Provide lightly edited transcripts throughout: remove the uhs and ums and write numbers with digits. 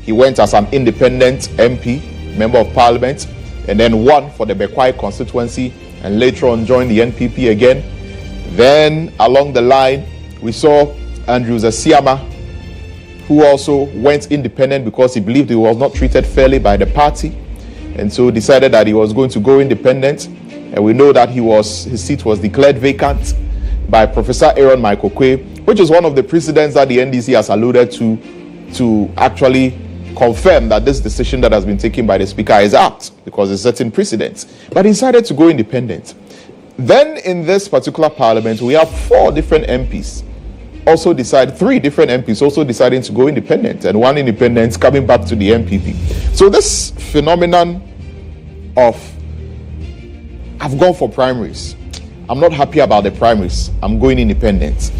He went as an independent MP, Member of Parliament, and then won for the Bekwai constituency, and later on joined the NPP again. Then along the line, we saw Andrew Zasiama, who also went independent because he believed he was not treated fairly by the party, and so decided that he was going to go independent. And we know that his seat was declared vacant by Professor Aaron Michael Kwe, which is one of the precedents that the NDC has alluded to actually confirm that this decision that has been taken by the Speaker is apt, because it's setting precedents. But he decided to go independent. Then in this particular parliament, we have three different MPs also deciding to go independent, and one independent coming back to the NPP. So this phenomenon of I've gone for primaries, I'm not happy about the primaries, I'm going independent.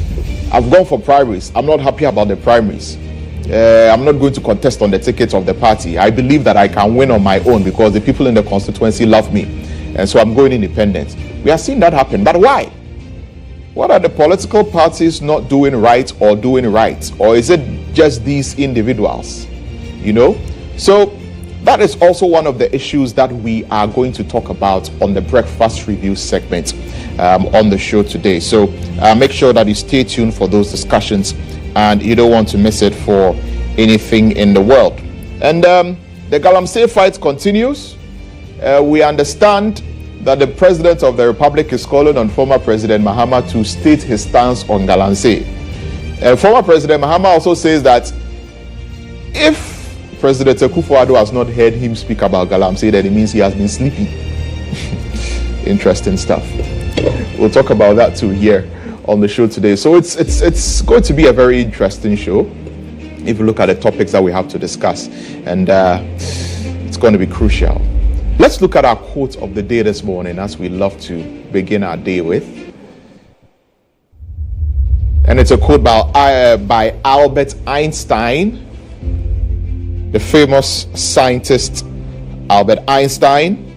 I've gone for primaries, I'm not happy about the primaries, I'm not going to contest on the ticket of the party. I believe that I can win on my own because the people in the constituency love me, and so I'm going independent. We are seeing that happen. But why? What are the political parties not doing right, or doing right? Or is it just these individuals? So that is also one of the issues that we are going to talk about on the Breakfast Review segment on the show today. So make sure that you stay tuned for those discussions, and you don't want to miss it for anything in the world. And the Galamsey fight continues. We understand that the President of the Republic is calling on former President Mahama to state his stance on Galamsey. Former President Mahama also says that if President Akufo-Addo has not heard him speak about Galamsey, then it means he has been sleeping. Interesting stuff. We'll talk about that too here on the show today. So it's going to be a very interesting show if you look at the topics that we have to discuss, and it's going to be crucial. Let's look at our quote of the day this morning, as we love to begin our day with. And it's a quote by Albert Einstein, the famous scientist Albert Einstein.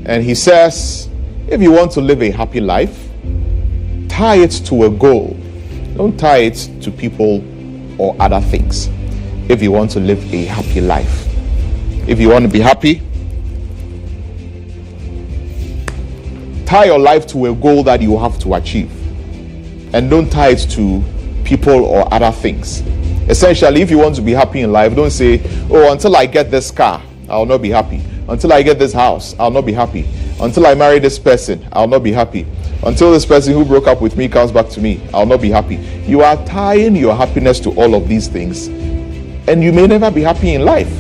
And he says, if you want to live a happy life, tie it to a goal. Don't tie it to people or other things. If you want to live a happy life, if you want to be happy, tie your life to a goal that you have to achieve, and don't tie it to people or other things. Essentially, if you want to be happy in life, don't say, oh, until I get this car, I'll not be happy. Until I get this house, I'll not be happy. Until I marry this person, I'll not be happy. Until this person who broke up with me comes back to me, I'll not be happy. You are tying your happiness to all of these things, and you may never be happy in life.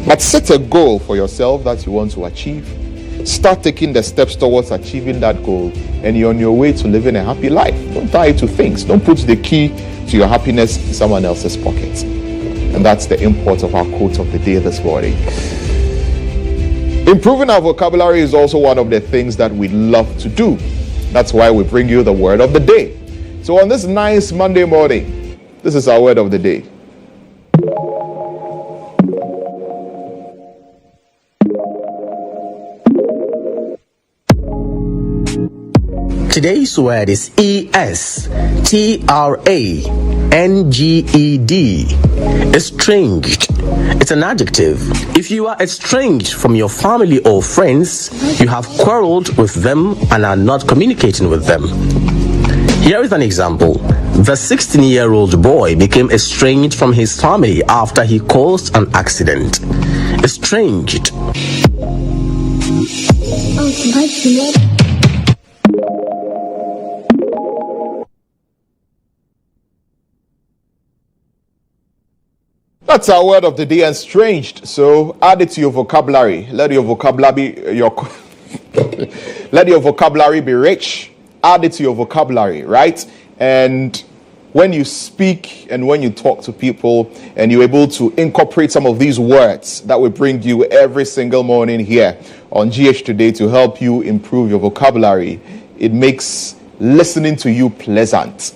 But set a goal for yourself that you want to achieve. Start taking the steps towards achieving that goal, and you're on your way to living a happy life. Don't tie it to things. Don't put the key to your happiness in someone else's pocket. And that's the import of our quote of the day this morning. Improving our vocabulary is also one of the things that we love to do. That's why we bring you the word of the day. So on this nice Monday morning, this is our word of the day. Today's word is estranged. Estranged. It's an adjective. If you are estranged from your family or friends, you have quarreled with them and are not communicating with them. Here is an example. The 16-year-old boy became estranged from his family after he caused an accident. Estranged. That's our word of the day, estranged. So add it to your vocabulary. Let your vocabulary be rich. Add it to your vocabulary, right? And when you speak and when you talk to people and you're able to incorporate some of these words that we bring you every single morning here on GH Today to help you improve your vocabulary, it makes listening to you pleasant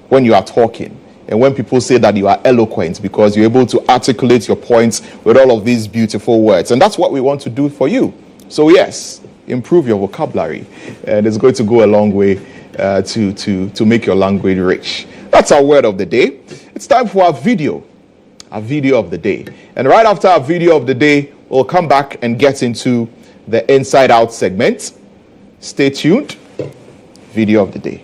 when you are talking. And when people say that you are eloquent, because you're able to articulate your points with all of these beautiful words. And that's what we want to do for you. So yes, improve your vocabulary, and it's going to go a long way to make your language rich. That's our word of the day. It's time for our video of the day. And right after our video of the day, we'll come back and get into the Inside Out segment. Stay tuned. Video of the day.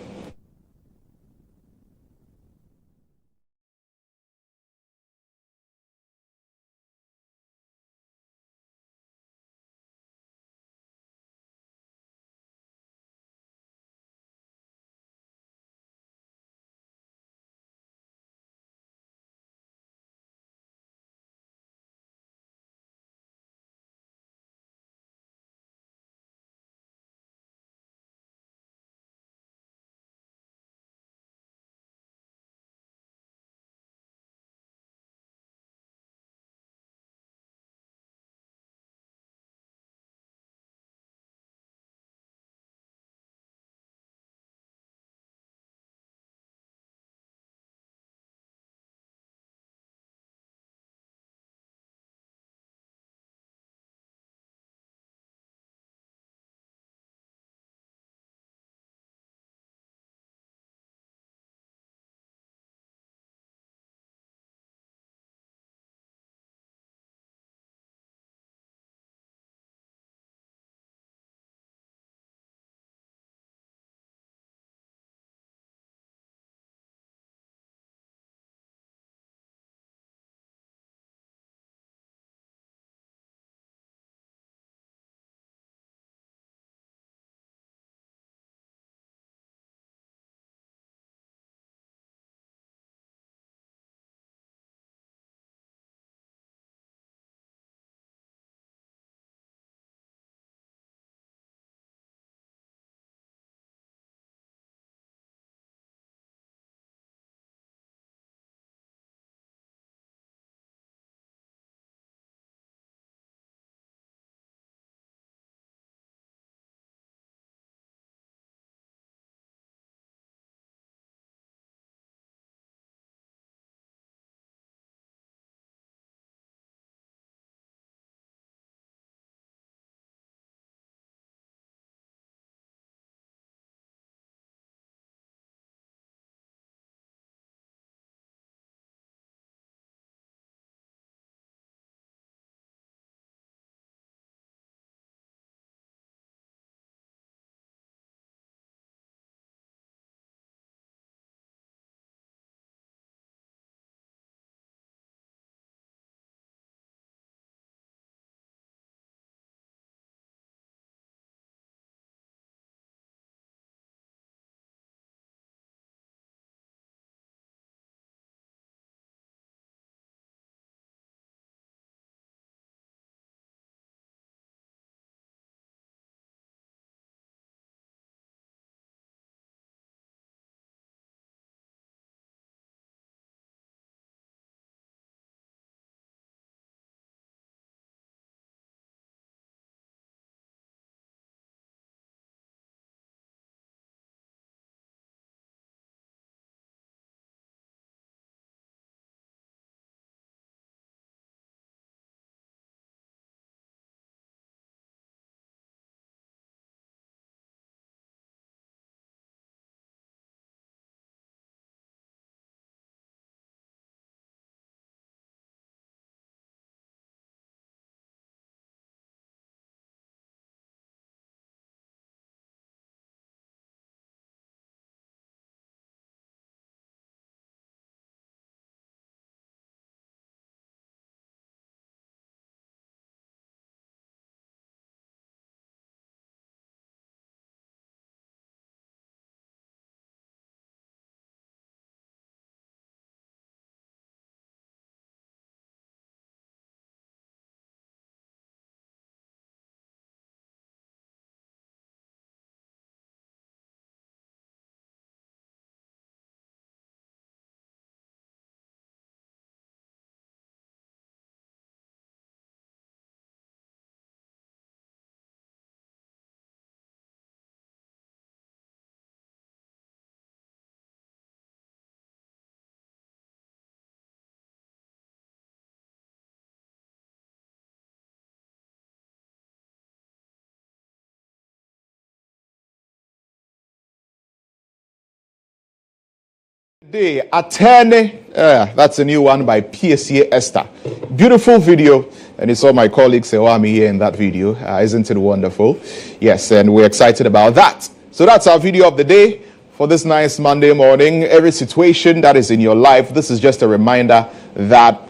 Day, Atene, that's a new one by PSA Esther. Beautiful video, and you saw my colleague Sewami here in that video. Isn't it wonderful? Yes, and we're excited about that. So that's our video of the day for this nice Monday morning. Every situation that is in your life, this is just a reminder that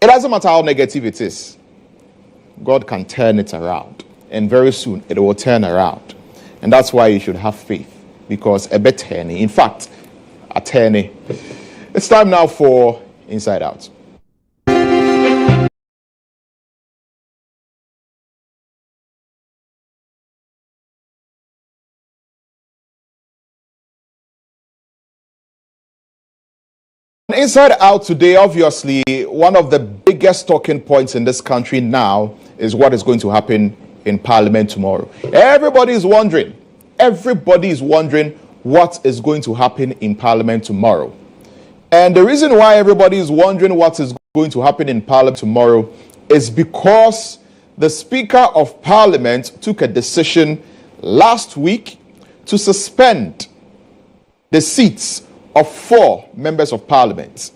it doesn't matter how negative it is, God can turn it around, and very soon it will turn around. And that's why you should have faith, because a better, in fact, attorney. It's time now for Inside Out. Inside Out today, obviously, one of the biggest talking points in this country now is what is going to happen in Parliament tomorrow. Everybody is wondering what is going to happen in Parliament tomorrow. And the reason why everybody is wondering what is going to happen in Parliament tomorrow is because the Speaker of Parliament took a decision last week to suspend the seats of 4 members of Parliament.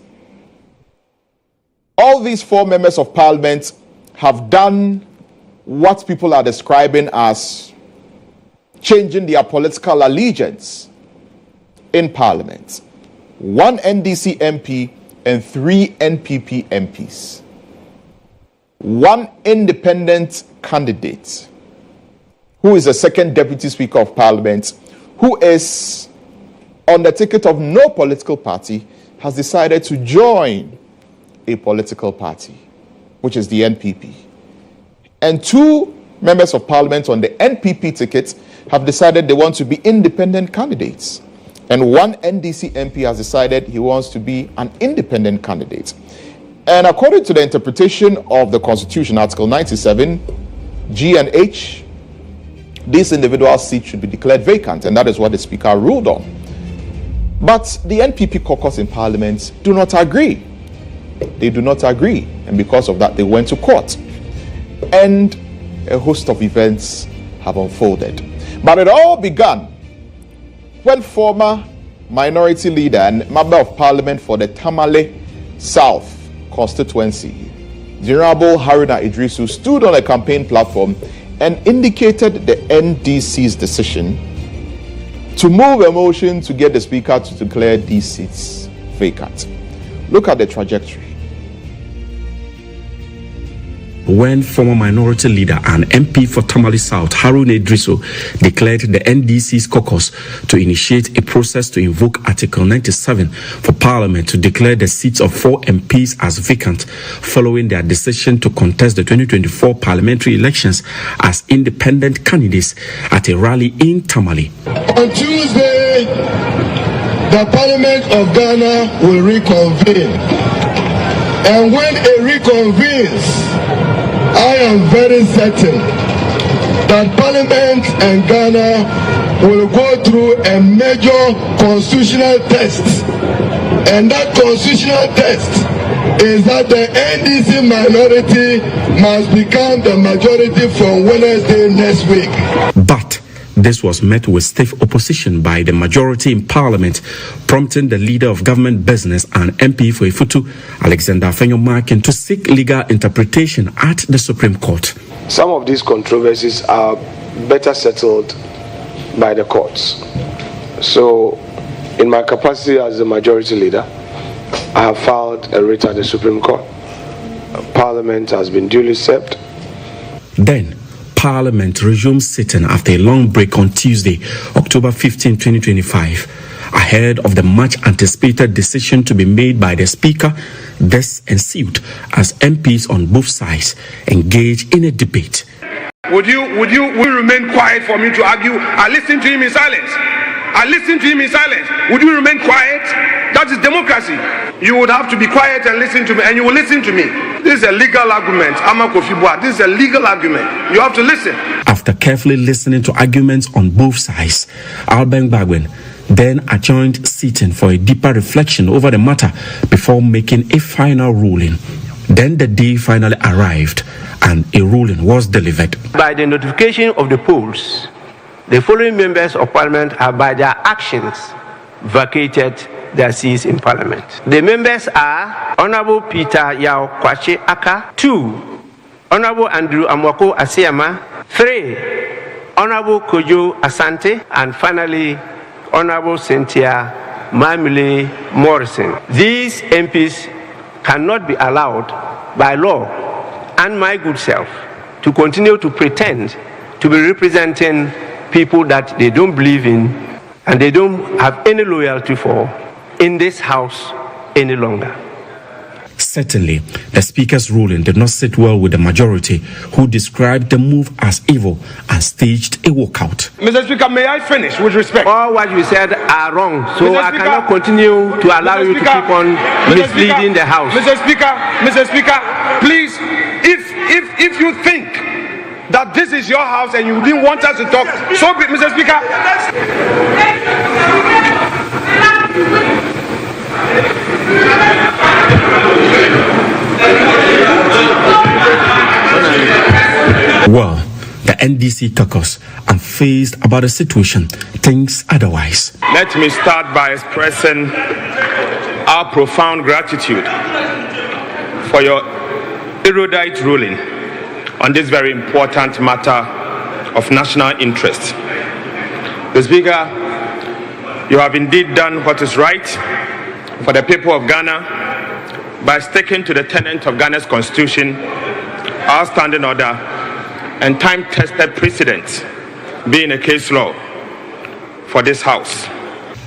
All these 4 members of Parliament have done what people are describing as changing their political allegiance in Parliament. 1 NDC MP and 3 NPP MPs. 1 independent candidate who is the 2nd Deputy Speaker of Parliament, who is on the ticket of no political party, has decided to join a political party, which is the NPP. And 2 members of Parliament on the NPP ticket have decided they want to be independent candidates. And 1 NDC MP has decided he wants to be an independent candidate. And according to the interpretation of the Constitution, Article 97, G and H, this individual seat should be declared vacant, and that is what the Speaker ruled on. But the NPP caucus in Parliament do not agree. They do not agree, and because of that, they went to court. And a host of events have unfolded. But it all began when former minority leader and member of Parliament for the Tamale South constituency, the Honorable Haruna Idrisu, stood on a campaign platform and indicated the NDC's decision to move a motion to get the Speaker to declare these seats vacant. Look at the trajectory. When former minority leader and MP for Tamale South, Haruna Idrisu, declared the NDC's caucus to initiate a process to invoke Article 97 for Parliament to declare the seats of 4 MPs as vacant following their decision to contest the 2024 parliamentary elections as independent candidates at a rally in Tamale. On Tuesday, the Parliament of Ghana will reconvene. And when it reconvenes, I am very certain that Parliament and Ghana will go through a major constitutional test. And that constitutional test is that the NDC minority must become the majority from Wednesday next week. But this was met with stiff opposition by the majority in Parliament, prompting the leader of government business and MP for Ifutu, Alexander Afenyo-Markin, to seek legal interpretation at the Supreme Court. Some of these controversies are better settled by the courts. So, in my capacity as the majority leader, I have filed a writ at the Supreme Court. Parliament has been duly served. Then, Parliament resumed sitting after a long break on Tuesday, October 15, 2025, ahead of the much-anticipated decision to be made by the Speaker. This ensued as MPs on both sides engage in a debate. Would you remain quiet for me to argue? I listen to him in silence. Would you remain quiet? That is democracy. You would have to be quiet and listen to me, and you will listen to me. This is a legal argument. This is a legal argument. You have to listen. After carefully listening to arguments on both sides, Albert Bagwen then adjourned sitting for a deeper reflection over the matter before making a final ruling. Then the day finally arrived and a ruling was delivered. By the notification of the polls, the following members of Parliament have, by their actions, vacated their seats in Parliament. The members are Honorable Peter Yao Kwache Aka, 2, Honorable Andrew Amwako Asiama, 3, Honorable Kojo Asante, and finally, Honorable Cynthia Mamile Morrison. These MPs cannot be allowed by law and my good self to continue to pretend to be representing people that they don't believe in and they don't have any loyalty for in this house any longer. Certainly, the Speaker's ruling did not sit well with the majority, who described the move as evil and staged a walkout. Mr. Speaker, may I finish with respect? All what you said are wrong, so I cannot continue to allow you to keep on misleading the House. Mr. Speaker, please, if you think that this is your house and you didn't want us to talk, so be, Mr. Speaker. Well, the NDC caucus, unfazed about the situation, thinks otherwise. Let me start by expressing our profound gratitude for your erudite ruling on this very important matter of national interest. The Speaker, you have indeed done what is right for the people of Ghana by sticking to the tenet of Ghana's constitution, our standing order, and time-tested precedent being a case law for this House.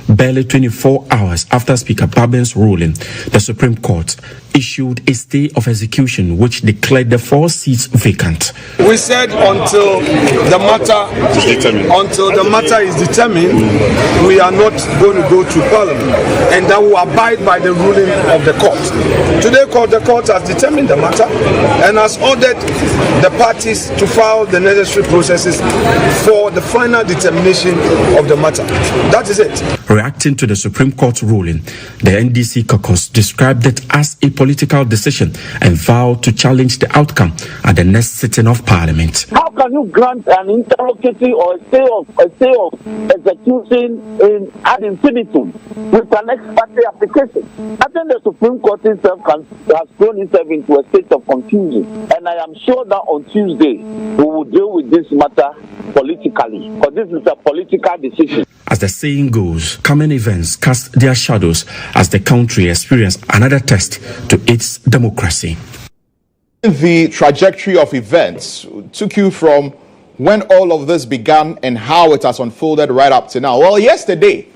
Barely 24 hours after Speaker Baben's ruling, the Supreme Court issued a stay of execution which declared the 4 seats vacant. We said until the matter is determined, we are not going to go to Parliament, and that will abide by the ruling of the court. Today, the court has determined the matter and has ordered the parties to file the necessary processes for the final determination of the matter. That is it. Reacting to the Supreme Court ruling, the NDC caucus described it as a political decision and vowed to challenge the outcome at the next sitting of Parliament. How can you grant an interlocutory or a stay of execution ad infinitum with an ex parte application? I think the Supreme Court itself has thrown itself into a state of confusion, and I am sure that on Tuesday we will deal with this matter politically, because this is a political decision. As the saying goes, coming events cast their shadows as the country experienced another test to its democracy. The trajectory of events took you from when all of this began and how it has unfolded right up to now. Well, yesterday,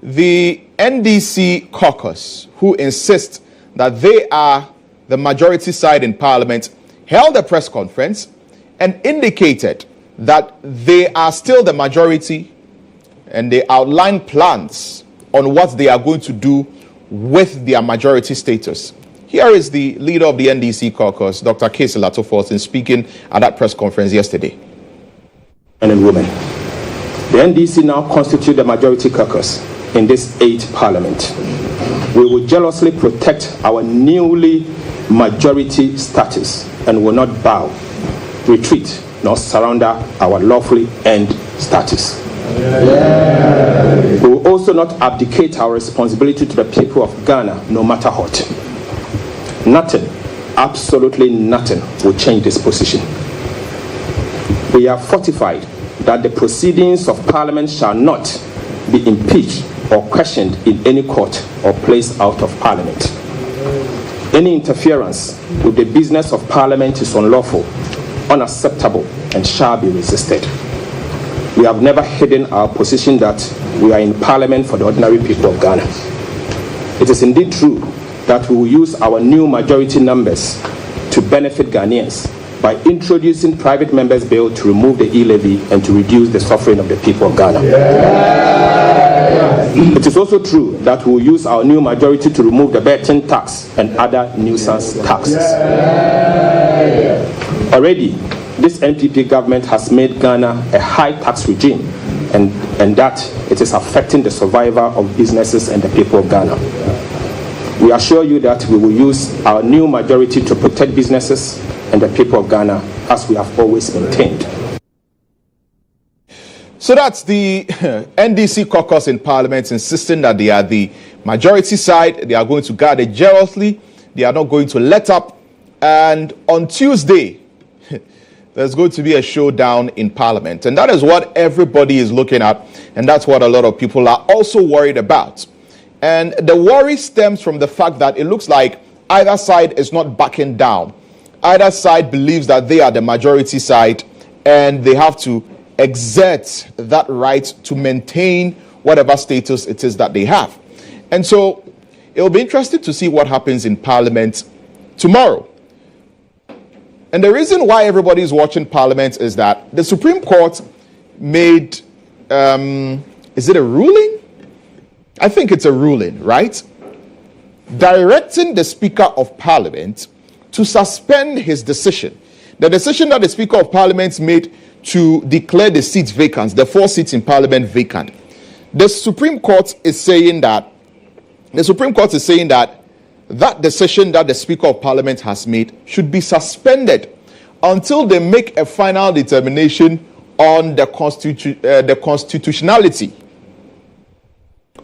the NDC caucus, who insist that they are the majority side in Parliament, held a press conference and indicated that they are still the majority, and they outlined plans on what they are going to do with their majority status. Here is the leader of the NDC caucus, Dr. Casey Latofort, speaking at that press conference yesterday. And women. The NDC now constitute the majority caucus in this 8th parliament. We will jealously protect our newly majority status and will not bow, retreat, nor surrender our lawfully earned status. We will also not abdicate our responsibility to the people of Ghana, no matter what. Nothing, absolutely nothing, will change this position. We are fortified that the proceedings of Parliament shall not be impeached or questioned in any court or placed out of Parliament. Any interference with the business of Parliament is unlawful, unacceptable, and shall be resisted. We have never hidden our position that we are in Parliament for the ordinary people of Ghana. It is indeed true that we will use our new majority numbers to benefit Ghanaians by introducing private members' bill to remove the e-levy and to reduce the suffering of the people of Ghana. It is also true that we will use our new majority to remove the betting tax and other nuisance taxes. Already, this NPP government has made Ghana a high tax regime, and that it is affecting the survival of businesses and the people of Ghana. We assure you that we will use our new majority to protect businesses and the people of Ghana, as we have always maintained. So that's the NDC caucus in Parliament insisting that they are the majority side. They are going to guard it jealously. They are not going to let up. And on Tuesday, there's going to be a showdown in Parliament. And that is what everybody is looking at. And that's what a lot of people are also worried about. And the worry stems from the fact that it looks like either side is not backing down. Either side believes that they are the majority side and they have to exert that right to maintain whatever status it is that they have. And so it will be interesting to see what happens in Parliament tomorrow. And the reason why everybody is watching Parliament is that the Supreme Court made, is it a ruling? I think it's a ruling, right? Directing the Speaker of Parliament to suspend his decision. The decision that the Speaker of Parliament made to declare the seats vacant, the 4 seats in Parliament vacant. The Supreme Court is saying that that decision that the Speaker of Parliament has made should be suspended until they make a final determination on the constitutionality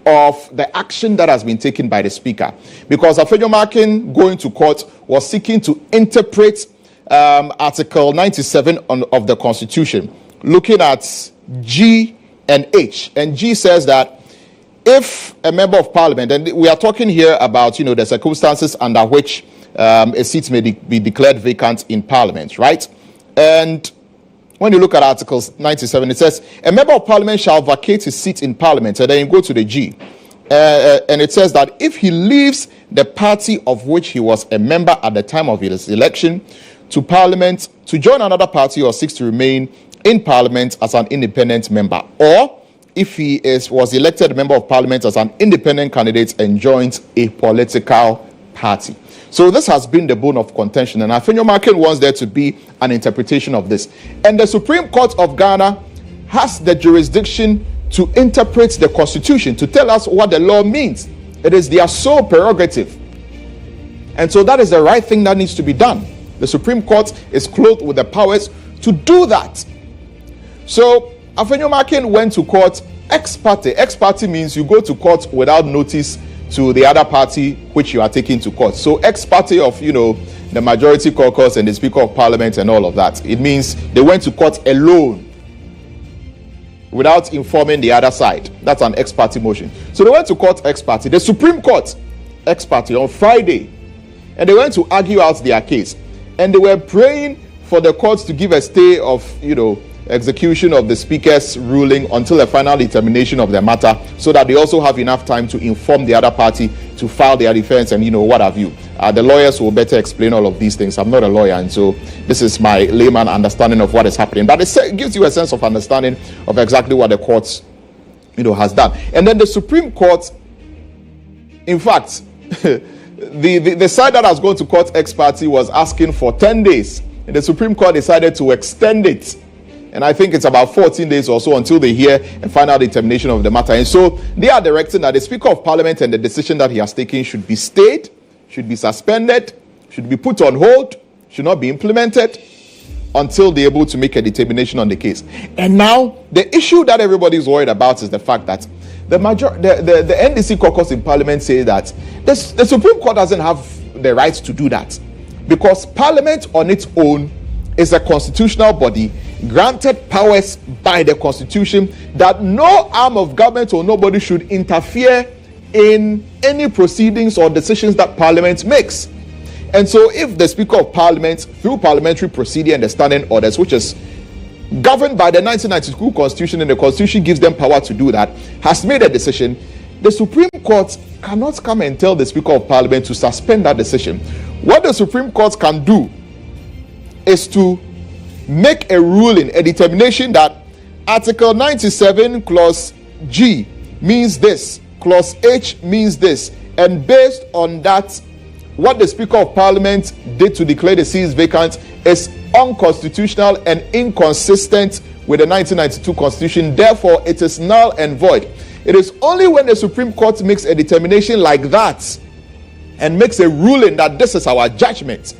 of the action that has been taken by the Speaker. Because Afenyomakin going to court was seeking to interpret Article 97 of the Constitution, looking at G and H. And G says that if a member of Parliament, and we are talking here about, the circumstances under which a seat may be declared vacant in Parliament, right? And when you look at Article 97, it says, a member of Parliament shall vacate his seat in Parliament, and then you go to the G. And it says that if he leaves the party of which he was a member at the time of his election to Parliament to join another party or seeks to remain in Parliament as an independent member, or if he was elected a member of Parliament as an independent candidate and joins a political party. So this has been the bone of contention, and Afenyomakin wants there to be an interpretation of this. And the Supreme Court of Ghana has the jurisdiction to interpret the Constitution, to tell us what the law means. It is their sole prerogative. And so that is the right thing that needs to be done. The Supreme Court is clothed with the powers to do that. So Afenyomakin went to court ex parte. Ex parte means you go to court without notice to the other party which you are taking to court. So ex parte of, the majority caucus and the Speaker of Parliament and all of that. It means they went to court alone without informing the other side. That's an ex parte motion. So they went to court ex parte. The Supreme Court ex parte on Friday. And they went to argue out their case. And they were praying for the courts to give a stay of, execution of the Speaker's ruling until a final determination of the matter, so that they also have enough time to inform the other party to file their defense and what have you. The lawyers will better explain all of these things. I'm not a lawyer, and so this is my layman understanding of what is happening. But it gives you a sense of understanding of exactly what the courts has done. And then the Supreme Court, in fact, the side that has gone to court ex parte was asking for 10 days. And the Supreme Court decided to extend it. And I think it's about 14 days or so until they hear a final determination of the matter. And so they are directing that the Speaker of Parliament and the decision that he has taken should be stayed, should be suspended, should be put on hold, should not be implemented until they're able to make a determination on the case. And now the issue that everybody is worried about is the fact that the NDC caucus in Parliament say that the Supreme Court doesn't have the right to do that, because Parliament on its own is a constitutional body granted powers by the Constitution that no arm of government or nobody should interfere in any proceedings or decisions that Parliament makes. And so if the Speaker of Parliament, through parliamentary procedure and the standing orders, which is governed by the 1992 Constitution, and the Constitution gives them power to do that, has made a decision, the Supreme Court cannot come and tell the Speaker of Parliament to suspend that decision. What the Supreme Court can do is to make a ruling, a determination that Article 97 Clause G means this, Clause H means this, and based on that, what the Speaker of Parliament did to declare the seats vacant is unconstitutional and inconsistent with the 1992 Constitution. Therefore, it is null and void. It is only when the Supreme Court makes a determination like that and makes a ruling that this is our judgment,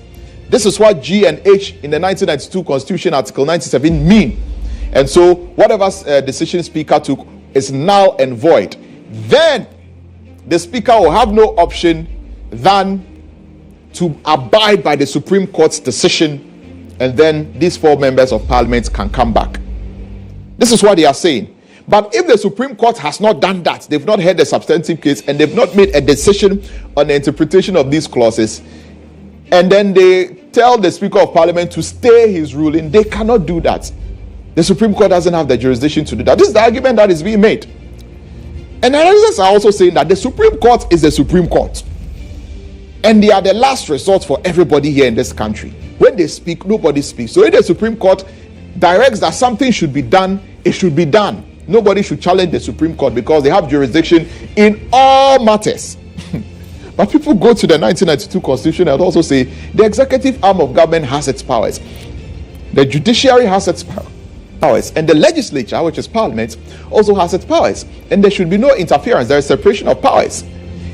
this is what G and H in the 1992 Constitution, Article 97, mean. And so whatever decision Speaker took is null and void. Then the Speaker will have no option than to abide by the Supreme Court's decision, and then these 4 members of Parliament can come back. This is what they are saying. But if the Supreme Court has not done that, they've not heard the substantive case, and they've not made a decision on the interpretation of these clauses, and then they tell the Speaker of Parliament to stay his ruling, they cannot do that. The Supreme Court doesn't have the jurisdiction to do that. This is the argument that is being made. And analysts are also saying that the Supreme Court is the Supreme Court, and they are the last resort for everybody here in this country. When they speak, nobody speaks. So if the Supreme Court directs that something should be done, it should be done. Nobody should challenge the Supreme Court because they have jurisdiction in all matters. But people go to the 1992 Constitution and also say the executive arm of government has its powers, the judiciary has its powers, and the legislature, which is Parliament, also has its powers. And there should be no interference. There is separation of powers.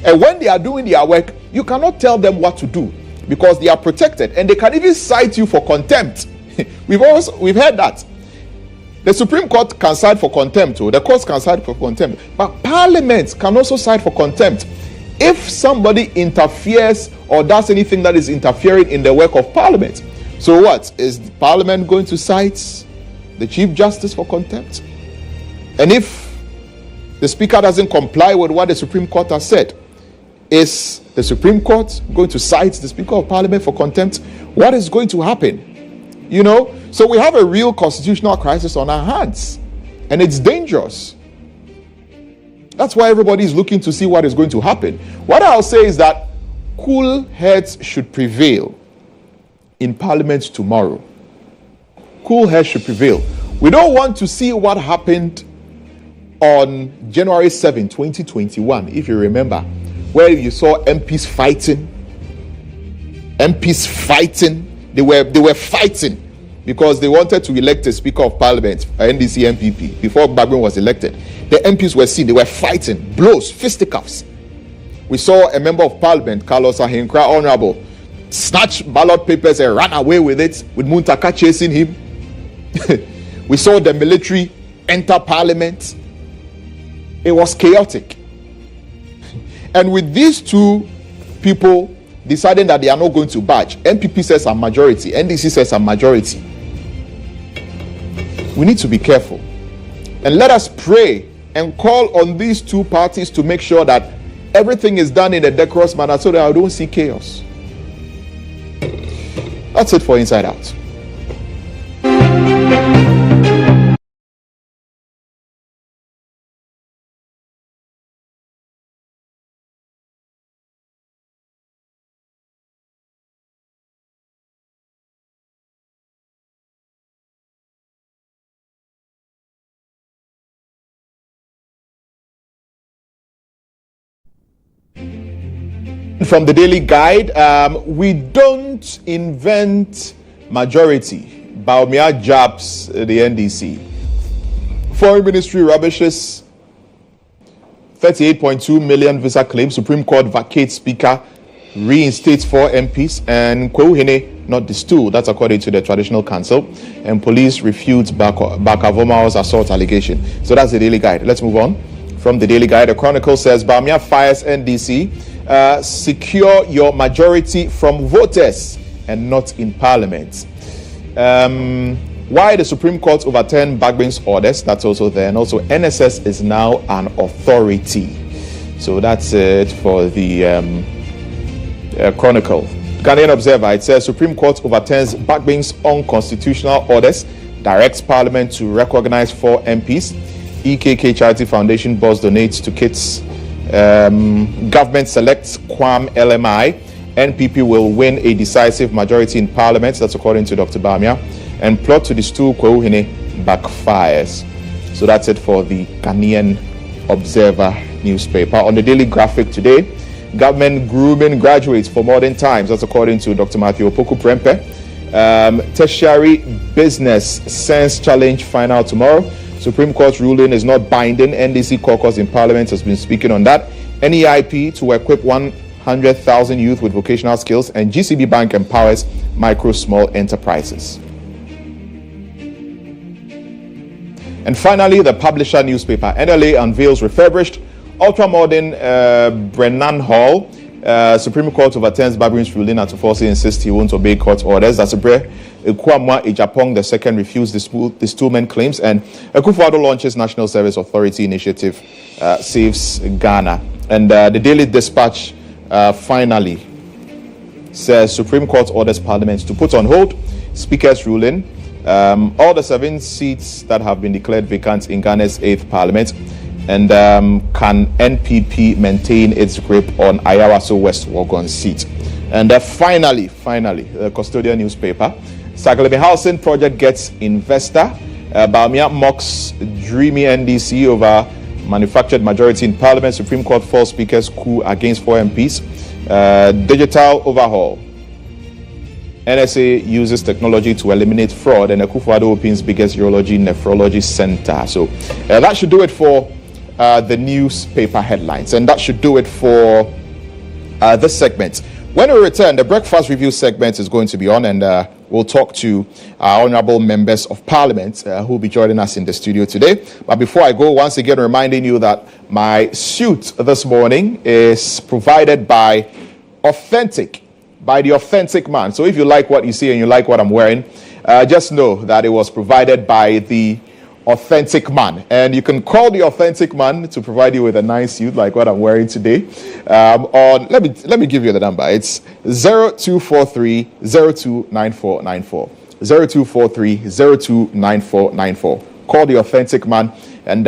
And when they are doing their work, you cannot tell them what to do because they are protected, and they can even cite you for contempt. We've heard that. The Supreme Court can cite for contempt, or the courts can cite for contempt, but Parliament can also cite for contempt if somebody interferes or does anything that is interfering in the work of Parliament. So what? Is Parliament going to cite the Chief Justice for contempt? And if the Speaker doesn't comply with what the Supreme Court has said, is the Supreme Court going to cite the Speaker of Parliament for contempt? What is going to happen? You know, so we have a real constitutional crisis on our hands, and it's dangerous. That's why everybody is looking to see what is going to happen. What I'll say is that cool heads should prevail in Parliament tomorrow. Cool heads should prevail. We don't want to see what happened on January 7, 2021, if you remember, where you saw MPs fighting. They were fighting because they wanted to elect a Speaker of Parliament, NDC MPP, before Bagbin was elected. The MPs were seen, they were fighting, blows, fisticuffs. We saw a member of Parliament, Carlos Ahinkra, Honorable, snatch ballot papers and ran away with it, with Muntaka chasing him. We saw the military enter Parliament. It was chaotic. And with these two people deciding that they are not going to budge, MPP says a majority, NDC says a majority. We need to be careful. And let us pray and call on these two parties to make sure that everything is done in a decorous manner so that I don't see chaos. That's it for Inside Out. From the Daily Guide, we don't invent majority. Baumia jabs the NDC. Foreign Ministry rubbishes 38.2 million visa claim. Supreme Court vacates Speaker, reinstates 4 MPs, and GHOne not destool. That's according to the Traditional Council. And police refutes Bakavoma's assault allegation. So that's the Daily Guide. Let's move on. From the Daily Guide, the Chronicle says Baumia fires NDC. Secure your majority from voters and not in Parliament. Why the Supreme Court overturned Bagbin's orders, that's also there. And also NSS is now an authority. So that's it for the Chronicle. Ghanaian Observer, it says Supreme Court overturns Bagbin's unconstitutional orders, directs Parliament to recognize 4 MPs. EKK Charity Foundation boss donates to kids. Government selects Quam LMI. NPP will win a decisive majority in Parliament. That's according to Dr. Bamia. And plot to destool GHOne backfires. So that's it for the Ghanaian Observer newspaper. On the Daily Graphic today, government grooming graduates for modern times. That's according to Dr. Matthew Opoku Prempe. Tertiary business sense challenge final tomorrow. Supreme Court ruling is not binding. NDC caucus in Parliament has been speaking on that. NEIP to equip 100,000 youth with vocational skills, and GCB Bank empowers micro small enterprises. And finally, the publisher newspaper NLA unveils refurbished ultra-modern Brennan Hall. Supreme Court overturns Babrin's ruling and to falsely insist he won't obey court orders. That's Kwamwa Ejapong II refused distillment claims, and Akufo-Addo launches National Service Authority initiative saves Ghana. And the Daily Dispatch finally says Supreme Court orders Parliament to put on hold Speaker's ruling. All the 7 seats that have been declared vacant in Ghana's 8th Parliament. And can NPP maintain its grip on Ayawaso West Wagon seat? And finally, the Custodian newspaper. Sagalebe Housing Project gets investor. Bawumia mocks dreamy NDC over manufactured majority in Parliament. Supreme Court falls Speaker's coup against 4 MPs. Digital overhaul. NSA uses technology to eliminate fraud, and Akufo-Addo opens biggest urology nephrology center. So that should do it for the newspaper headlines, and that should do it for this segment. When we return, the breakfast review segment is going to be on, and we'll talk to our honorable members of parliament who will be joining us in the studio today. But before I go, once again reminding you that my suit this morning is provided by the authentic man. So if you like what you see and you like what I'm wearing, just know that it was provided by the authentic man, and you can call the authentic man to provide you with a nice suit like what I'm wearing today. Let me give you the number. It's 0243 029494 0243 029494. Call the authentic man and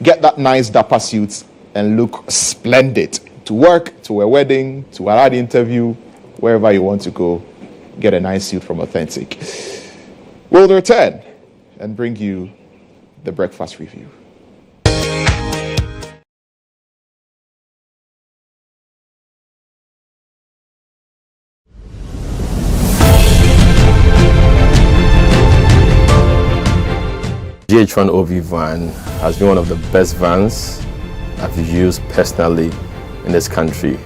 get that nice dapper suit and look splendid to work, to a wedding, to an interview, wherever you want to go. Get a nice suit from Authentic. We'll return and bring you the breakfast review. GHOne OV van has been one of the best vans I've used personally in this country.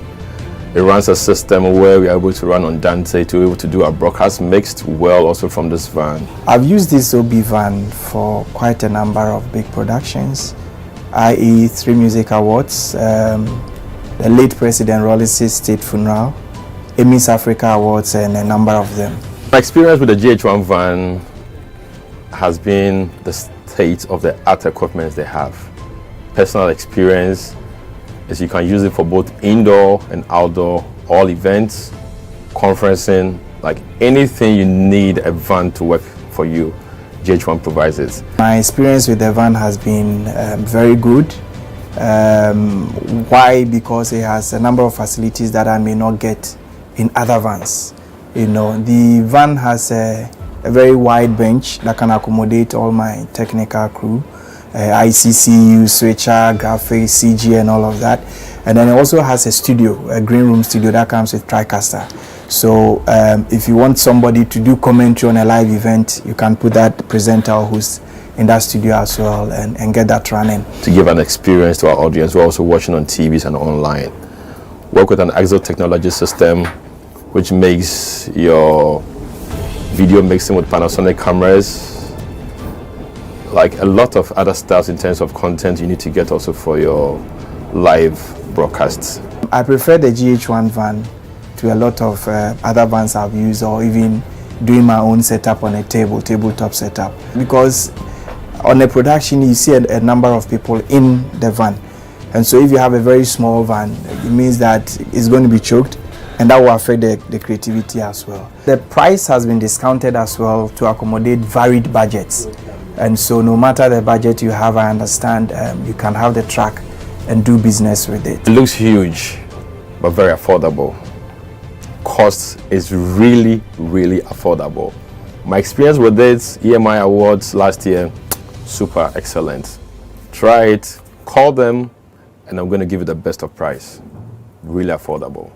It runs a system where we are able to run on Dante to be able to do our broadcast mixed well also from this van. I've used this OB van for quite a number of big productions, i.e. 3 music awards, the late President Rollis' state funeral, Emmys Africa Awards, and a number of them. My experience with the GHOne van has been the state of the art equipment they have. Personal experience is you can use it for both indoor and outdoor, all events, conferencing, like anything you need a van to work for you, GHOne provides it. My experience with the van has been very good. Why? Because it has a number of facilities that I may not get in other vans. You know, the van has a very wide bench that can accommodate all my technical crew. ICCU, switcher, graphics, CG, and all of that. And then it also has a studio, a green room studio that comes with TriCaster. So if you want somebody to do commentary on a live event, you can put that presenter who's in that studio as well and get that running. To give an experience to our audience who are also watching on TVs and online. Work with an Exo technology system which makes your video mixing with Panasonic cameras, like a lot of other stuff in terms of content you need to get also for your live broadcasts. I prefer the GHOne van to a lot of other vans I've used, or even doing my own setup on a tabletop setup. Because on a production you see a number of people in the van. And so if you have a very small van, it means that it's going to be choked, and that will affect the creativity as well. The price has been discounted as well to accommodate varied budgets. And so no matter the budget you have, I understand you can have the truck and do business with it. It looks huge, but very affordable. Cost is really, really affordable. My experience with it, EMI Awards last year, super excellent. Try it, call them, and I'm going to give you the best of price. Really affordable.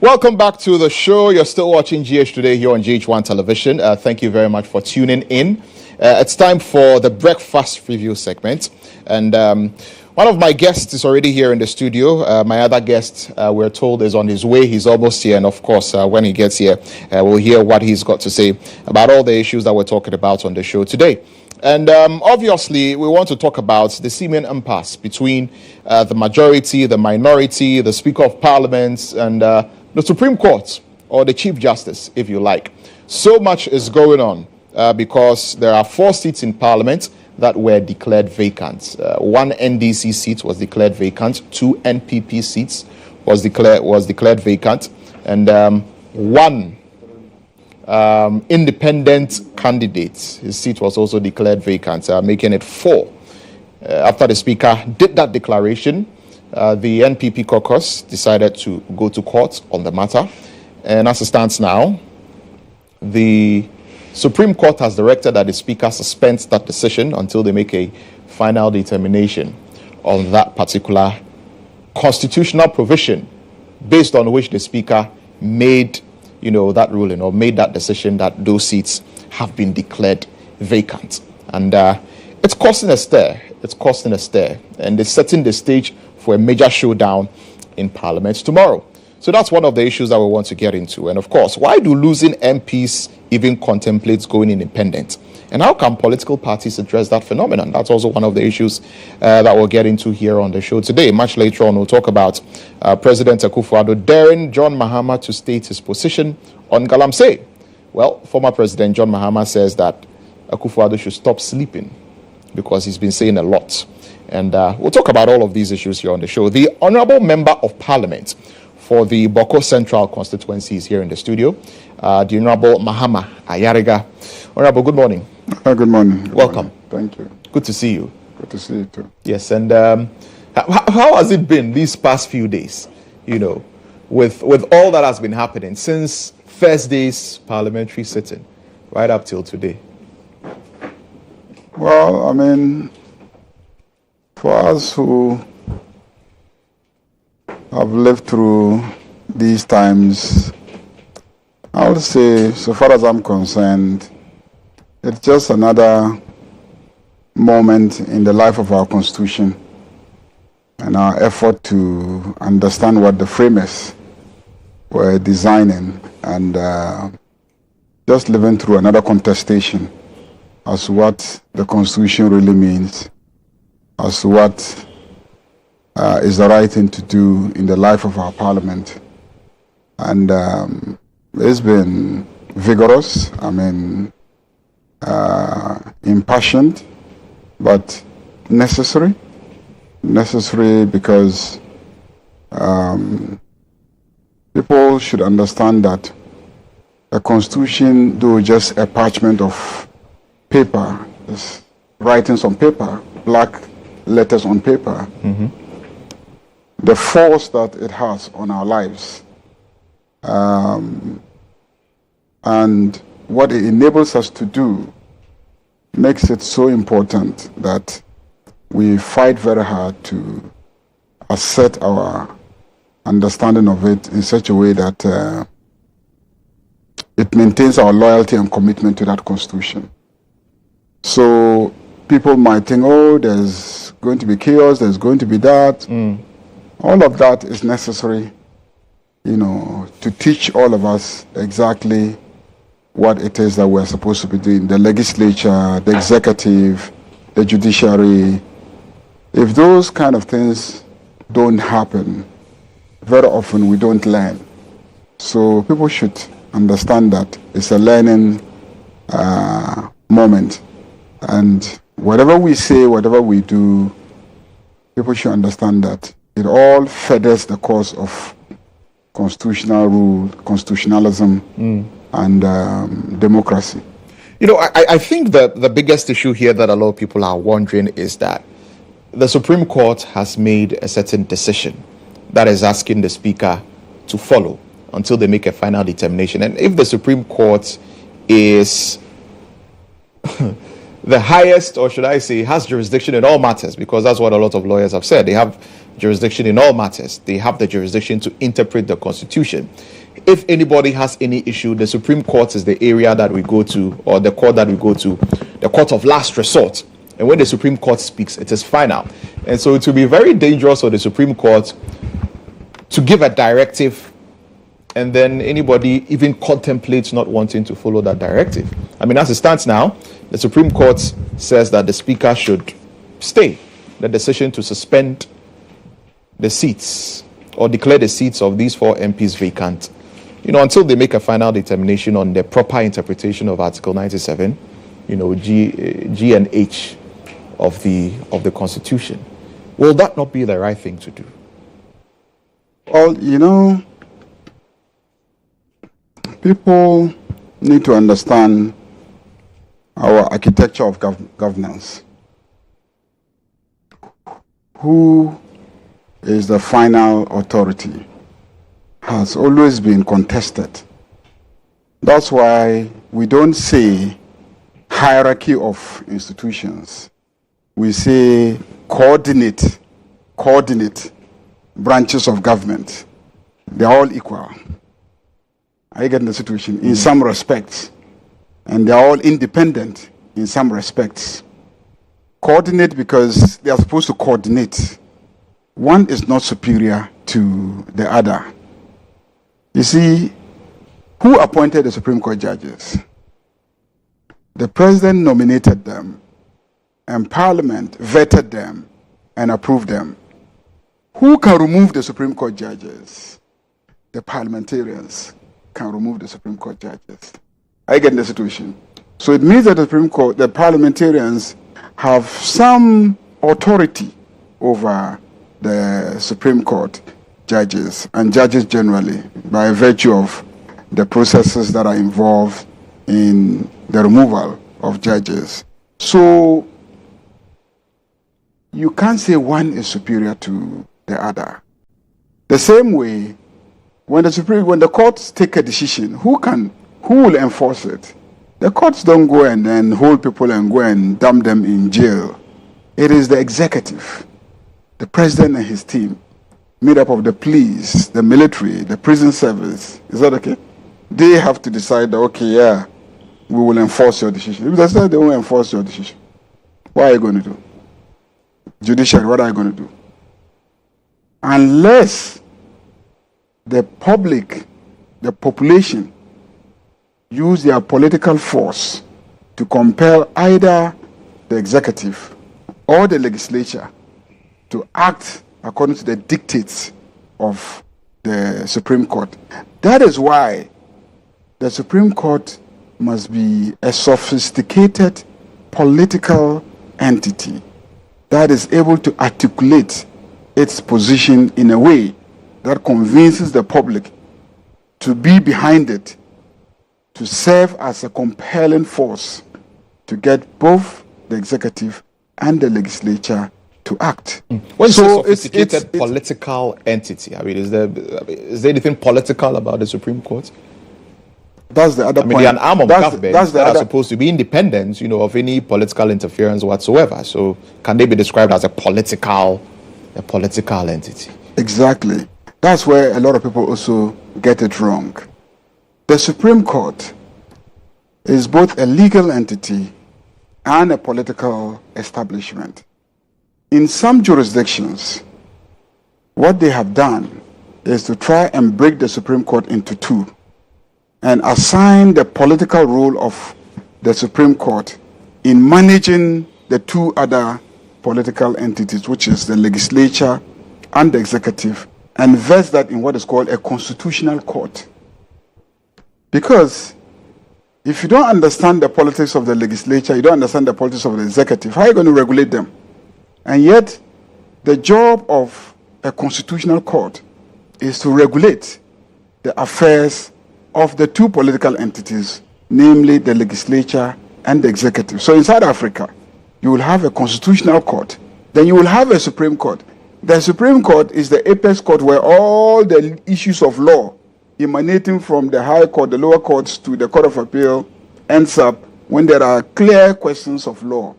Welcome back to the show. You're still watching GH Today here on GHOne Television. Thank you very much for tuning in. It's time for the breakfast review segment. And one of my guests is already here in the studio. My other guest, we're told, is on his way. He's almost here. And of course, when he gets here, we'll hear what he's got to say about all the issues that we're talking about on the show today. And obviously, we want to talk about the seeming impasse between the majority, the minority, the Speaker of Parliament, and the Supreme Court, or the Chief Justice, if you like. So much is going on because there are 4 seats in Parliament that were declared vacant. 1 NDC seat was declared vacant. 2 NPP seats was declared vacant, and 1 independent candidate, his seat was also declared vacant, making it 4. After the Speaker did that declaration, the NPP caucus decided to go to court on the matter. And as it stands now, the Supreme Court has directed that the Speaker suspends that decision until they make a final determination on that particular constitutional provision based on which the Speaker made, that ruling or made that decision that those seats have been declared vacant. And it's causing a stir. And it's setting the stage for a major showdown in Parliament tomorrow. So that's one of the issues that we want to get into. And of course, why do losing MPs even contemplate going independent? And how can political parties address that phenomenon? That's also one of the issues that we'll get into here on the show today. Much later on, we'll talk about President Akufo-Addo daring John Mahama to state his position on Galamsey. Well, former President John Mahama says that Akufo-Addo should stop sleeping because he's been saying a lot. And we'll talk about all of these issues here on the show. The Honourable Member of Parliament for the Boko Central constituency is here in the studio, the Honourable Mahama Ayariga. Honourable, good morning. Good morning. Welcome. Thank you. Good to see you. Good to see you too. Yes, and how has it been these past few days, with all that has been happening since Thursday's parliamentary sitting right up till today? Well, for us who have lived through these times, I would say, so far as I'm concerned, it's just another moment in the life of our Constitution and our effort to understand what the framers were designing, and just living through another contestation as to what the Constitution really means, as to what is the right thing to do in the life of our Parliament. And it's been vigorous, impassioned, but necessary because people should understand that a Constitution, though just a parchment of paper, is writings on paper, black letters on paper, the force that it has on our lives, and what it enables us to do makes it so important that we fight very hard to assert our understanding of it in such a way that it maintains our loyalty and commitment to that Constitution. So people might think, oh, there's going to be chaos, there's going to be that. All of that is necessary, to teach all of us exactly what it is that we're supposed to be doing. The legislature, the executive, the judiciary. If those kind of things don't happen, very often we don't learn. So people should understand that it's a learning moment. And whatever we say, whatever we do, people should understand that it all furthers the cause of constitutional rule, constitutionalism, and democracy. I think the biggest issue here that a lot of people are wondering is that the Supreme Court has made a certain decision that is asking the Speaker to follow until they make a final determination. And if the Supreme Court is the highest, or should I say, has jurisdiction in all matters, because that's what a lot of lawyers have said. They have jurisdiction in all matters. They have the jurisdiction to interpret the Constitution. If anybody has any issue, the Supreme Court is the area that we go to, or the court that we go to, the court of last resort. And when the Supreme Court speaks, it is final. And so it will be very dangerous for the Supreme Court to give a directive and then anybody even contemplates not wanting to follow that directive. I mean, as it stands now, the Supreme Court says that the Speaker should stay the decision to suspend the seats or declare the seats of these 4 MPs vacant, until they make a final determination on the proper interpretation of Article 97, G and H of the Constitution. Will that not be the right thing to do? Well, people need to understand our architecture of governance. Who is the final authority has always been contested. That's why we don't say hierarchy of institutions. We say coordinate branches of government. They're all equal. Are you getting the situation? In some respects. And they're all independent in some respects. Coordinate because they are supposed to coordinate. One is not superior to the other. You see, who appointed the Supreme Court judges? The President nominated them, and Parliament vetted them and approved them. Who can remove the Supreme Court judges? The parliamentarians can remove the Supreme Court judges. I get the situation. So it means that the Supreme Court, the parliamentarians have some authority over the Supreme Court judges and judges generally by virtue of the processes that are involved in the removal of judges. So you can't say one is superior to the other. The same way, when the courts take a decision, who will enforce it? The courts don't go and then hold people and go and dump them in jail. It is the executive, the president and his team, made up of the police, the military, the prison service. Is that okay? They have to decide that, okay, yeah, we will enforce your decision. If they say they won't enforce your decision, what are you going to do? Judiciary, what are you going to do? Unless the public, the population, use their political force to compel either the executive or the legislature to act according to the dictates of the Supreme Court. That is why the Supreme Court must be a sophisticated political entity that is able to articulate its position in a way that convinces the public to be behind it, to serve as a compelling force to get both the executive and the legislature to act. When so it's a sophisticated political entity, I mean, is there anything political about the Supreme Court? That's the other point. They're an arm of government that are supposed to be independent, of any political interference whatsoever. So can they be described as a political entity? Exactly. That's where a lot of people also get it wrong. The Supreme Court is both a legal entity and a political establishment. In some jurisdictions, what they have done is to try and break the Supreme Court into two and assign the political role of the Supreme Court in managing the two other political entities, which is the legislature and the executive, and vest that in what is called a constitutional court. Because if you don't understand the politics of the legislature, you don't understand the politics of the executive, how are you going to regulate them? And yet, the job of a constitutional court is to regulate the affairs of the two political entities, namely the legislature and the executive. So in South Africa, you will have a constitutional court, then you will have a Supreme Court. The Supreme Court is the apex court where all the issues of law emanating from the High Court, the lower courts to the Court of Appeal ends up when there are clear questions of law.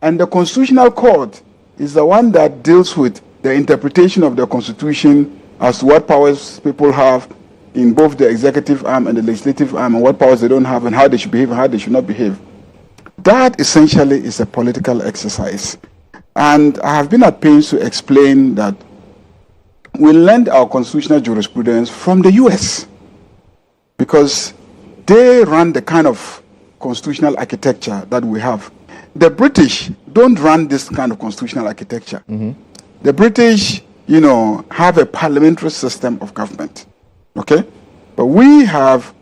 And the Constitutional Court is the one that deals with the interpretation of the Constitution as to what powers people have in both the executive arm and the legislative arm, and what powers they don't have, and how they should behave and how they should not behave. That essentially is a political exercise. And I have been at pains to explain that we learned our constitutional jurisprudence from the US, because they run the kind of constitutional architecture that we have. The British don't run this kind of constitutional architecture. The British, have a parliamentary system of government. Okay? But we have,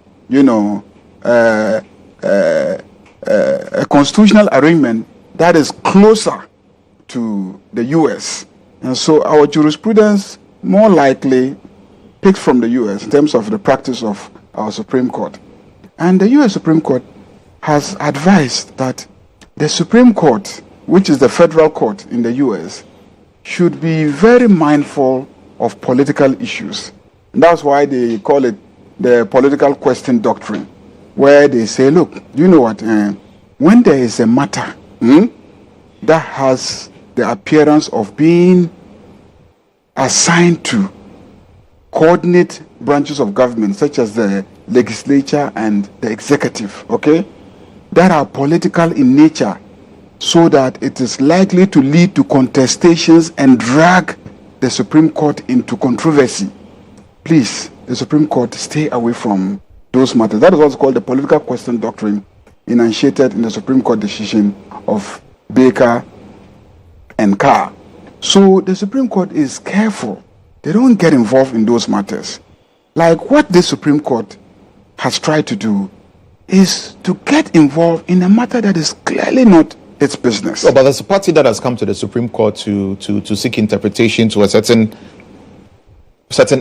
a constitutional arrangement that is closer to the US. And so our jurisprudence more likely picked from the US in terms of the practice of our Supreme Court. And the US Supreme Court has advised that the Supreme Court, which is the federal court in the US, should be very mindful of political issues. And that's why they call it the political question doctrine, where they say, look, you know what, when there is a matter that has the appearance of being assigned to coordinate branches of government, such as the legislature and the executive, okay, that are political in nature, so that it is likely to lead to contestations and drag the Supreme Court into controversy. Please, the Supreme Court, stay away from those matters. That is what's called the political question doctrine, enunciated in the Supreme Court decision of Baker and Carr. So the Supreme Court is careful. They don't get involved in those matters. Like what the Supreme Court has tried to do is to get involved in a matter that is clearly not its business. Oh, but there's a party that has come to the Supreme Court to seek interpretation to a certain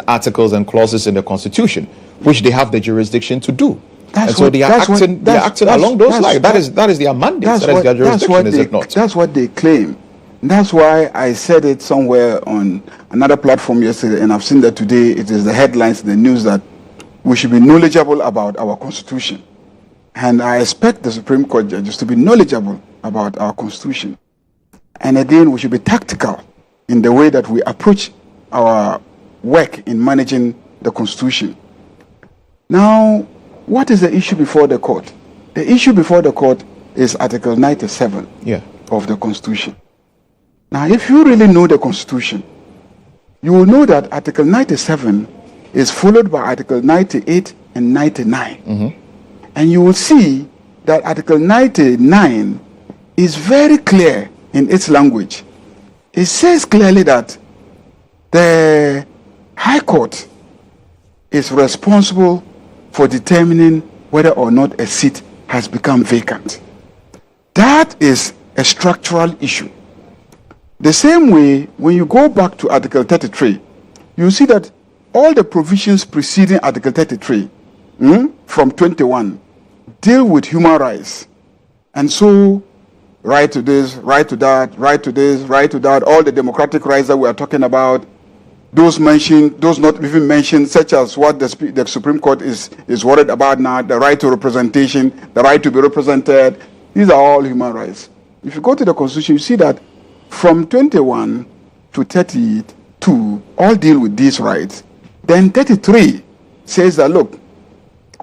articles and clauses in the Constitution, which they have the jurisdiction to do. They're acting along those lines. That is their mandate. That is their jurisdiction, is it not? That's what they claim. That's why I said it somewhere on another platform yesterday, and I've seen that today. It is the headlines in the news that we should be knowledgeable about our Constitution. And I expect the Supreme Court judges to be knowledgeable about our Constitution. And again, we should be tactical in the way that we approach our work in managing the Constitution. Now, what is the issue before the court? The issue before the court is Article 97 of the Constitution. Now, if you really know the Constitution, you will know that Article 97 is followed by Article 98 and 99. And you will see that Article 99 is very clear in its language. It says clearly that the High Court is responsible for determining whether or not a seat has become vacant. That is a structural issue. The same way, when you go back to Article 33, you see that all the provisions preceding Article 33 from 21 deal with human rights. And so, right to this, right to that, right to this, right to that, all the democratic rights that we are talking about, those mentioned, those not even mentioned, such as what the Supreme Court is worried about now, the right to representation, the right to be represented, these are all human rights. If you go to the Constitution, you see that from 21 to 32, all deal with these rights. Then 33 says that, look,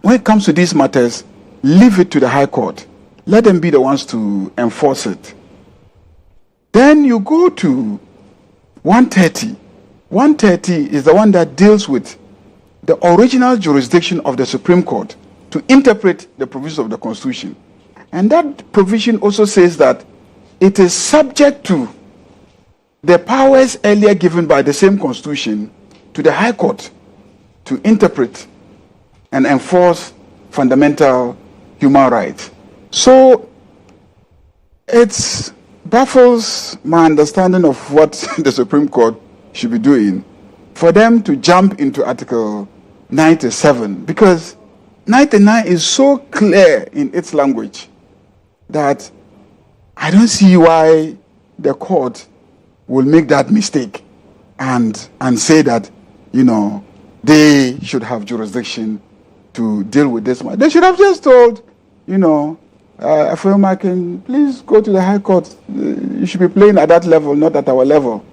when it comes to these matters, leave it to the High Court. Let them be the ones to enforce it. Then you go to 130. 130 is the one that deals with the original jurisdiction of the Supreme Court to interpret the provisions of the Constitution. And that provision also says that it is subject to the powers earlier given by the same Constitution to the High Court to interpret and enforce fundamental human rights. So it baffles my understanding of what the Supreme Court should be doing for them to jump into Article 97, because 99 is so clear in its language that I don't see why the court will make that mistake and say that, they should have jurisdiction to deal with this matter. They should have just told, Afeomakin, please go to the High Court. You should be playing at that level, not at our level.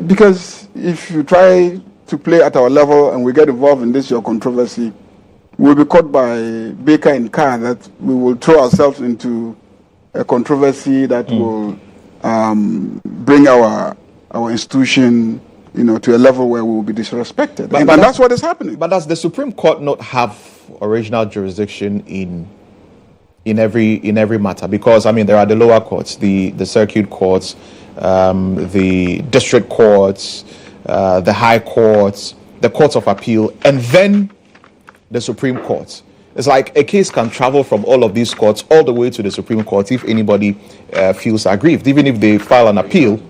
Because if you try to play at our level and we get involved in this your controversy, we'll be caught by Baker and Carr that we will throw ourselves into a controversy that will bring our institution, to a level where we will be disrespected. But that's what is happening. But does the Supreme Court not have original jurisdiction in every matter? Because there are the lower courts, the circuit courts, the district courts, the high courts, the courts of appeal, and then the Supreme Court. It's like a case can travel from all of these courts all the way to the Supreme Court if anybody feels aggrieved, even if they file an appeal.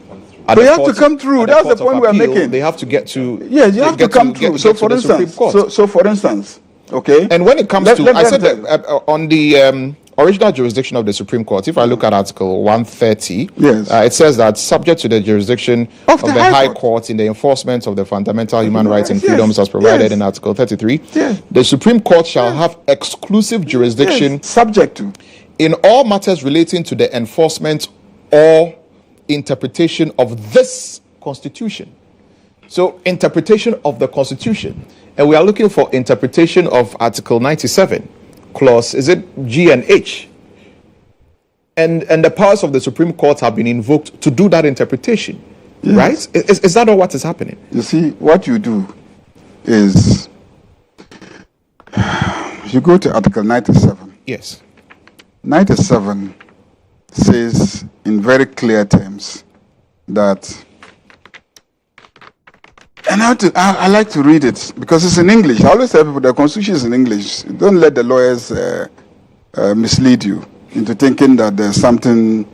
They have to come through. That's the point we're making. They have to get to. Yes, you have to come through. So, for instance, okay. And when it comes I said that on the original jurisdiction of the Supreme Court, if I look at Article 130, yes, it says that subject to the jurisdiction of the High Court in the enforcement of the fundamental human rights and freedoms as provided in Article 33, the Supreme Court shall have exclusive jurisdiction subject to in all matters relating to the enforcement or interpretation of this Constitution. So, interpretation of the Constitution. And we are looking for interpretation of Article 97, clause, is it G and H? And the powers of the Supreme Court have been invoked to do that interpretation, right? Is that not what is happening? You see, what you do is you go to Article 97. Yes. 97 says in very clear terms that, and I like to read it because it's in English. I always tell people the Constitution is in English. Don't let the lawyers mislead you into thinking that there's something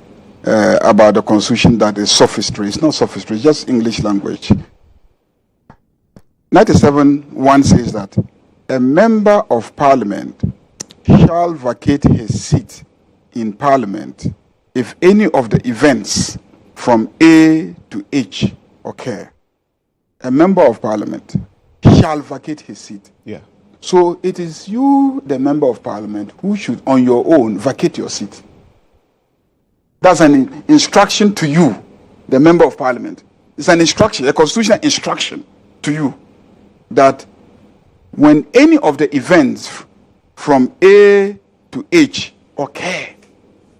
about the Constitution that is sophistry. It's not sophistry, it's just English language. 97:1 says that a member of Parliament shall vacate his seat in Parliament if any of the events from A to H occur. A member of Parliament shall vacate his seat. Yeah. So it is you, the member of Parliament, who should on your own vacate your seat. That's an instruction to you, the member of Parliament. It's an instruction, a constitutional instruction to you that when any of the events from A to H occur,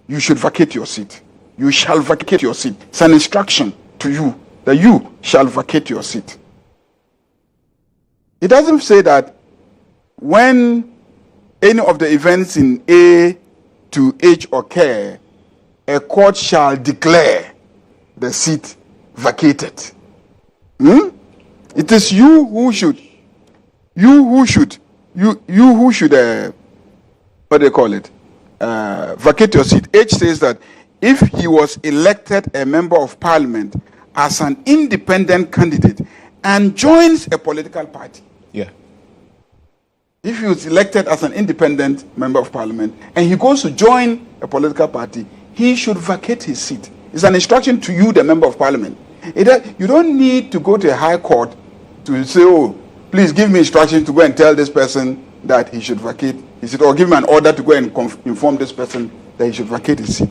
you should vacate your seat. You shall vacate your seat. It's an instruction to you that you shall vacate your seat. It doesn't say that when any of the events in A to H occur, a court shall declare the seat vacated. It is you who should, what do they call it? Vacate your seat. H says that if he was elected a member of Parliament as an independent candidate and joins a political party. Yeah. If he was elected as an independent member of Parliament and he goes to join a political party, he should vacate his seat. It's an instruction to you, the member of Parliament. You don't need to go to a high court to say, oh, please give me instructions to go and tell this person that he should vacate his seat, or give me an order to go and inform this person that he should vacate his seat.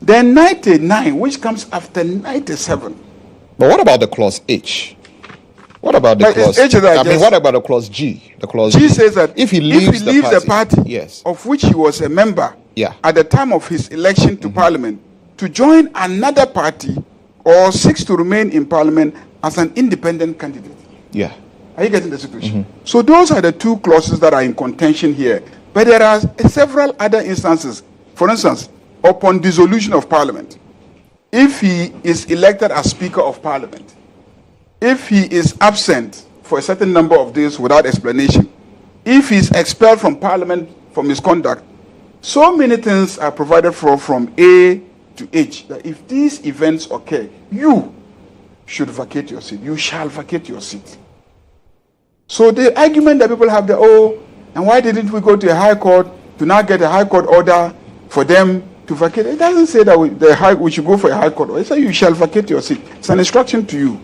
Then 99, which comes after 97. But what about the clause H? What about the clause? What about the clause G? The clause G says that if he leaves the party, yes, of which he was a member, yeah, at the time of his election to Parliament, to join another party or seeks to remain in Parliament as an independent candidate. Yeah. Are you getting the situation? So those are the two clauses that are in contention here. But there are several other instances. For instance, upon dissolution of Parliament, if he is elected as Speaker of Parliament, if he is absent for a certain number of days without explanation, if he is expelled from Parliament for misconduct, so many things are provided for from A to H, that if these events occur, you should vacate your seat. You shall vacate your seat. So the argument that people have, and why didn't we go to a high court to now get a high court order for them to vacate? It doesn't say that we should go for a high court order. It says you shall vacate your seat. It's an instruction to you.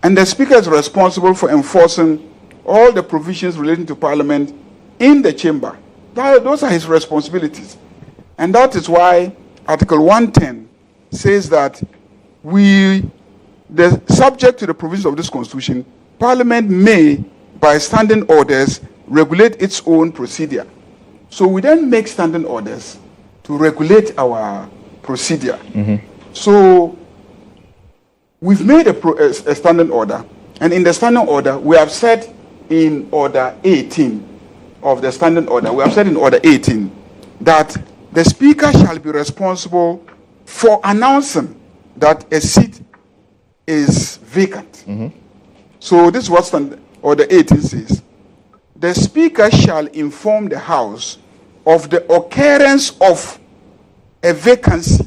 And the Speaker is responsible for enforcing all the provisions relating to Parliament in the chamber. Those are his responsibilities. And that is why Article 110 says that subject to the provisions of this Constitution, Parliament may, by standing orders, regulate its own procedure. So we then make standing orders to regulate our procedure. So we've made a standing order, and in the standing order, we have said in Order 18 of the standing order, we have said in Order 18 that the Speaker shall be responsible for announcing that a seat is vacant. So this is what Order 18 says. The Speaker shall inform the House of the occurrence of a vacancy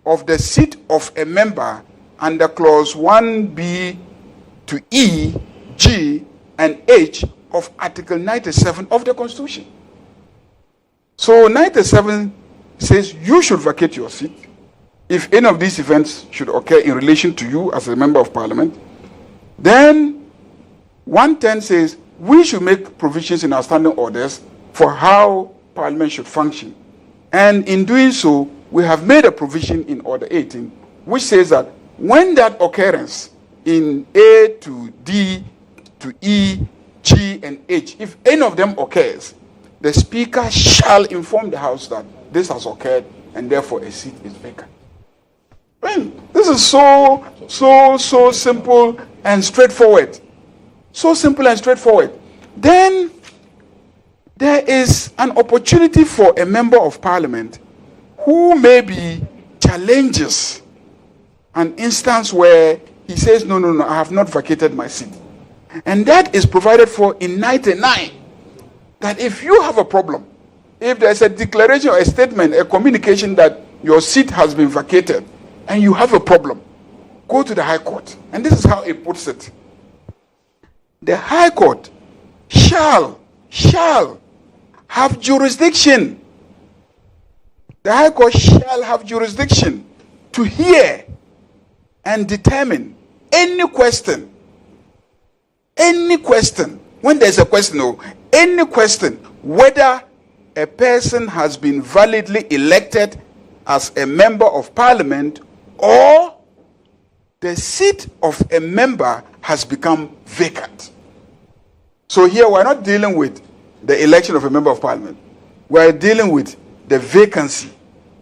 of the seat of a member under Clause 1B to E, G, and H of Article 97 of the Constitution. So 97 says you should vacate your seat if any of these events should occur in relation to you as a member of Parliament. Then 110 says we should make provisions in our standing orders for how Parliament should function. And in doing so, we have made a provision in Order 18 which says that when that occurrence in A to D to E, G, and H, if any of them occurs, the Speaker shall inform the House that this has occurred and therefore a seat is vacant. Well, this is so simple and straightforward. So simple and straightforward. Then there is an opportunity for a member of Parliament who maybe challenges an instance where he says, no, I have not vacated my seat. And that is provided for in 99. That if you have a problem, if there's a declaration or a statement, a communication that your seat has been vacated, and you have a problem, go to the High Court. And this is how it puts it. The High Court shall have jurisdiction. The High Court shall have jurisdiction to hear and determine any question, when there's a question, any question, whether a person has been validly elected as a member of Parliament or the seat of a member has become vacant. So here we're not dealing with the election of a member of Parliament. We're dealing with the vacancy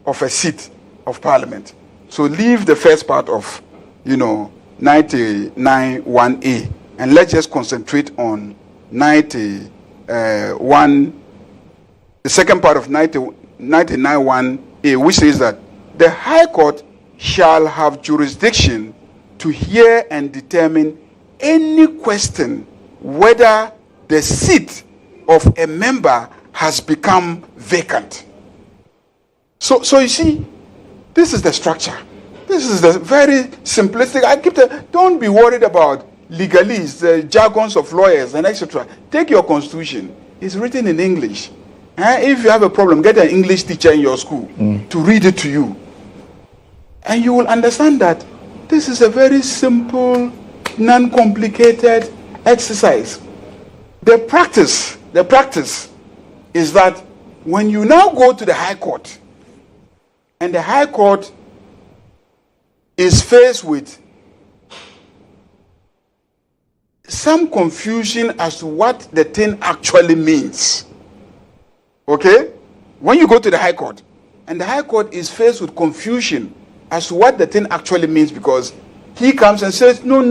of a seat of Parliament. So leave the first part of, 99(1)A, and let's just concentrate on 91, the second part of 99(1)A, which says that the High Court shall have jurisdiction to hear and determine any question whether the seat of a member has become vacant. So you see, this is the structure. This is the very simplistic. Don't be worried about legalese, the jargons of lawyers and etc. Take your constitution. It's written in English. If you have a problem, get an English teacher in your school to read it to you. And you will understand that this is a very simple, non-complicated exercise. The practice is that when you now go to the High Court, and the High Court is faced with some confusion as to what the thing actually means. Okay? When you go to the High Court, and the High Court is faced with confusion as to what the thing actually means, because he comes and says, no.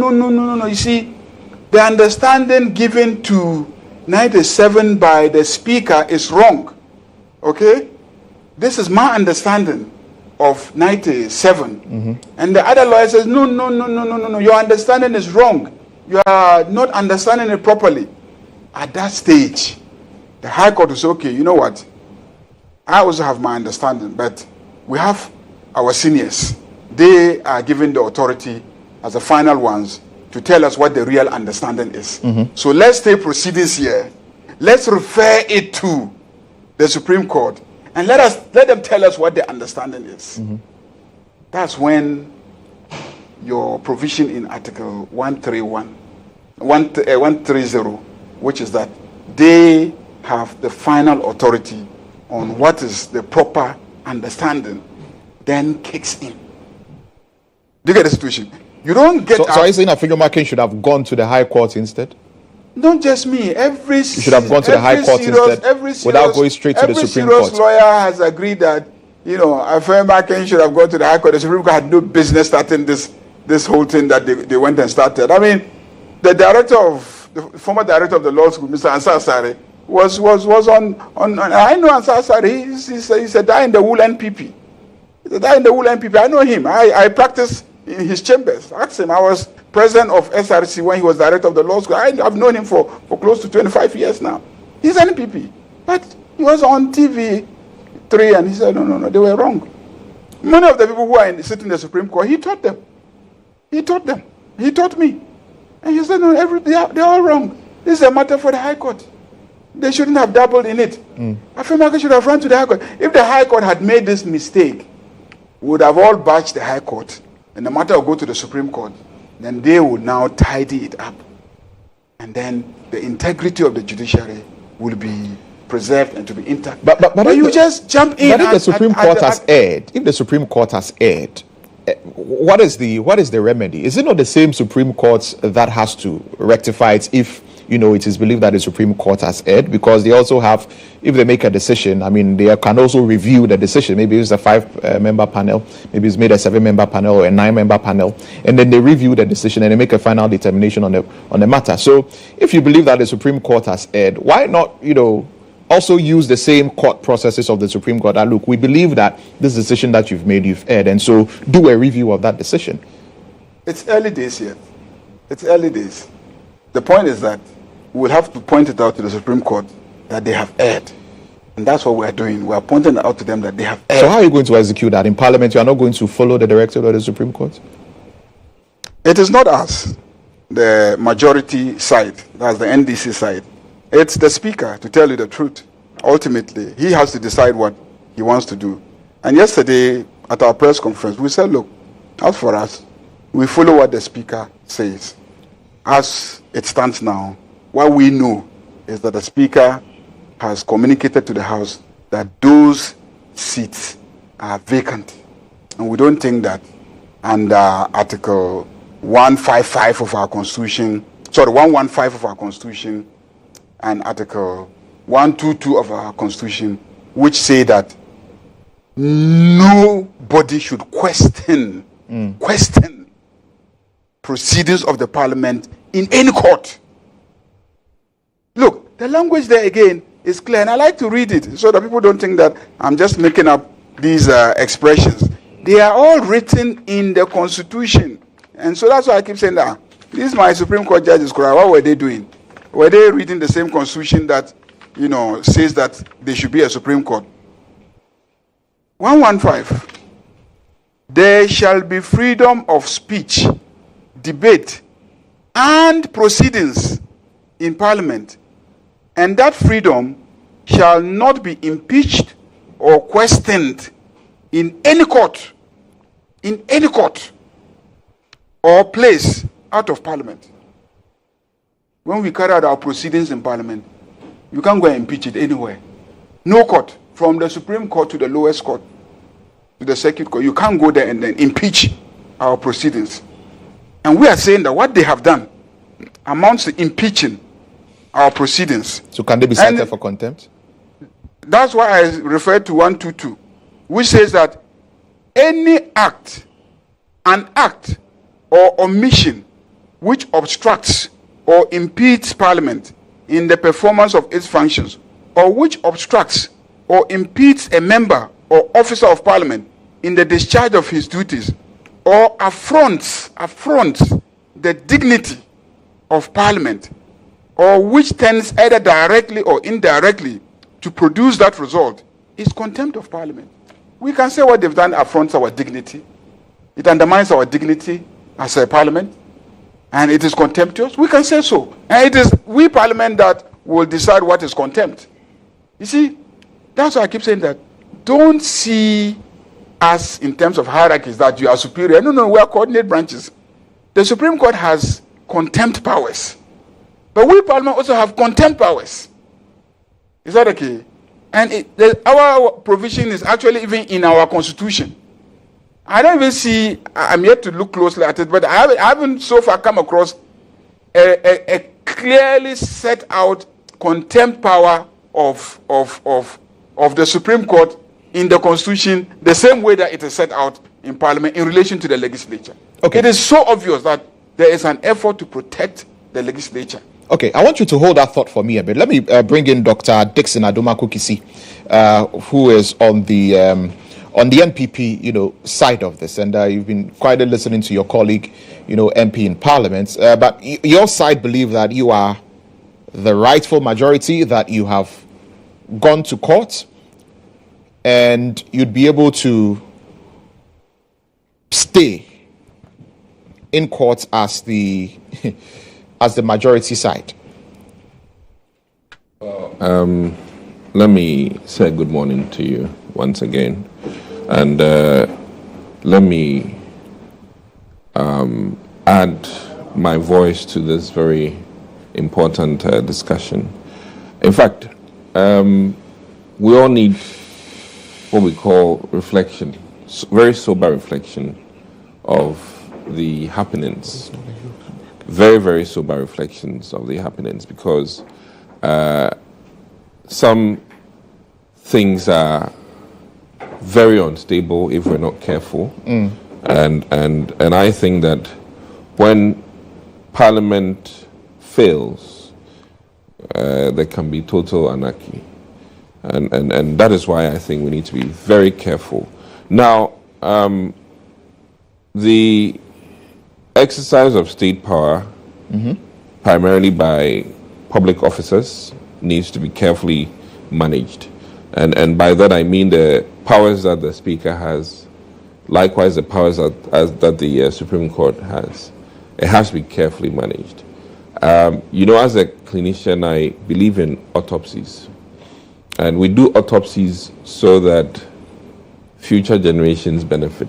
You see, the understanding given to 97 by the Speaker is wrong. Okay? This is my understanding of 97. And the other lawyer says, no, your understanding is wrong. You are not understanding it properly. At that stage, the High Court will say, okay, you know what? I also have my understanding, but we have our seniors. They are given the authority as the final ones to tell us what the real understanding is. So let's take proceedings here. Let's refer it to the Supreme Court and let them tell us what the understanding is. That's when your provision in Article 130, which is that they have the final authority on what is the proper understanding then kicks in. Do you get the situation? You don't get. So are you saying that Fijomakin should have gone to the High Court instead? Not just me. You should have gone to the High Court instead, without going straight to the Supreme Court. Every serious lawyer has agreed that, Fijomakin should have gone to the High Court. The Supreme Court had no business starting this whole thing that they went and started. I mean, the former director of the law school, Mr. Ansar Sari, was on. I know Ansar Sari. He's a die in the wool NPP. He's a die in the wool NPP. I know him. I practice in his chambers. Ask him. I was president of SRC when he was director of the law school. I've known him for close to 25 years now. He's an NPP. But he was on TV3 and he said, no, they were wrong. Many of the people who are sitting in the Supreme Court, he taught them. He taught me. And he said, no, they're all wrong. This is a matter for the High Court. They shouldn't have dabbled in it. I feel like I should have run to the High Court. If the High Court had made this mistake, we would have all bashed the High Court, and the matter would go to the Supreme Court. Then they would now tidy it up. And then the integrity of the judiciary will be preserved and to be intact. But you just jump in. But if the Supreme Court has erred, what is the remedy? Is it not the same Supreme Court that has to rectify it if it is believed that the Supreme Court has erred? Because they also have, if they make a decision, I mean, they can also review the decision. Maybe it's a 5-member panel, maybe it's made a 7-member panel or a 9-member panel, and then they review the decision and they make a final determination on the matter. So if you believe that the Supreme Court has erred, why not, also use the same court processes of the Supreme Court? That look, we believe that this decision that you've made, you've erred, and so do a review of that decision. It's early days yet. It's early days. The point is that we'll have to point it out to the Supreme Court that they have erred. And that's what we're doing. We're pointing out to them that they have erred. So how are you going to execute that? In Parliament, you are not going to follow the directive of the Supreme Court? It is not us, the majority side, that's the NDC side. It's the Speaker, to tell you the truth. Ultimately, he has to decide what he wants to do. And yesterday, at our press conference, we said, look, as for us, we follow what the Speaker says. As it stands now, what we know is that the Speaker has communicated to the House that those seats are vacant. And we don't think that under Article 155 of our Constitution, 115 of our Constitution, and Article 122 of our Constitution, which say that nobody should question proceedings of the Parliament in any court. Look, the language there again is clear, and I like to read it so that people don't think that I'm just making up these expressions. They are all written in the Constitution, and so that's why I keep saying that these my Supreme Court judges, what were they doing? Were they reading the same Constitution that says that there should be a Supreme Court? 115. There shall be freedom of speech, debate, and proceedings in Parliament, and that freedom shall not be impeached or questioned in any court, or place out of Parliament. When we carry out our proceedings in Parliament, you can't go and impeach it anywhere. No court, from the Supreme Court to the lowest court, to the Circuit Court, you can't go there and then impeach our proceedings. And we are saying that what they have done amounts to impeaching our proceedings. So can they be cited for contempt? That's why I referred to 122, which says that any act, an act or omission which obstructs or impedes Parliament in the performance of its functions, or which obstructs or impedes a member or officer of Parliament in the discharge of his duties, or affronts the dignity of Parliament, or which tends either directly or indirectly to produce that result, is contempt of Parliament. We can say what they've done affronts our dignity. It undermines our dignity as a Parliament, and it is contemptuous. We can say so. And it is we Parliament that will decide what is contempt. You see, that's why I keep saying that. Don't see us in terms of hierarchies that you are superior. No, we are coordinate branches. The Supreme Court has contempt powers. But we Parliament also have contempt powers. Is that okay? And our provision is actually even in our constitution. I don't even see, I'm yet to look closely at it, but I haven't so far come across a clearly set out contempt power of the Supreme Court in the Constitution the same way that it is set out in Parliament in relation to the legislature. Okay. It is so obvious that there is an effort to protect the legislature. Okay, I want you to hold that thought for me a bit. Let me bring in Dr. Dixon Adumaku-Kisi, who is on the NPP, side of this, and you've been quietly listening to your colleague, MP in Parliament. But your side believe that you are the rightful majority, that you have gone to court, and you'd be able to stay in court as the as the majority side. Let me say good morning to you once again, and let me add my voice to this very important discussion. In fact, we all need what we call reflection, very sober reflection of the happenings. Very, very sober reflections of the happenings, because some things are very unstable if we're not careful. And I think that when Parliament fails, there can be total anarchy. And that is why I think we need to be very careful. Now, the exercise of state power, primarily by public officers, needs to be carefully managed. And by that I mean the powers that the Speaker has, likewise the powers that the Supreme Court has. It has to be carefully managed. As a clinician, I believe in autopsies. And we do autopsies so that future generations benefit.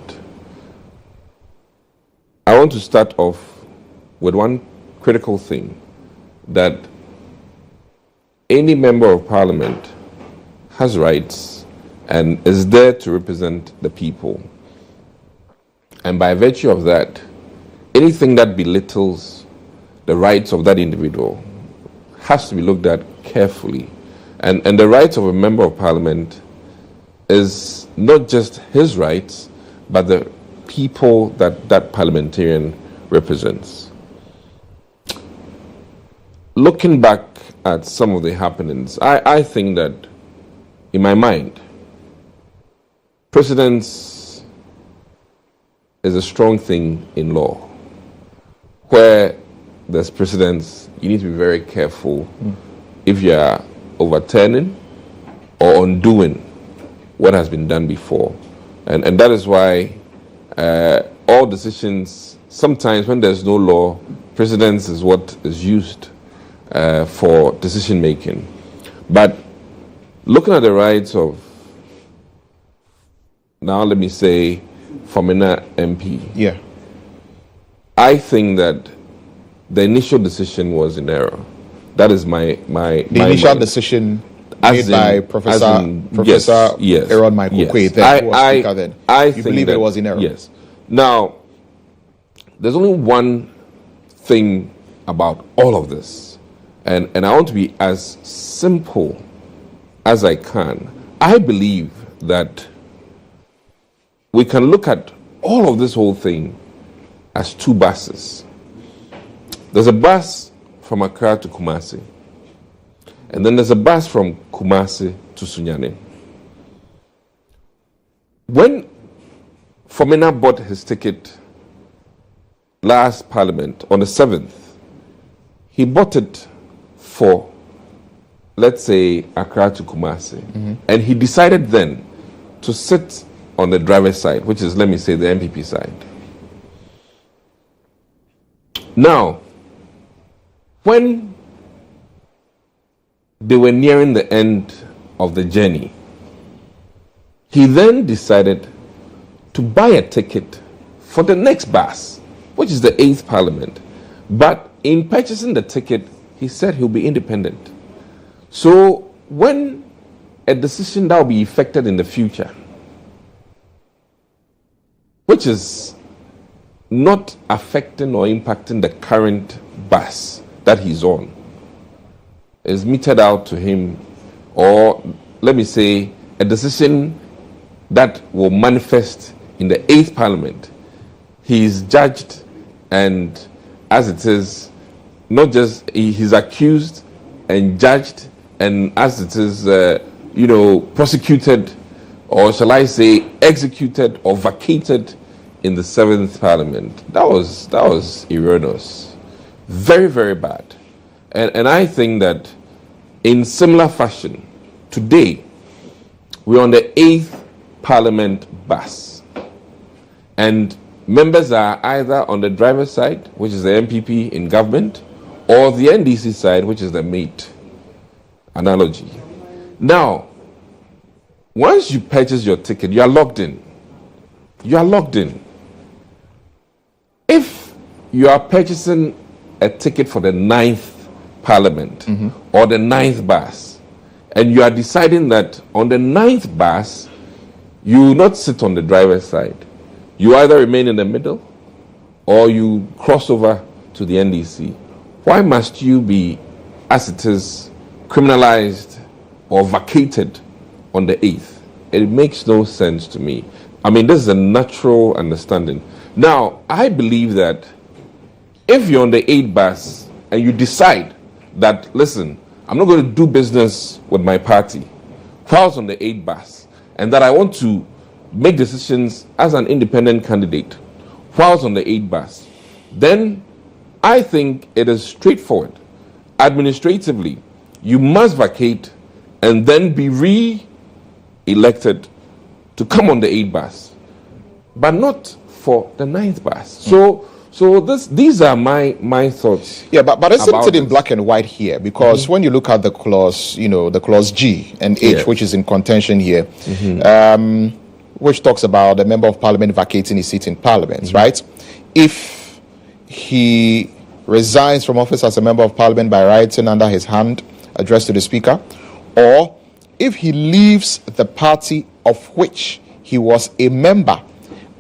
I want to start off with one critical thing, that any member of Parliament has rights and is there to represent the people. And by virtue of that, anything that belittles the rights of that individual has to be looked at carefully. And the rights of a member of Parliament is not just his rights, but the people that parliamentarian represents. Looking back at some of the happenings, I think that, in my mind, precedence is a strong thing in law. Where there's precedence, you need to be very careful if you are overturning or undoing what has been done before. And that is why all decisions, sometimes when there's no law, precedence is what is used for decision making. But looking at the rights of, now let me say, Famina MP. Yeah. I think that the initial decision was in error. That is my initial decision made by Professor Aaron Michael Quaid, who was Speaker then. I you think believe that it was in error? Yes. Now, there's only one thing about all of this, and I want to be as simple as I can. I believe that we can look at all of this whole thing as two buses. There's a bus from Accra to Kumasi, and then there's a bus from Kumasi to Sunyani. When Famina bought his ticket last Parliament on the 7th, he bought it for, let's say, Accra to Kumasi. And he decided then to sit on the driver's side, which is, let me say, the MPP side. Now, when they were nearing the end of the journey, he then decided to buy a ticket for the next bus, which is the 8th Parliament. But in purchasing the ticket, he said he'll be independent. So when a decision that will be effected in the future, which is not affecting or impacting the current bus that he's on, is meted out to him, or let me say, a decision that will manifest in the 8th Parliament, he is judged, and as it is, not just he's accused and judged, and as it is, prosecuted, or shall I say, executed or vacated in the 7th Parliament. That was erroneous, very, very bad, and I think that in similar fashion, today we're on the 8th Parliament bus, and members are either on the driver's side, which is the MPP in government, or the NDC side, which is the mate analogy. Now, once you purchase your ticket, you are logged in. You are logged in. If you are purchasing a ticket for the 9th Parliament or the 9th bus, and you are deciding that on the 9th bus, you will not sit on the driver's side, you either remain in the middle or you cross over to the NDC. Why must you be, as it is, criminalized or vacated on the 8th? It makes no sense to me. I mean, this is a natural understanding. Now, I believe that if you're on the 8th bus and you decide that, listen, I'm not going to do business with my party whilst on the 8th bus, and that I want to make decisions as an independent candidate whilst on the 8th bus, then I think it is straightforward. Administratively, you must vacate and then be re-elected to come on the 8th bus, but not for the 9th bus. So these are my thoughts. Yeah, but isn't it in black and white here? Because when you look at the clause, the clause G and H, which is in contention here, which talks about the member of parliament vacating his seat in parliament, right? If he resigns from office as a member of parliament by writing under his hand, addressed to the speaker, or if he leaves the party of which he was a member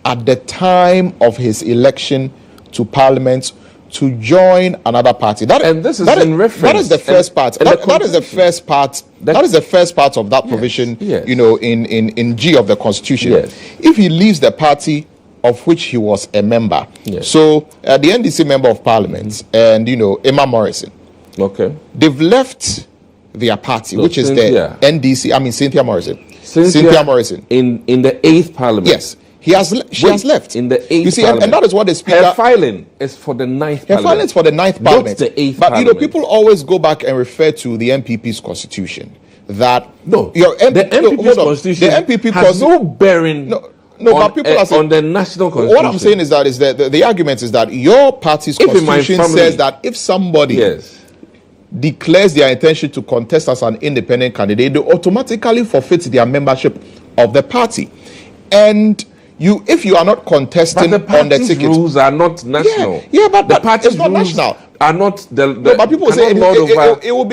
at the time of his election to parliament to join another party. That is the first part. That is the first part. That is the first part of that provision. In G of the Constitution. If he leaves the party of which he was a member, so the NDC member of parliament and Emma Morrison, they've left their party, which is the NDC. I mean Cynthia Morrison. Cynthia Morrison in the 8th Parliament. Yes. She has left. In the 8th You see, and that is what the speaker... Her filing is for the 9th Her Parliament. filing is for the 9th Parliament. Not the 8th but, Parliament. people always go back and refer to the MPP's constitution. That... No, the MPP's constitution has no bearing but people are saying, on the national constitution. What I'm saying is that the argument is that your party's constitution says that if somebody... declares their intention to contest as an independent candidate, they automatically forfeit their membership of the party. And if you are not contesting on the ticket, rules are not national. But the party's it's not rules national. Are not but people say it will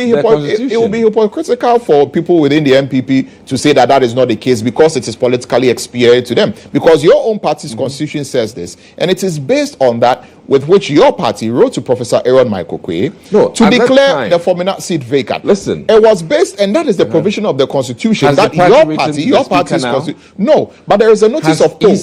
be hypocritical for people within the MPP to say that is not the case because it is politically expedient to them. Because your own party's constitution says this, and it is based on that with which your party wrote to Professor Aaron Michael Quay to declare the Forminat seat vacant. Listen, it was based, and that is the provition of the constitution that your party's constitution. No, but there is a notice of poll.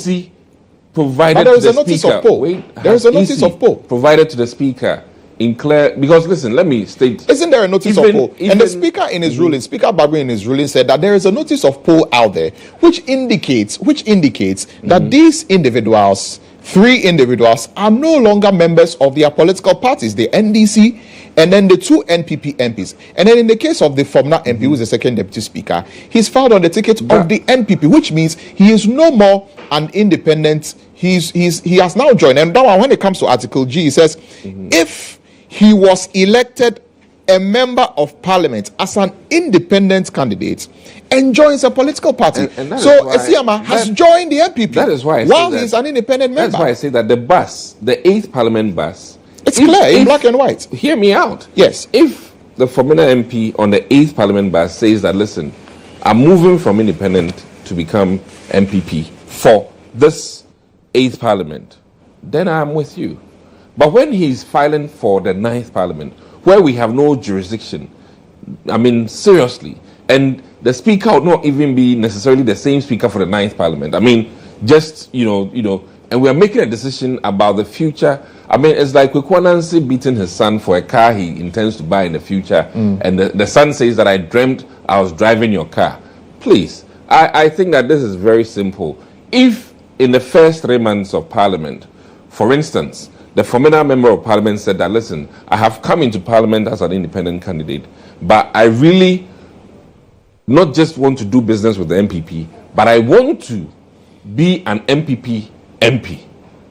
Provided there is to a the notice speaker. of poll. There is a notice of poll provided to the speaker. Because listen, let me state. Isn't there a notice of poll? And the speaker in his ruling, Speaker Babri in his ruling said that there is a notice of poll out there, which indicates that these individuals, 3 individuals, are no longer members of their political parties, the NDC, and then the 2 NPP MPs. And then in the case of the Forminat MP, who is the second deputy speaker, he's filed on the ticket of the NPP, which means he is no more an independent. He has now joined. And now when it comes to Article G, he says, if he was elected a member of parliament as an independent candidate and joins a political party. So Esiama has joined the NPP. That is why he's an independent member. That's why I say that the 8th Parliament bus, it's clear in black and white. Hear me out. Yes. If the Forminat MP on the 8th Parliament bus says that, listen, I'm moving from independent to become MPP for this 8th Parliament, then I'm with you. But when he's filing for the 9th Parliament, where we have no jurisdiction, I mean, seriously, and the speaker would not even be necessarily the same speaker for the 9th Parliament. I mean, just, you know, and we are making a decision about the future. I mean, it's like Kwekwanansi beating his son for a car he intends to buy in the future. And the son says that I dreamt I was driving your car. Please, I think that this is very simple. If in the first 3 months of Parliament, for instance, the former member of Parliament said that, listen, I have come into Parliament as an independent candidate, but I really not just want to do business with the MPP, but I want to be an MPP MP.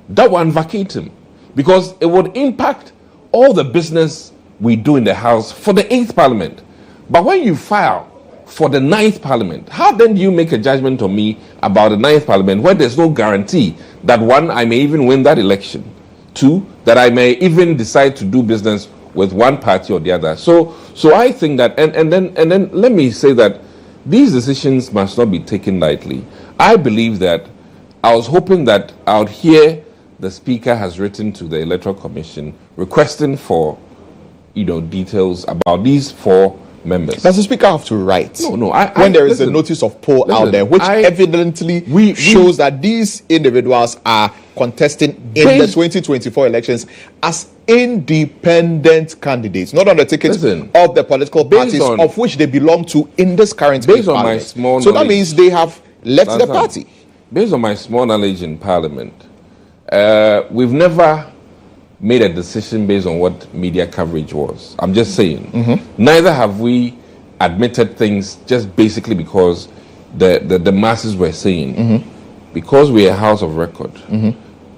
That one vacate him, because it would impact all the business we do in the House for the 8th Parliament. But when you file for the 9th Parliament, how then do you make a judgment on me about the 9th Parliament where there's no guarantee that, one, I may even win that election, two, that I may even decide to do business with one party or the other. So I think that, and then let me say that these decisions must not be taken lightly. I believe that I was hoping that I would hear the Speaker has written to the Electoral Commission requesting for, details about these 4 members. Does the Speaker have to write? No. When there is a notice of poll out there, which evidently shows that these individuals are contesting in the 2024 elections as independent candidates, not on the tickets of the political parties of which they belong to in this current Parliament. So that means they have left the party. Based on my small knowledge in Parliament, we've never made a decision based on what media coverage was. I'm just saying. Neither have we admitted things just basically because the masses were saying. Because we're a house of record.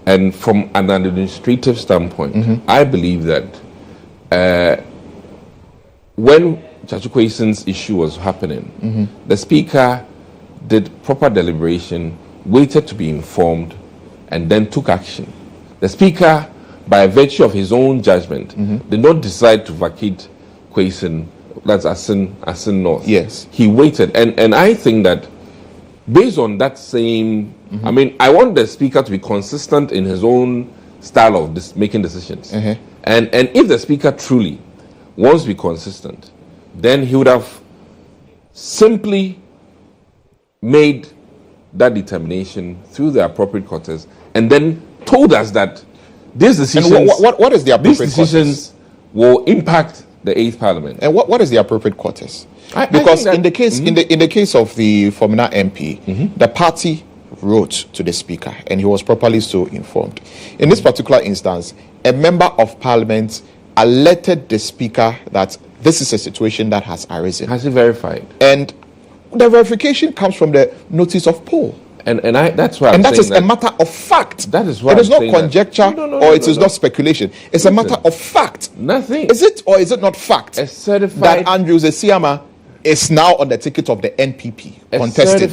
And from an administrative standpoint, I believe that when Chachukwuesin's issue was happening, the Speaker did proper deliberation, waited to be informed, and then took action. The Speaker, by virtue of his own judgment, did not decide to vacate Kwuesin, that's Asin North. Yes. He waited. And I think that based on that same, I mean, I want the Speaker to be consistent in his own style of making decisions. And if the Speaker truly wants to be consistent, then he would have simply made that determination through the appropriate quarters and then told us that these decisions, and what is the appropriate these decisions will impact the 8th Parliament. And what is the appropriate quarters? Because in the case in the case of the former MP, the party wrote to the Speaker and he was properly so informed. In this particular instance, a member of Parliament alerted the Speaker that this is a situation that has arisen. Has he verified? And the verification comes from the notice of poll. And that's why. And that is a matter of fact. That is why it is not conjecture or it is not speculation. It's a matter of fact. Nothing. Is it or is it not fact a certified that Andrew Zesiama is now on the ticket of the NPP contesting?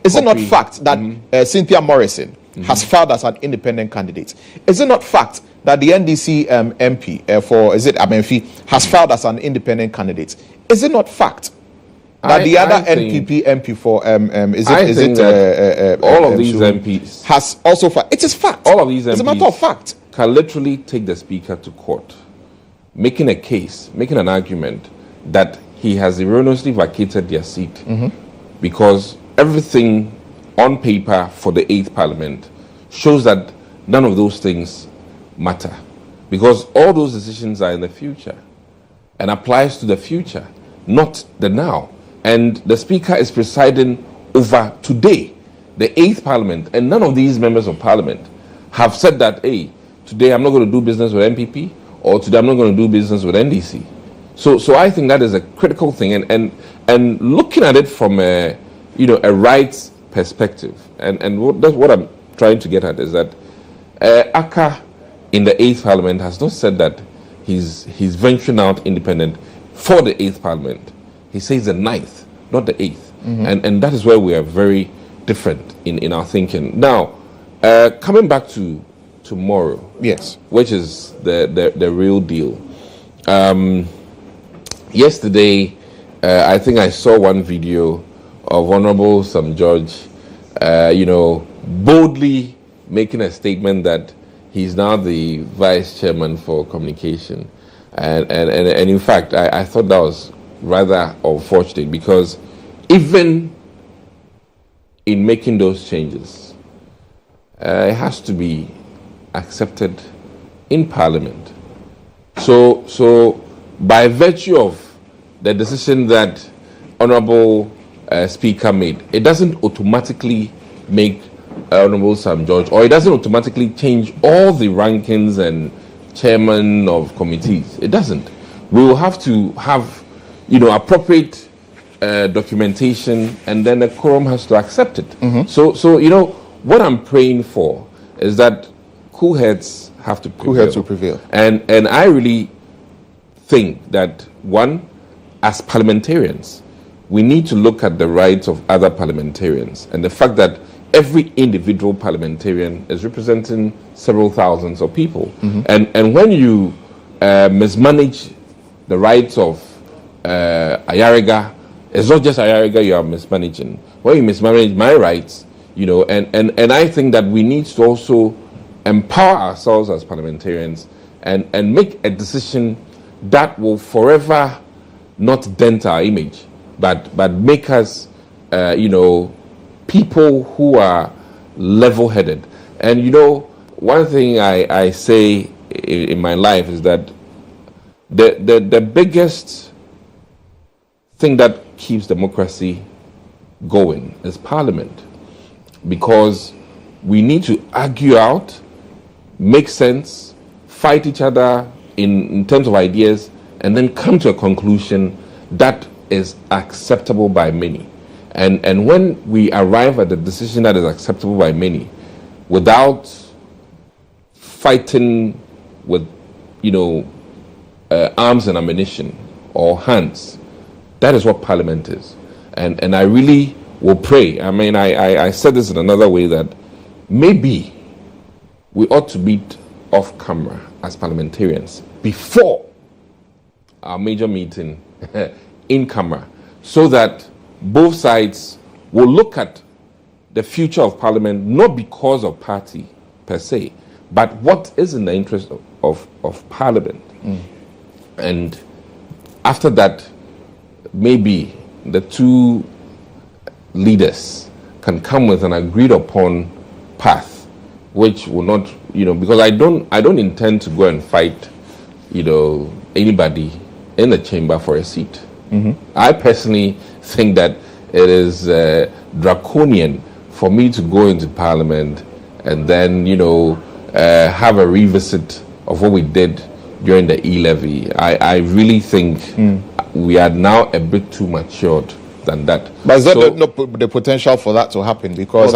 Is it not fact that Cynthia Morrison has filed as an independent candidate? Is it not fact that the NDC MP for Amenfi has filed as an independent candidate? Is it not fact that the other NPP MP for all of these MPs has also filed? It is fact. All of these MPs, it's a matter of fact, can literally take the Speaker to court, making a case, making an argument that he has erroneously vacated their seat because everything on paper for the 8th Parliament shows that none of those things matter, because all those decisions are in the future and applies to the future, not the now. And the Speaker is presiding over today, the 8th Parliament, and none of these members of Parliament have said that, hey, today I'm not going to do business with MPP, or today I'm not going to do business with NDC. So I think that is a critical thing, and looking at it from a rights perspective, and that's what I'm trying to get at, is that Aka in the 8th Parliament has not said that he's venturing out independent for the 8th Parliament. He says the 9th, not the 8th. And that is where we are very different in our thinking. Now, coming back to tomorrow, yes, which is the real deal. Yesterday, I think I saw one video Honorable Sam George, boldly making a statement that he's now the vice chairman for communication. And in fact, I thought that was rather unfortunate, because even in making those changes, it has to be accepted in Parliament. So by virtue of the decision that Honorable Speaker made, it doesn't automatically make Honorable Sam George, or it doesn't automatically change all the rankings and chairman of committees. It doesn't. We will have to have, appropriate documentation, and then the quorum has to accept it. So what I'm praying for is that cool heads have to prevail. Cool heads will prevail. And I really think that, one, as parliamentarians, we need to look at the rights of other parliamentarians, and the fact that every individual parliamentarian is representing several thousands of people. And when you mismanage the rights of Ayariga, it's not just Ayariga you are mismanaging. When you mismanage my rights, and I think that we need to also empower ourselves as parliamentarians and make a decision that will forever not dent our image, but make us, people who are level-headed. And one thing I say in my life is that the biggest thing that keeps democracy going is Parliament, because we need to argue out, make sense, fight each other in terms of ideas, and then come to a conclusion that is acceptable by many. And when we arrive at the decision that is acceptable by many, without fighting with, arms and ammunition or hands, that is what Parliament is. And I really will pray. I mean, I said this in another way, that maybe we ought to meet off camera as parliamentarians before our major meeting in camera, so that both sides will look at the future of Parliament, not because of party per se, but what is in the interest of Parliament. And after that, maybe the two leaders can come with an agreed upon path, which will not, because I don't intend to go and fight, anybody in the chamber for a seat. I personally think that it is draconian for me to go into Parliament and then, have a revisit of what we did during the e-levy. I really think we are now a bit too matured than that. But is there the potential for that to happen? Because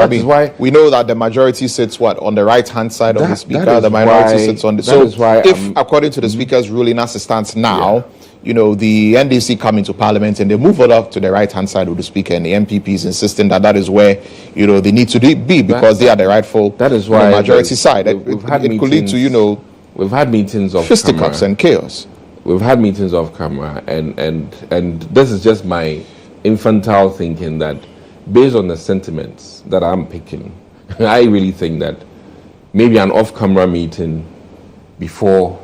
we know that the majority sits on the right-hand side of the speaker, the minority sits on the... So if, according to the speaker's ruling as it stands now, the NDC come into Parliament and they move it up to the right-hand side of the speaker, and the MPP is insisting that is where, they need to be, because they are the rightful majority side. It could lead to, we've had meetings of fisticuffs and chaos. We've had meetings off camera, and this is just my infantile thinking, that based on the sentiments that I'm picking, I really think that maybe an off-camera meeting before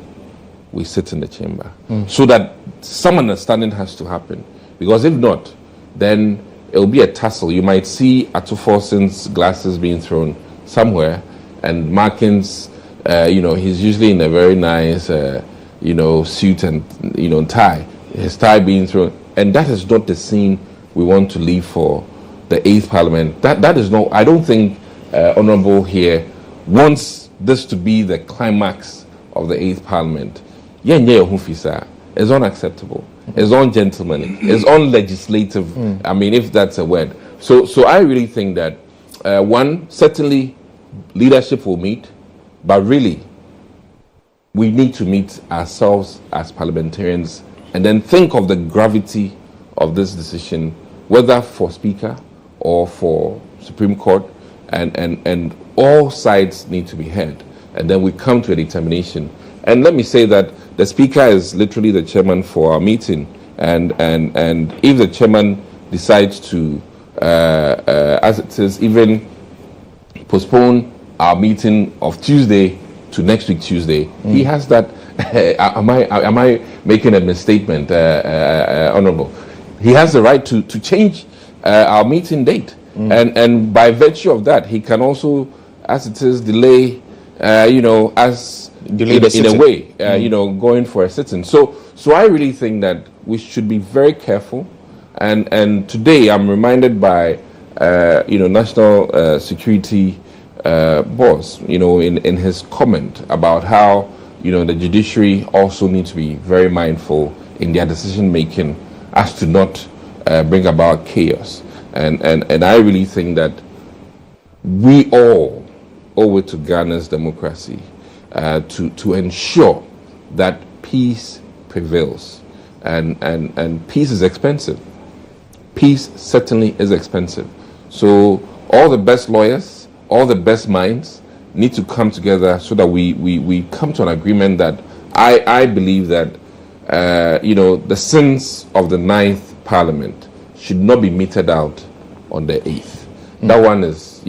we sit in the chamber, so that some understanding has to happen. Because if not, then it'll be a tussle. You might see Atufosin's glasses being thrown somewhere, and Markins, he's usually in a very nice, suit and, tie. His tie being thrown, and that is not the scene we want to leave for the 8th Parliament. That is not. I don't think Honourable here wants this to be the climax of the 8th Parliament. It's unacceptable. It's ungentlemanly. It's unlegislative. I mean, if that's a word. So I really think that one, certainly leadership will meet, but really we need to meet ourselves as parliamentarians and then think of the gravity of this decision, whether for Speaker or for Supreme Court, and all sides need to be heard, and then we come to a determination. And let me say that the Speaker is literally the chairman for our meeting, and if the chairman decides to as it is, even postpone our meeting of Tuesday to next week Tuesday. He has that. Am I making a misstatement, Honourable? He has the right to change our meeting date, and by virtue of that, he can also, as it is, delay. As delay in a way, going for a sitting. So I really think that we should be very careful. And today I'm reminded by National Security boss, in his comment about how the judiciary also need to be very mindful in their decision making as to not bring about chaos. And I really think that we all owe it to Ghana's democracy to ensure that peace prevails. And peace is expensive. Peace certainly is expensive. So all the best lawyers, all the best minds need to come together so that we come to an agreement that I believe that the sins of the 9th Parliament should not be meted out on the 8th. That one is,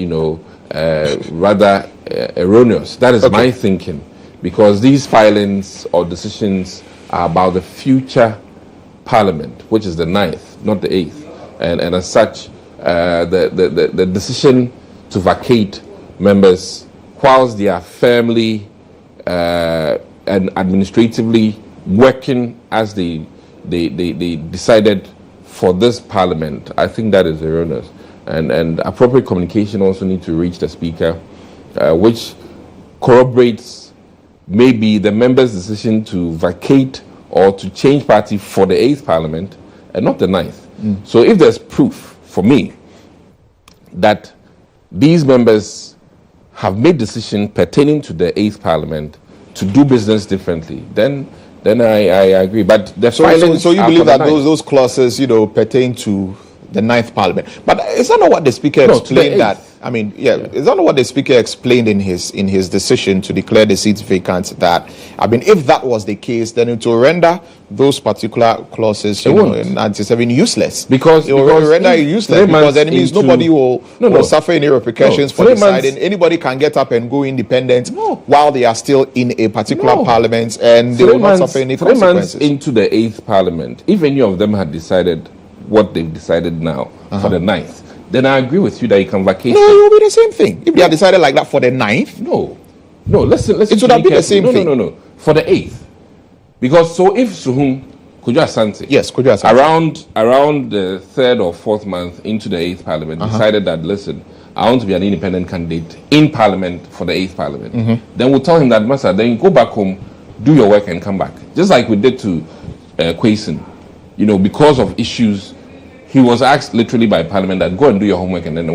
rather erroneous. That is my thinking, because these filings or decisions are about the future Parliament, which is the 9th, not the 8th. And as such, the decision to vacate members, whilst they are firmly and administratively working as they decided for this Parliament, I think that is erroneous. And appropriate communication also need to reach the Speaker, which corroborates maybe the members' decision to vacate or to change party for the 8th Parliament and not the 9th. So if there's proof for me that these members have made decisions pertaining to the 8th Parliament to do business differently, then I agree. But the so you believe that those clauses, pertain to the 9th Parliament? But is that not what the Speaker explained? Is that not what the Speaker explained in his decision to declare the seats vacant? That if that was the case, then it will render those particular clauses, in 97 useless. Because it will render it useless, because that means nobody will suffer any repercussions for deciding. Anybody can get up and go independent while they are still in a particular Parliament, and they will not suffer any consequences. 3 months into the 8th Parliament, if any of them had decided what they've decided now for the 9th, then I agree with you that you can vacate. No, it will be the same thing. If they have decided like that for the 9th. No, listen. It should have been the same thing. No. For the 8th. Because so if Suhum, Kojo Asante, yes, Kojo Asante, around the 3rd or 4th month into the 8th Parliament, decided that, listen, I want to be an independent candidate in Parliament for the 8th Parliament. Then we'll tell him that, Master, then go back home, do your work and come back. Just like we did to Kwesi. Because of issues, he was asked literally by Parliament that go and do your homework and then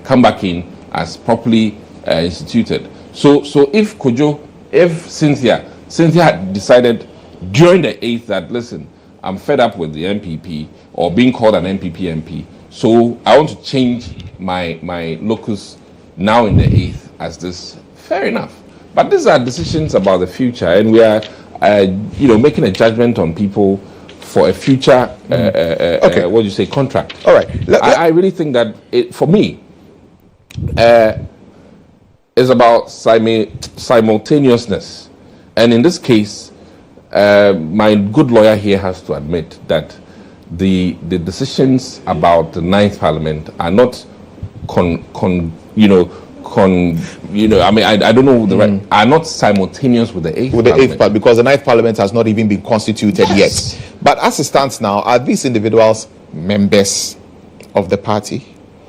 come back in as properly instituted. So if Cynthia had decided during the 8th that, listen, I'm fed up with the MPP or being called an MPP MP, so I want to change my locus now in the 8th as this, fair enough. But these are decisions about the future, and we are making a judgment on people for a future, contract. All right. I really think that for me, is about simultaneousness. And in this case, my good lawyer here has to admit that the decisions about the 9th Parliament are not I don't know the right, are not simultaneous with the 8th Parliament. Because the 9th Parliament has not even been constituted yet. But as it stands now, are these individuals members of the party?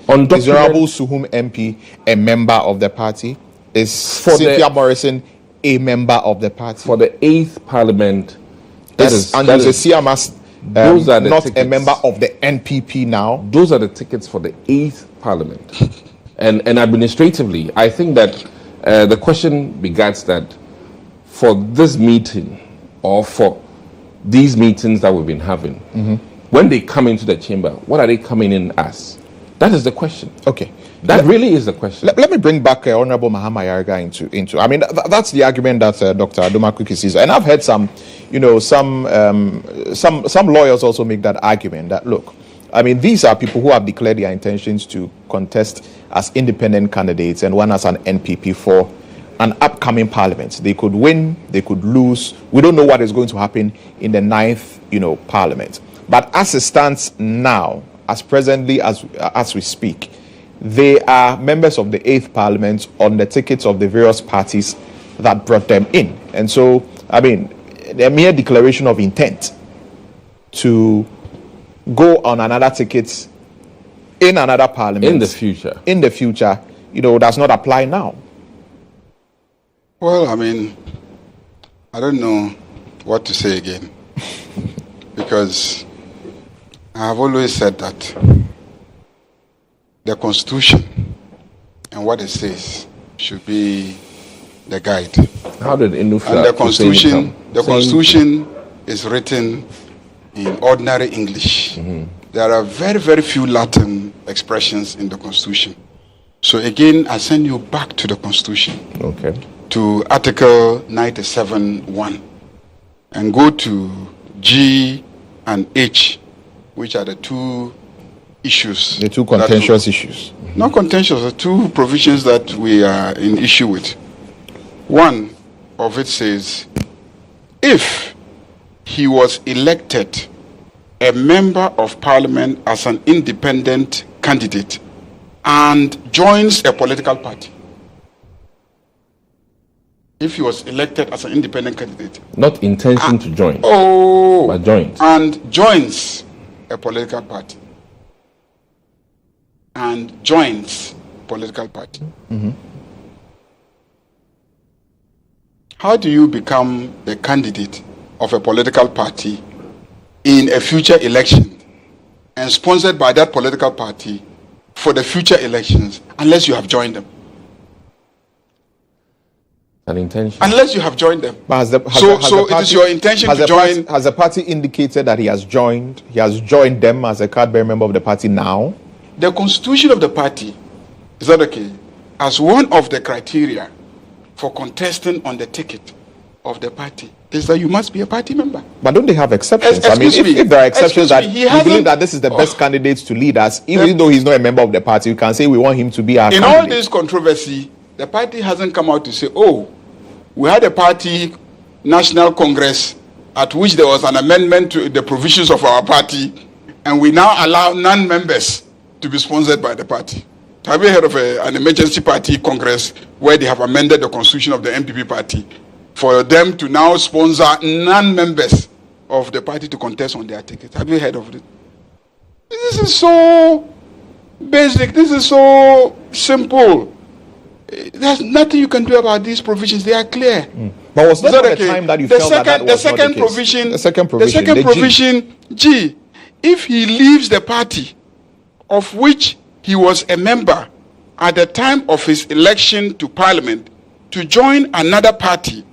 Is Honorable Suhum MP a member of the party? Is Cynthia Morrison a member of the party? For the 8th Parliament, those are not tickets. A member of the NPP now. Those are the tickets for the 8th Parliament. And administratively, I think that the question begins that for this meeting or for these meetings that we've been having, when they come into the chamber, what are they coming in as? That is the question. Okay. That really is the question. Let me bring back Honorable Mahama Yarga into. That's the argument that Dr. Adoma Quickly sees, and I've heard some lawyers also make that argument that, look, I mean, these are people who have declared their intentions to contest as independent candidates and one as an NPP for an upcoming parliament. They could win, they could lose. We don't know what is going to happen in the 9th, parliament. But as it stands now, as presently as we speak, they are members of the 8th parliament on the tickets of the various parties that brought them in. And so, I mean, a mere declaration of intent to go on another ticket in another parliament in the future, does not apply now. Well, I mean, I don't know what to say again. Because I have always said that the Constitution and what it says should be the guide. How did Inufla and the Constitution is written in ordinary English. There are very, very few Latin expressions in the Constitution. So again, I send you back to the Constitution. Okay. To Article 97(1) and go to G and H, which are the two issues. The two contentious issues. Not contentious, the two provisions that we are in issue with. One of it says, if he was elected a member of parliament as an independent candidate and joins a political party. If he was elected as an independent candidate. Not intention to join. But joins. And joins a political party. And joins political party. How do you become the candidate of a political party in a future election and sponsored by that political party for the future elections unless you have joined them? An intention. Unless you have joined them. But it is your intention to join. Has the party indicated that he has joined them as a card-bearing member of the party now? The constitution of the party, is that okay, as one of the criteria for contesting on the ticket of the party is that you must be a party member. But don't they have exceptions? If there are exceptions that we believe that this is the best candidate to lead us, even though he's not a member of the party, we can say we want him to be our candidate. In all this controversy, the party hasn't come out to say, we had a party national congress at which there was an amendment to the provisions of our party, and we now allow non-members to be sponsored by the party. Have you heard of an emergency party congress where they have amended the constitution of the MPP party for them to now sponsor non-members of the party to contest on their tickets? Have you heard of it? This is so basic. This is so simple. There's nothing you can do about these provisions. They are clear. But was that the time that you felt that was not the case? The second provision, G. If he leaves the party of which he was a member at the time of his election to parliament to join another party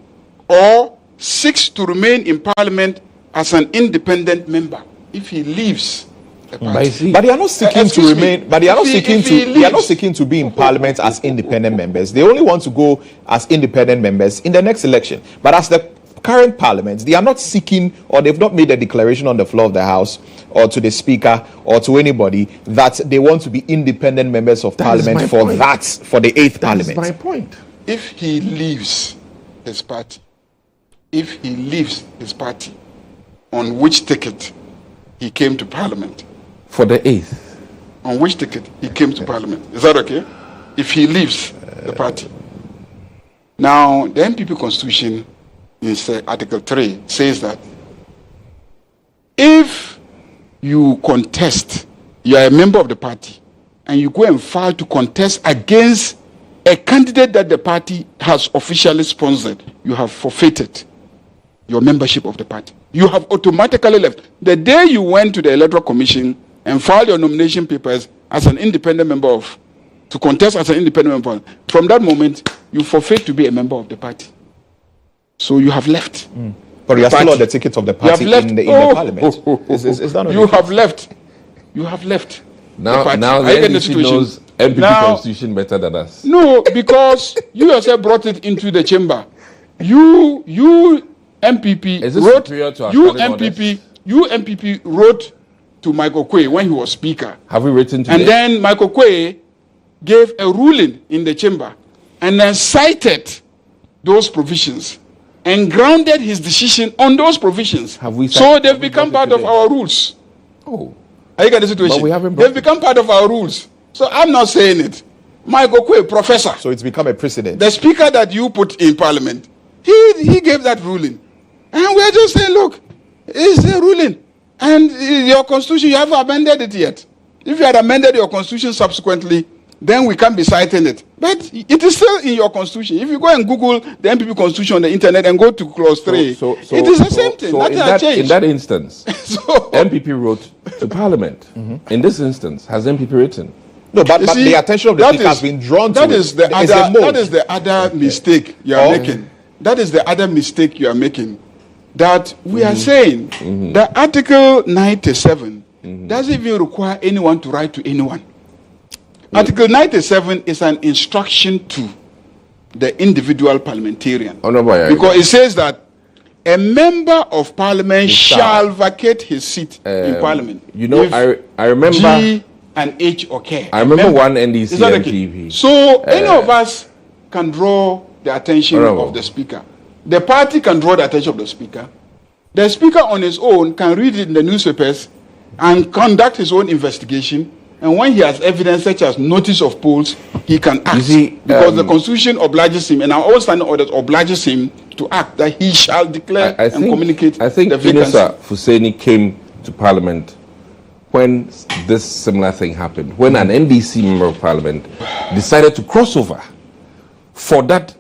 or seeks to remain in parliament as an independent member, if he leaves the party. But they are not seeking to remain. But they are not seeking to. They are not seeking to be in parliament as independent members. They only want to go as independent members in the next election. But as the current parliament, they are not seeking, or they've not made a declaration on the floor of the House or to the Speaker or to anybody that they want to be independent members of parliament for the 8th parliament. That's my point. If he leaves his party, on which ticket he came to parliament? For the 8th. On which ticket he came to parliament? Is that okay? If he leaves the party. Now, the MPP constitution in Article 3 says that if you contest, you are a member of the party, and you go and file to contest against a candidate that the party has officially sponsored, you have forfeited your membership of the party. You have automatically left. The day you went to the Electoral Commission and filed your nomination papers as an independent member to contest as an independent member, from that moment, you forfeit to be a member of the party. So you have left. But you are still on the ticket of the party in the parliament. Is that you have left. You have left. Now the NDC knows MPP constitution better than us. No, because you yourself brought it into the chamber. You MPP wrote. You MPP wrote to Michael Quay when he was speaker. Have we written to And them? then Michael Quay gave a ruling in the chamber and then cited those provisions and grounded his decision on those provisions. So they've become part of our rules. Oh. Are you getting the situation? But we haven't They've become part of our rules. So I'm not saying it. Michael Quay, professor. So it's become a precedent. The speaker that you put in parliament, he gave that ruling. And we're just saying, look, it's a ruling. And your constitution, you haven't amended it yet. If you had amended your constitution subsequently, then we can't be citing it. But it is still in your constitution. If you go and Google the NPP constitution on the internet and go to clause 3, it is the same thing. Nothing has changed. In that instance, MPP wrote to Parliament. In this instance, has MPP written? No, but the attention of the speaker has been drawn to it. That is the other mistake you are making. That is the other mistake you are making. That we are saying that Article 97 doesn't even require anyone to write to anyone. Article 97 is an instruction to the individual parliamentarian. Because it says that a member of parliament shall vacate his seat in parliament. You know, I remember G and H occur. I remember one NDC MPP. So any of us can draw the attention of the speaker. The party can draw the attention of the speaker. The speaker on his own can read it in the newspapers and conduct his own investigation. And when he has evidence such as notice of polls, he can act. Because the constitution obliges him, and our own standing orders obliges him to act, that he shall declare and communicate I think the vacancy. Inisa Fuseni came to Parliament when this similar thing happened. When an NDC member of Parliament decided to cross over for that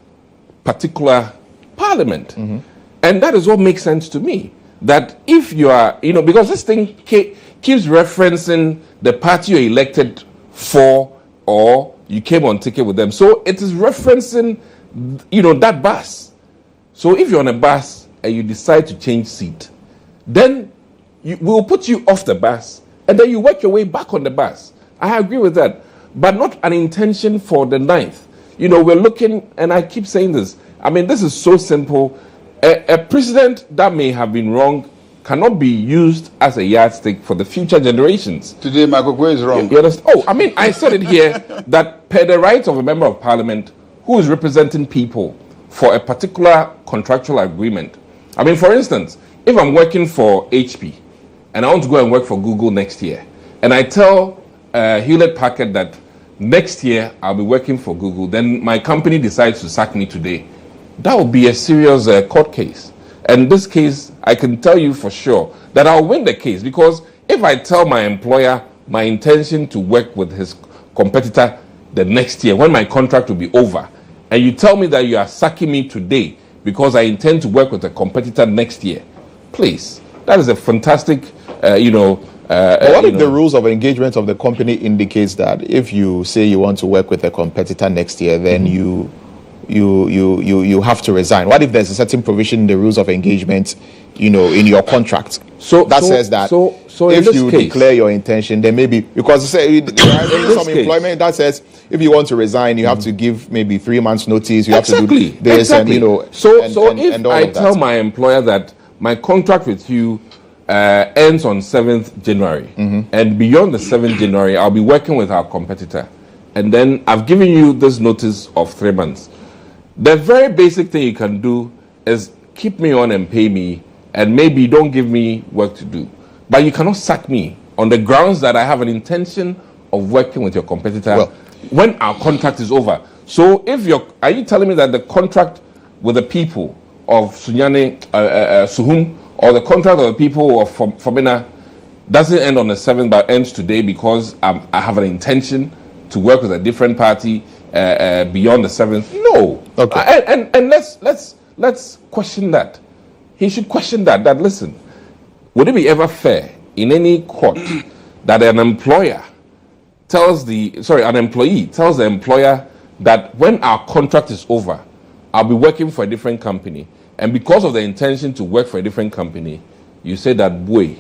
particular Parliament. And that is what makes sense to me. That if you are, because this thing keeps referencing the party you're elected for or you came on ticket with them. So it is referencing, that bus. So if you're on a bus and you decide to change seat, then we'll put you off the bus and then you work your way back on the bus. I agree with that. But not an intention for the 9th. We're looking, and I keep saying this, this is so simple. A president that may have been wrong cannot be used as a yardstick for the future generations. Today, Michael Quay is wrong. You understand? I said it here that per the rights of a member of parliament who is representing people for a particular contractual agreement. For instance, if I'm working for HP and I want to go and work for Google next year, and I tell Hewlett Packard that next year I'll be working for Google, then my company decides to sack me today. That would be a serious court case. And this case, I can tell you for sure that I'll win the case, because if I tell my employer my intention to work with his competitor the next year when my contract will be over, and you tell me that you are sacking me today because I intend to work with a competitor next year, please, that is a fantastic, But what if the rules of engagement of the company indicates that if you say you want to work with a competitor next year, then you have to resign? What if there's a certain provision in the rules of engagement, in your contract that says that if you declare your intention, then maybe, because some employment that says if you want to resign, you have to give maybe 3 months notice, you have to do this, and if I tell my employer that my contract with you ends on 7th January, and beyond the 7th January, I'll be working with our competitor, and then I've given you this notice of 3 months. The very basic thing you can do is keep me on and pay me, and maybe don't give me work to do. But you cannot sack me on the grounds that I have an intention of working with your competitor when our contract is over. So are you telling me that the contract with the people of Sunyani, Suhum, or the contract of the people of Fomena doesn't end on the 7th but ends today because I have an intention to work with a different party beyond the 7th? No. Okay. And let's question that. He should question that listen, would it be ever fair in any court that an employee tells the employer that when our contract is over, I'll be working for a different company, and because of the intention to work for a different company, you say that, boy,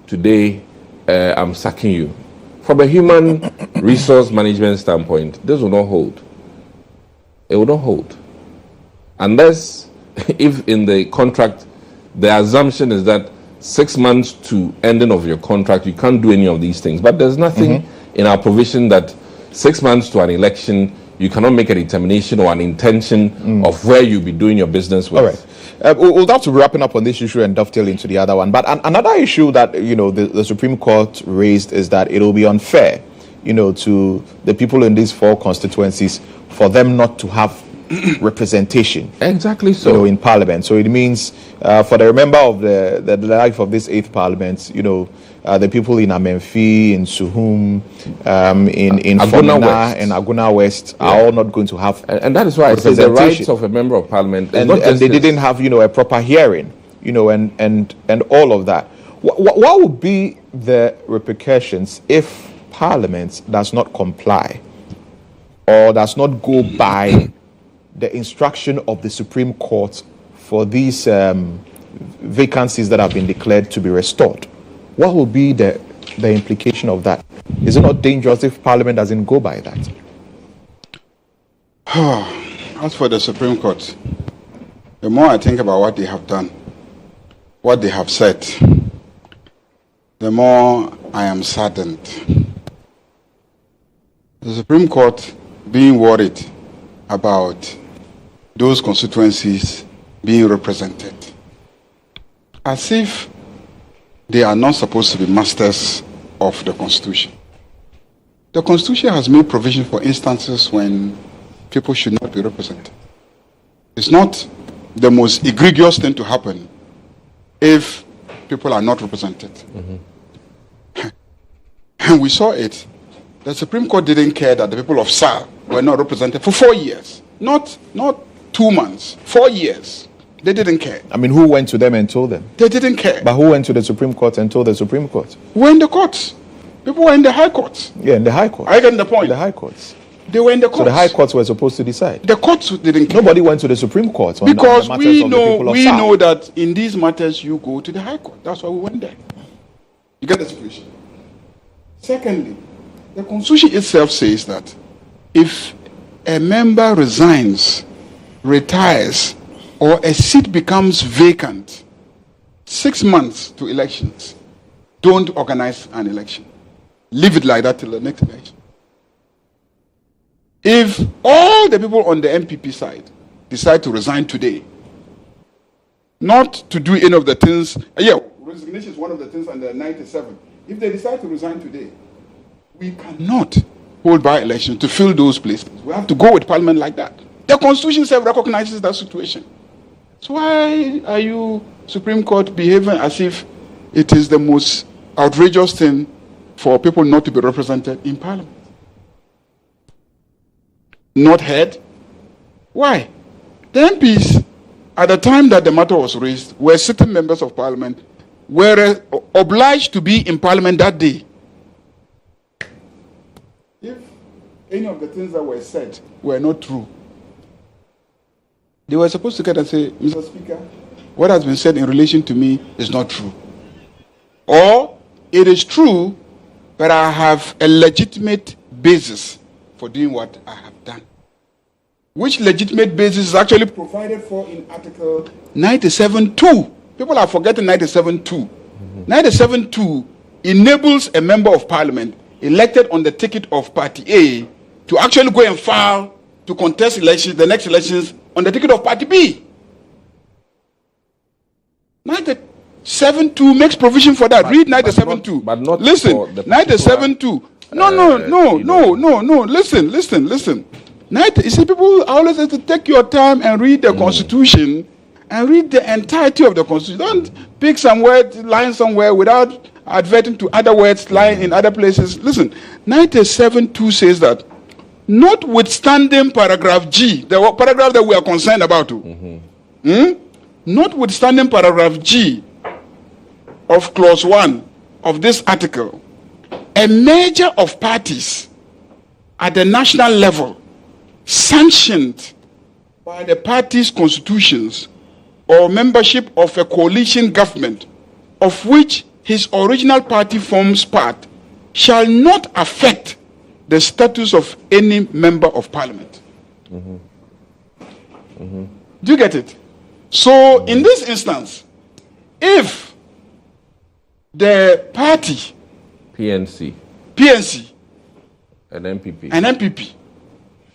today I'm sacking you? From a human resource management standpoint, this will not hold. It will not hold. Unless, if in the contract, the assumption is that 6 months to ending of your contract, you can't do any of these things. But there's nothing in our provision that 6 months to an election, you cannot make a determination or an intention of where you'll be doing your business with. All right. We'll have to be wrapping up on this issue and dovetail into the other one. But another issue that, the Supreme Court raised is that it'll be unfair, to the people in these 4 constituencies for them not to have representation. Exactly so. In Parliament. So it means for the member of the life of this 8th Parliament, the people in Amenfi, in Suhum, in Fonina and Aguna West are all not going to have and that is why I say the rights of a member of Parliament and they didn't have a proper hearing, and all of that. What would be the repercussions if Parliament does not comply or does not go by the instruction of the Supreme Court for these vacancies that have been declared to be restored? What will be the implication of that? Is it not dangerous if Parliament doesn't go by that? As for the Supreme Court, the more I think about what they have done, what they have said, the more I am saddened. The Supreme Court being worried about those constituencies being represented, as if they are not supposed to be masters of the Constitution. The Constitution has made provision for instances when people should not be represented. It's not the most egregious thing to happen if people are not represented. And we saw it. The Supreme Court didn't care that the people of SAR were not represented for 4 years. Not 2 months, 4 years. They didn't care. I mean, who went to them and told them? They didn't care. But who went to the Supreme Court and told the Supreme Court? We're in the courts. People were in the high courts. Yeah, in the high courts. I get the point. In the high courts. They were in the courts. So the high courts were supposed to decide. The courts didn't care. Nobody went to the Supreme Court. Because we know that in these matters you go to the high court. That's why we went there. You get the situation. Secondly, the Constitution itself says that if a member resigns, retires, or a seat becomes vacant, 6 months to elections, don't organize an election. Leave it like that till the next election. If all the people on the MPP side decide to resign today, not to do any of the things, resignation is one of the things under 97. If they decide to resign today, we cannot hold by elections to fill those places. We have to go with Parliament like that. The Constitution itself recognizes that situation. So why are you, Supreme Court, behaving as if it is the most outrageous thing for people not to be represented in Parliament? Not heard? Why? The MPs, at the time that the matter was raised, were sitting members of Parliament, were obliged to be in Parliament that day. If any of the things that were said were not true, they were supposed to get and say, Mr. Speaker, what has been said in relation to me is not true. Or it is true, but I have a legitimate basis for doing what I have done. Which legitimate basis is actually provided for in Article 97.2. People are forgetting 97.2. 97.2 enables a member of Parliament elected on the ticket of Party A to actually go and file to contest elections, the next elections, on the ticket of Party B. 97.2 makes provision for that. Read 97.2. But not listen, for the 97.2. No. Listen. You see, people always have to take your time and read the Constitution and read the entirety of the Constitution. Don't pick some word lying somewhere without adverting to other words lying in other places. Listen, 97.2 says that, notwithstanding paragraph G, the paragraph that we are concerned about, notwithstanding paragraph G of clause 1 of this article, a merger of parties at the national level sanctioned by the party's constitutions or membership of a coalition government of which his original party forms part shall not affect the status of any member of Parliament. Do you get it? So in this instance, if the party, PNC, and MPP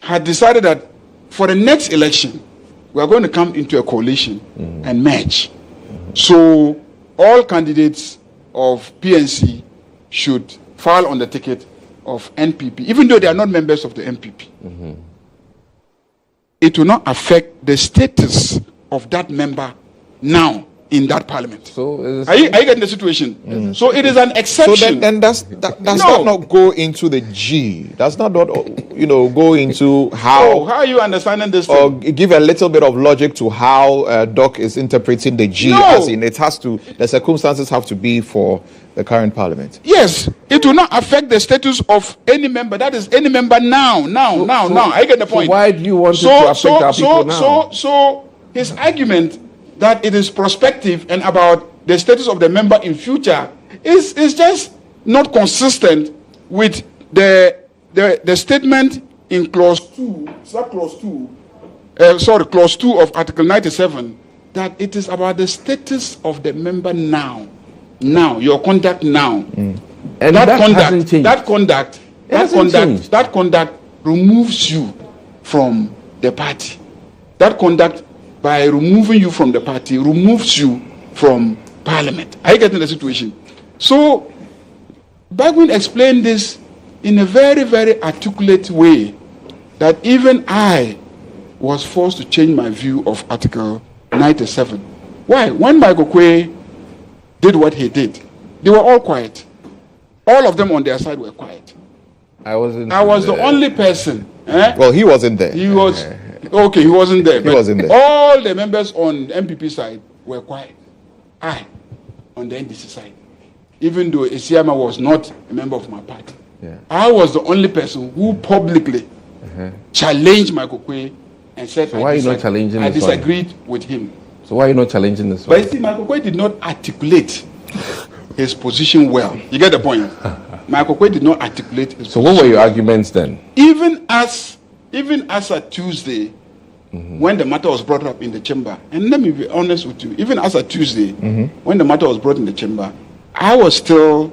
had decided that for the next election, we are going to come into a coalition and merge. So all candidates of PNC should file on the ticket of NPP, even though they are not members of the NPP. It will not affect the status of that member now in that parliament. So are you getting the situation? So it is an exception. So then does that not go into the G? Does not go into how? How are you understanding this? Or give a little bit of logic to how Doc is interpreting the G, as in it has to. The circumstances have to be for the current parliament. Yes, it will not affect the status of any member. That is any member now. I get the point. So why do you want it to affect our people now? So his argument that it is prospective and about the status of the member in future is just not consistent with the statement in clause 2. Is that clause 2? Clause 2 of Article 97, that it is about the status of the member now. Now, your conduct now. And that hasn't changed. That conduct removes you from the party. That conduct, by removing you from the party, removes you from parliament. Are you getting the situation? So, Bagwin explained this in a very, very articulate way that even I was forced to change my view of Article 97. Why? When Michael Kwe did what he did, they were all quiet. All of them on their side were quiet. I was the only person. Well, he wasn't there. He was okay. He wasn't there. He wasn't there. All the members on the MPP side were quiet. I, on the NDC side, even though Esiama was not a member of my party, I was the only person who publicly challenged Michael Kwe and said, "So why are you not challenging this one?" I disagreed with him. So why are you not challenging this one? But you see, Michael Kwe did not articulate his position well. You get the point? Michael Kwe did not articulate his position. So what were your arguments then? Even as at Tuesday, when the matter was brought up in the chamber, and let me be honest with you, even as at Tuesday, when the matter was brought in the chamber, I was still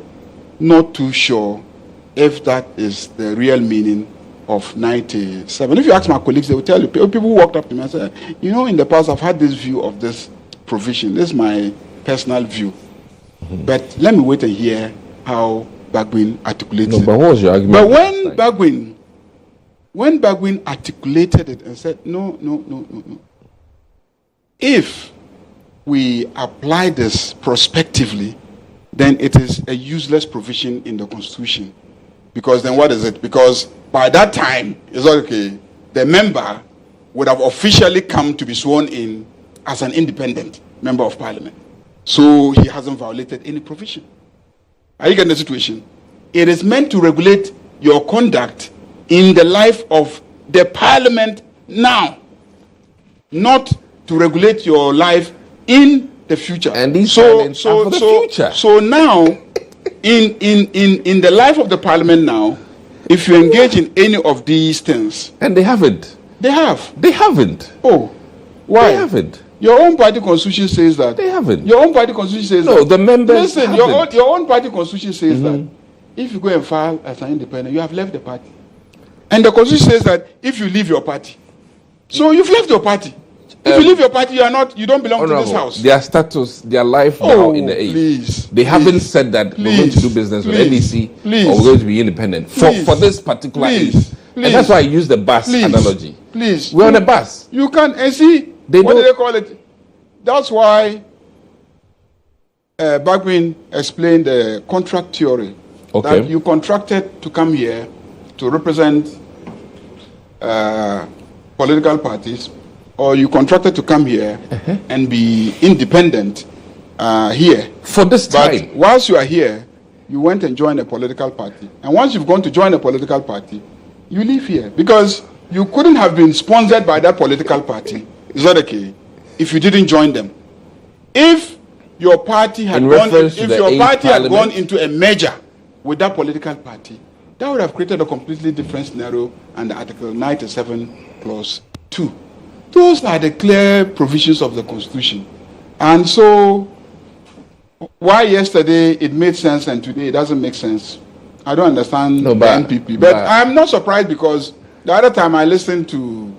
not too sure if that is the real meaning of 97. If you ask my colleagues, they will tell you, people who walked up to me and said, in the past I've had this view of this provision. This is my personal view. But let me wait and hear how Bagwin articulates it. But what was your argument? But when Bagwin articulated it and said, no. If we apply this prospectively, then it is a useless provision in the Constitution. Because then what is it? Because by that time, it's okay, the member would have officially come to be sworn in as an independent member of parliament. So he hasn't violated any provision. Are you getting the situation? It is meant to regulate your conduct in the life of the parliament now, not to regulate your life in the future. And these parliaments are for the future. So now, in the life of the parliament now, if you engage in any of these things, and they haven't. They have. They haven't. Oh, why? They haven't. Your own party constitution says that. They haven't. Your own party constitution says that. No, the members Listen, haven't. your own party constitution says that if you go and file as an independent, you have left the party. And the constitution says that if you leave your party, so you've left your party. If you leave your party, you don't belong to this house. Their status, their life now in the age. They haven't said that we're going to do business with NDC or we're going to be independent for this particular age. And that's why I use the bus analogy. Please. We're on a bus. You can, and see, what do they call it? That's why Bagwin explained the contract theory. Okay. That you contracted to come here to represent political parties, or you contracted to come here and be independent here. For this time. But whilst you are here, you went and joined a political party. And once you've gone to join a political party, you live here. Because you couldn't have been sponsored by that political party. Is that okay? If you didn't join them. If your party had gone into a merger with that political party, that would have created a completely different scenario under Article 97 Clause 2. Those are the clear provisions of the Constitution. And so, why yesterday it made sense and today it doesn't make sense. I don't understand the NPP. But I'm not surprised because the other time I listened to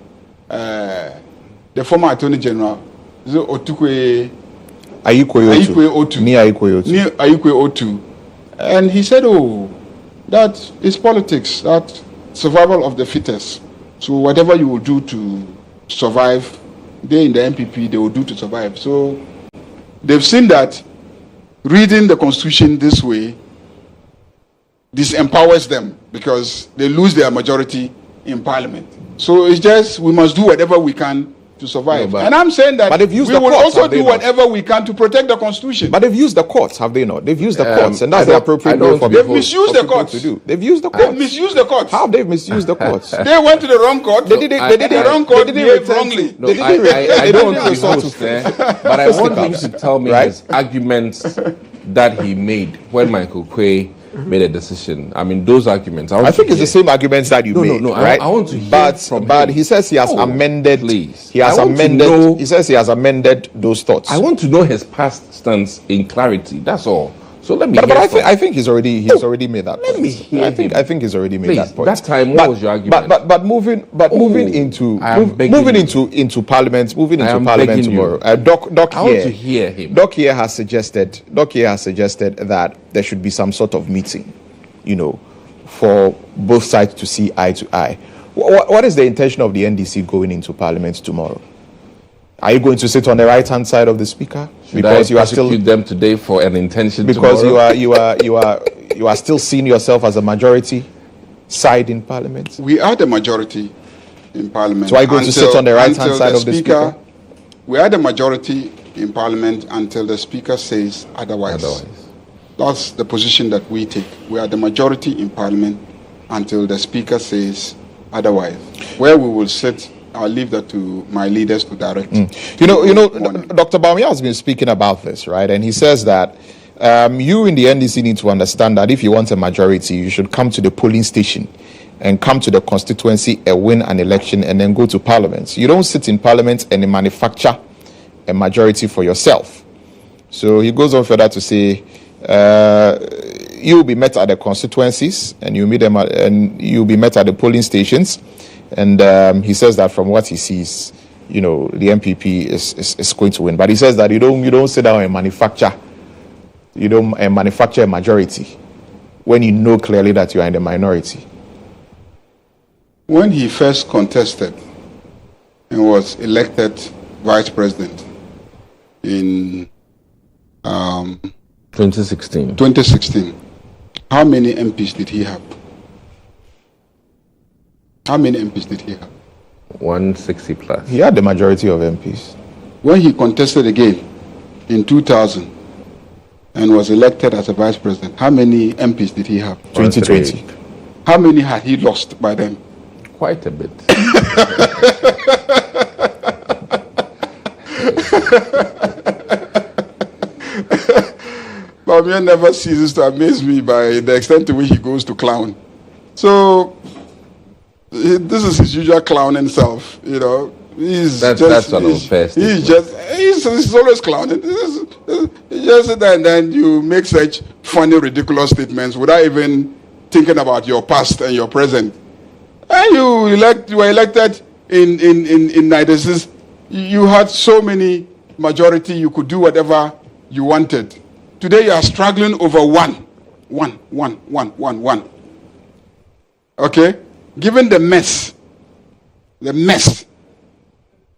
the former Attorney General, Ayikwe Otu. And he said, that is politics, that survival of the fittest. So whatever you will do to survive, they in the NPP, they will do to survive. So they've seen that reading the Constitution this way disempowers them because they lose their majority in Parliament. So it's just, we must do whatever we can to survive. No, and I'm saying that we will also do whatever we can to protect the Constitution. But they've used the courts, have they not? They've used the courts, and that's the appropriate way for they've misused the courts. To do. They've used the courts. They've misused the courts. How have they misused the courts? They went to the wrong court. They did the wrong court. They did it wrongly. No, I don't want to resort there, but I want him to tell me his arguments that he made when Michael Quay made a decision. I mean, those arguments. I think it's the same arguments that you made. No, right? I want to hear from but him. He says he has amended. Please. He has amended. He says he has amended those thoughts. I want to know his past stance in clarity. That's all. So let me. But I think he's already made that. Let me hear. I think he's already made that point. That time, what was your argument? But moving into Parliament tomorrow. Doc I want to hear him. Doc here has suggested that there should be some sort of meeting, for both sides to see eye to eye. What is the intention of the NDC going into Parliament tomorrow? Are you going to sit on the right-hand side of the speaker? Because you are still them today for an intention. Because tomorrow? you are still seeing yourself as a majority side in Parliament. We are the majority in Parliament. So are you going to sit on the right-hand side of the speaker? We are the majority in Parliament until the speaker says otherwise. That's the position that we take. We are the majority in Parliament until the speaker says otherwise. Where we will sit, I'll leave that to my leaders to direct. Dr. Bawumia has been speaking about this, right? And he says that you in the NDC need to understand that if you want a majority, you should come to the polling station and come to the constituency and win an election and then go to Parliament. You don't sit in Parliament and manufacture a majority for yourself. So he goes on further to say, you'll be met at the constituencies and you'll be met at the polling stations. And he says that from what he sees, the MPP is going to win. But he says that you don't sit down and manufacture. You don't manufacture a majority when you know clearly that you are in the minority. When he first contested and was elected vice president in 2016, how many MPs did he have? How many MPs did he have? 160 plus. He had the majority of MPs. When he contested again in 2000 and was elected as a vice president, how many MPs did he have? 2020. How many had he lost by then? Quite a bit. Bawumia never ceases to amaze me by the extent to which he goes to clown. So this is his usual clowning self, He's always clowning. He's just sit there and then you make such funny, ridiculous statements without even thinking about your past and your present. And you were elected in 96. You had so many majority, you could do whatever you wanted. Today you are struggling over one. Okay? Given the mess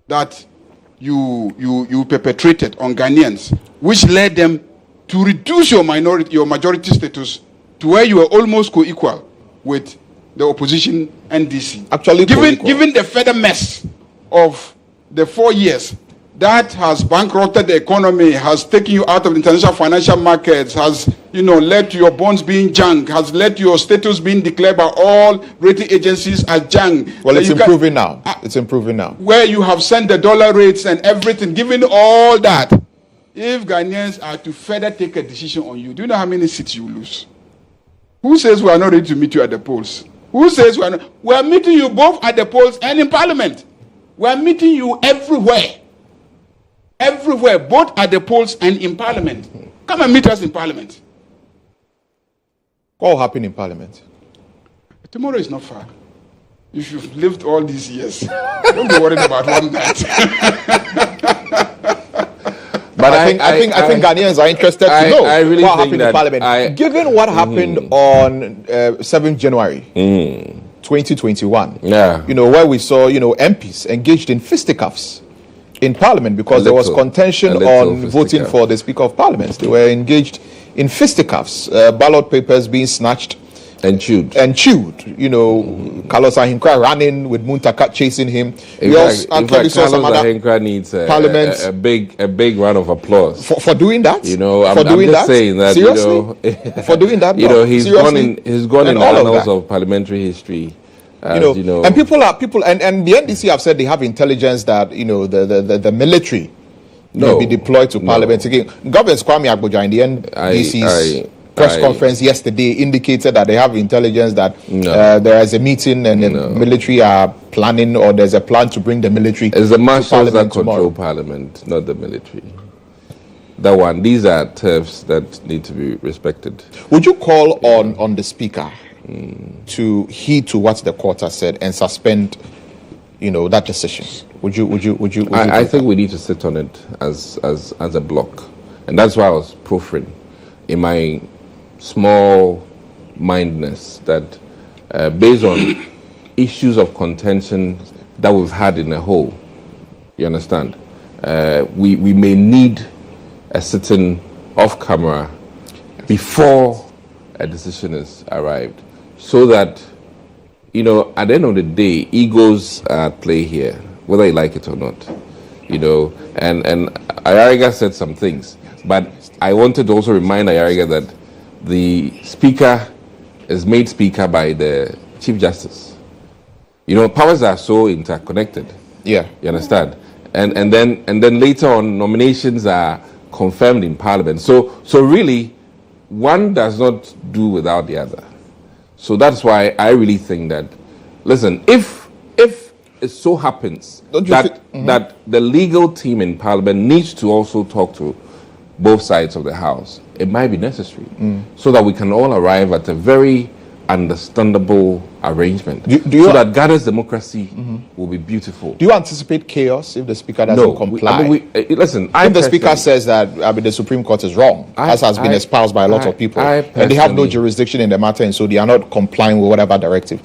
that you perpetrated on Ghanaians, which led them to reduce your majority status to where you were almost co-equal with the opposition NDC. Actually, given the further mess of the 4 years that has bankrupted the economy, has taken you out of the international financial markets, has led to your bonds being junk, has led to your status being declared by all rating agencies as junk. Well, it's improving now. It's improving now. Where you have sent the dollar rates and everything, given all that, if Ghanaians are to further take a decision on you, do you know how many seats you lose? Who says we are not ready to meet you at the polls? Who says we are not? We are meeting you both at the polls and in Parliament. We are meeting you everywhere. Everywhere, both at the polls and in Parliament. Come and meet us in Parliament. What will happen in Parliament? Tomorrow is not far. If you've lived all these years, don't be worried about one night. But I think Ghanaians are interested to know really what happened in Parliament. Given what happened on 7th January 2021, where we saw, MPs engaged in fisticuffs in Parliament because there was contention on voting for the Speaker of Parliament. They were engaged in fisticuffs, ballot papers being snatched and chewed. Carlos Ahinkra running with Muntaka chasing him. Carlos Ahinkra needs a big round of applause for doing that. I'm just saying that. Seriously? For doing that. He's gone in the annals of parliamentary history. And people and the NDC have said they have intelligence that the military will be deployed to Parliament again. Governor Kwame Agboja in the NDC's press conference yesterday indicated that they have intelligence that there is a meeting and the military are planning, or there's a plan to bring the military. It's the marshals that control Parliament, not the military. That one. These are terms that need to be respected. Would you call on the Speaker to heed to what the court has said and suspend, that decision? Would you? I think we need to sit on it as a block, and that's why I was proffering in my small mindedness that based on issues of contention that we've had in a whole, you understand, we may need a sitting off camera before a decision is arrived, so that at the end of the day, egos are at play here, whether you like it or not. And Ayariga said some things, but I wanted to also remind Ayariga that the Speaker is made Speaker by the Chief Justice. Powers are so interconnected. Yeah, you understand. And then later on, nominations are confirmed in Parliament. So really, one does not do without the other. So that's why I really think that, listen, if it so happens that the legal team in Parliament needs to also talk to both sides of the House, it might be necessary so that we can all arrive at a very understandable arrangement so that Ghana's democracy will be beautiful. Do you anticipate chaos if the Speaker doesn't comply? Listen, if the Speaker says that the Supreme Court is wrong, as has been espoused by a lot of people, and they have no jurisdiction in the matter, and so they are not complying with whatever directive,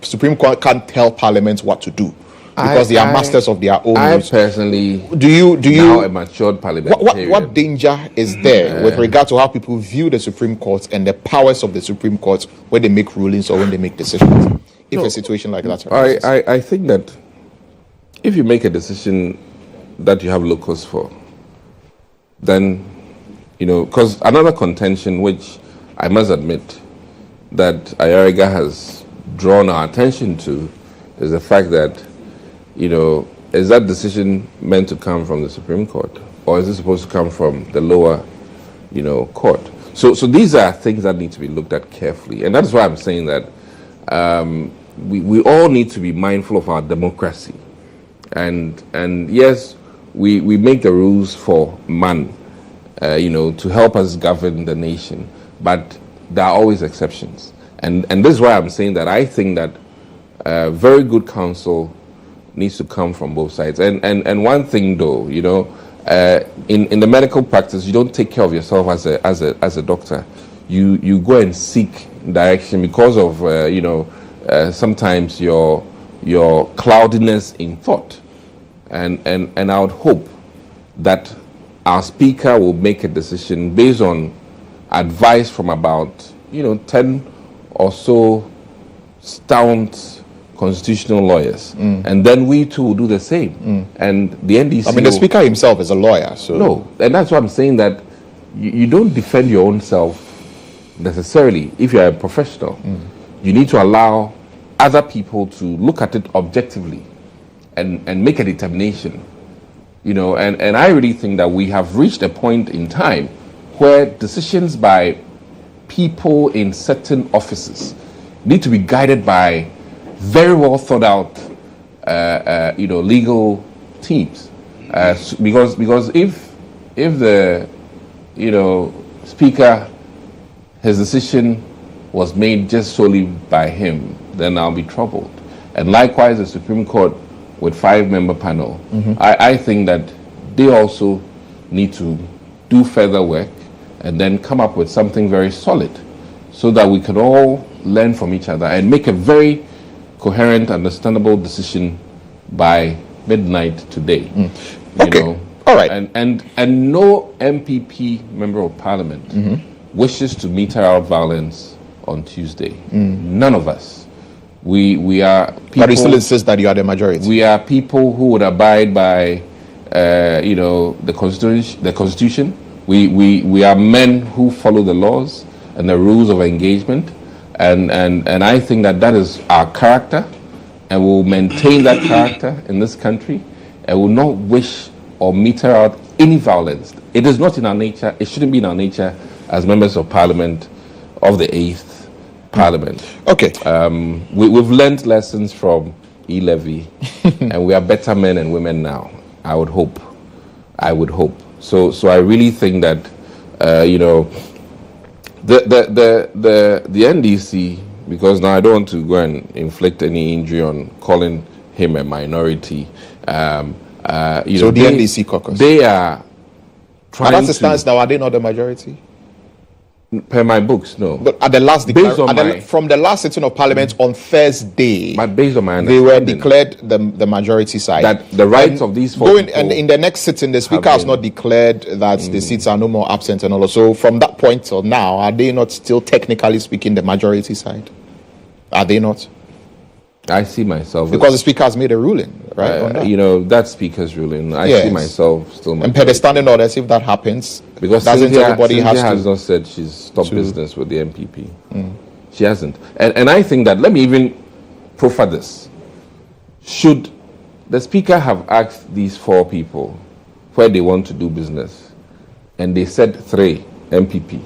Supreme Court can't tell Parliament what to do, because they are masters of their own rules. Personally, do you now a matured parliamentarian. What danger is there with regard to how people view the Supreme Court and the powers of the Supreme Court when they make rulings or when they make decisions? If a situation like that arises? I think that if you make a decision that you have locus for, then because another contention which I must admit that Ayariga has drawn our attention to is the fact that is that decision meant to come from the Supreme Court, or is it supposed to come from the lower, court? So these are things that need to be looked at carefully, and that's why I'm saying that we all need to be mindful of our democracy, and yes, we make the rules for man, to help us govern the nation, but there are always exceptions, and this is why I'm saying that I think that very good counsel needs to come from both sides. And one thing though, in the medical practice, you don't take care of yourself as a doctor. You go and seek direction because of sometimes your cloudiness in thought. And I would hope that our Speaker will make a decision based on advice from about 10 or so stout constitutional lawyers, and then we too will do the same. And the NDC. The Speaker himself is a lawyer, so no, and that's why I'm saying that you don't defend your own self necessarily. If you're a professional, you need to allow other people to look at it objectively and make a determination. And I really think that we have reached a point in time where decisions by people in certain offices need to be guided by very well thought out, legal teams, because if the Speaker, his decision was made just solely by him, then I'll be troubled. And likewise, the Supreme Court with 5-member panel, I think that they also need to do further work and then come up with something very solid so that we can all learn from each other and make a very coherent, understandable decision by midnight today. Okay. All right. And no MPP member of parliament wishes to meter out violence on Tuesday. None of us. We are people, but he still insists that you are the majority. We are people who would abide by the constitution. We are men who follow the laws and the rules of engagement, and I think that is our character, and we'll maintain that character in this country, and will not wish or meter out any violence. It is not in our nature. It shouldn't be in our nature as members of parliament of the 8th parliament. Okay. We've learned lessons from E-Levy, and we are better men and women now. I would hope. So I really think that the NDC, because now I don't want to go and inflict any injury on calling him a minority. The NDC caucus, they are trying. That's the stance now. Are they not the majority? Per my books, no. But at the last from the last sitting of Parliament on Thursday, but based on my they were declared the majority side. That the rights of these four people, and in the next sitting, the Speaker has not declared that the seats are no more absent and all. So from that point till now, are they not still technically speaking the majority side? Are they not? I see myself because the Speaker has made a ruling, right? On that. That Speaker's ruling. I see myself still. And per the standing orders, if that happens, because Cynthia has not said she's stopped business with the MPP. She hasn't, and I think that, let me even proffer this: should the Speaker have asked these 4 people where they want to do business, and they said 3 MPP,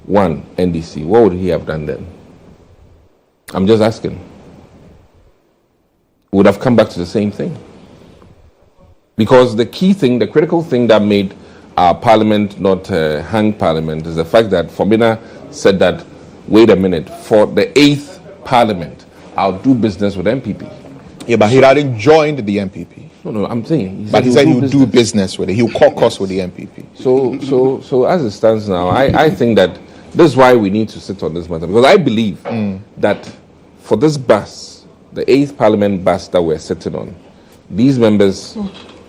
1 NDC, what would he have done then? I'm just asking. Would have come back to the same thing. Because the key thing, the critical thing that made our parliament not hang parliament is the fact that Fomina said that, wait a minute, for the 8th parliament, I'll do business with MPP. Yeah, but he hadn't joined the MPP. No, I'm saying. But he said he'll do business with it. He'll caucus with the MPP. So as it stands now, I think that this is why we need to sit on this matter. Because I believe that for this bus, the 8th Parliament bus that we're sitting on, these members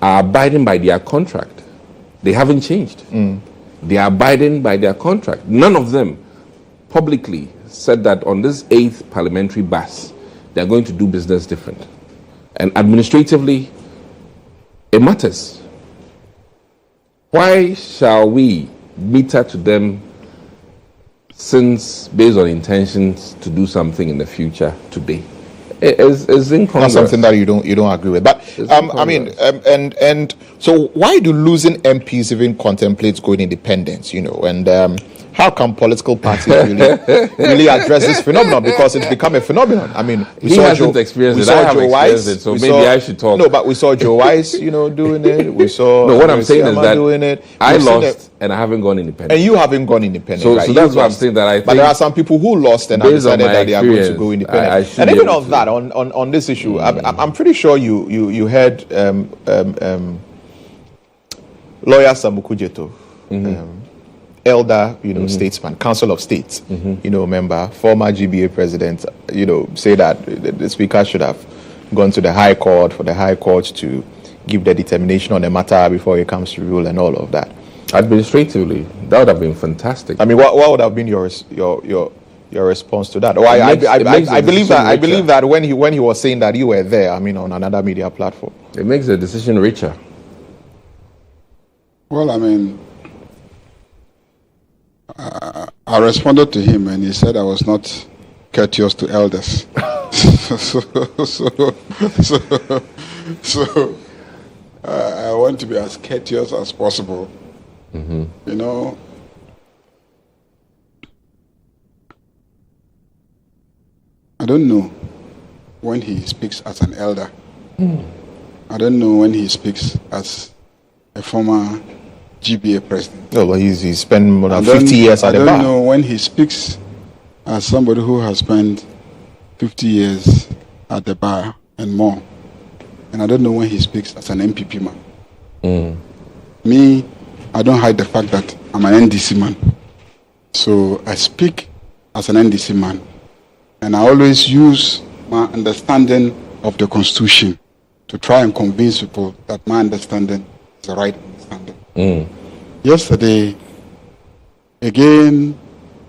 are abiding by their contract. They haven't changed. They are abiding by their contract. None of them publicly said that on this 8th parliamentary bus, they're going to do business different. And administratively, it matters. Why shall we meter to them since based on intentions to do something in the future today? It's incongruous. That's something that you don't agree with. But I mean, and so why do losing MPs even contemplate going independent? And how can political parties really address this phenomenon? Because it's become a phenomenon. I mean, he hasn't experienced it. I have experienced it, so maybe I should talk. No, but we saw GHOne, doing it. We saw. No, what I'm saying is that doing it. I lost and I haven't gone independent. And you haven't gone independent, so, right? So that's what I'm saying. That I think. But there are some people who lost and have decided that they are going to go independent. And even of that, on this issue, I'm pretty sure you heard lawyer Samukujeto. Elder, statesman, Council of State, member, former GBA president, say that the Speaker should have gone to the High Court for the High Court to give the determination on the matter before it comes to rule and all of that. Administratively, that would have been fantastic. I mean, what would have been your response to that? Or I believe that when he was saying that you were there, on another media platform, it makes the decision richer. Well, I responded to him, and he said I was not courteous to elders. So I want to be as courteous as possible. I don't know when he speaks as an elder. I don't know when he speaks as a former GBA president. No, but he's spent more than 50 years at the bar. I don't know when he speaks as somebody who has spent 50 years at the bar and more. And I don't know when he speaks as an MPP man. Me, I don't hide the fact that I'm an NDC man. So I speak as an NDC man. And I always use my understanding of the Constitution to try and convince people that my understanding is the right understanding. Yesterday, again,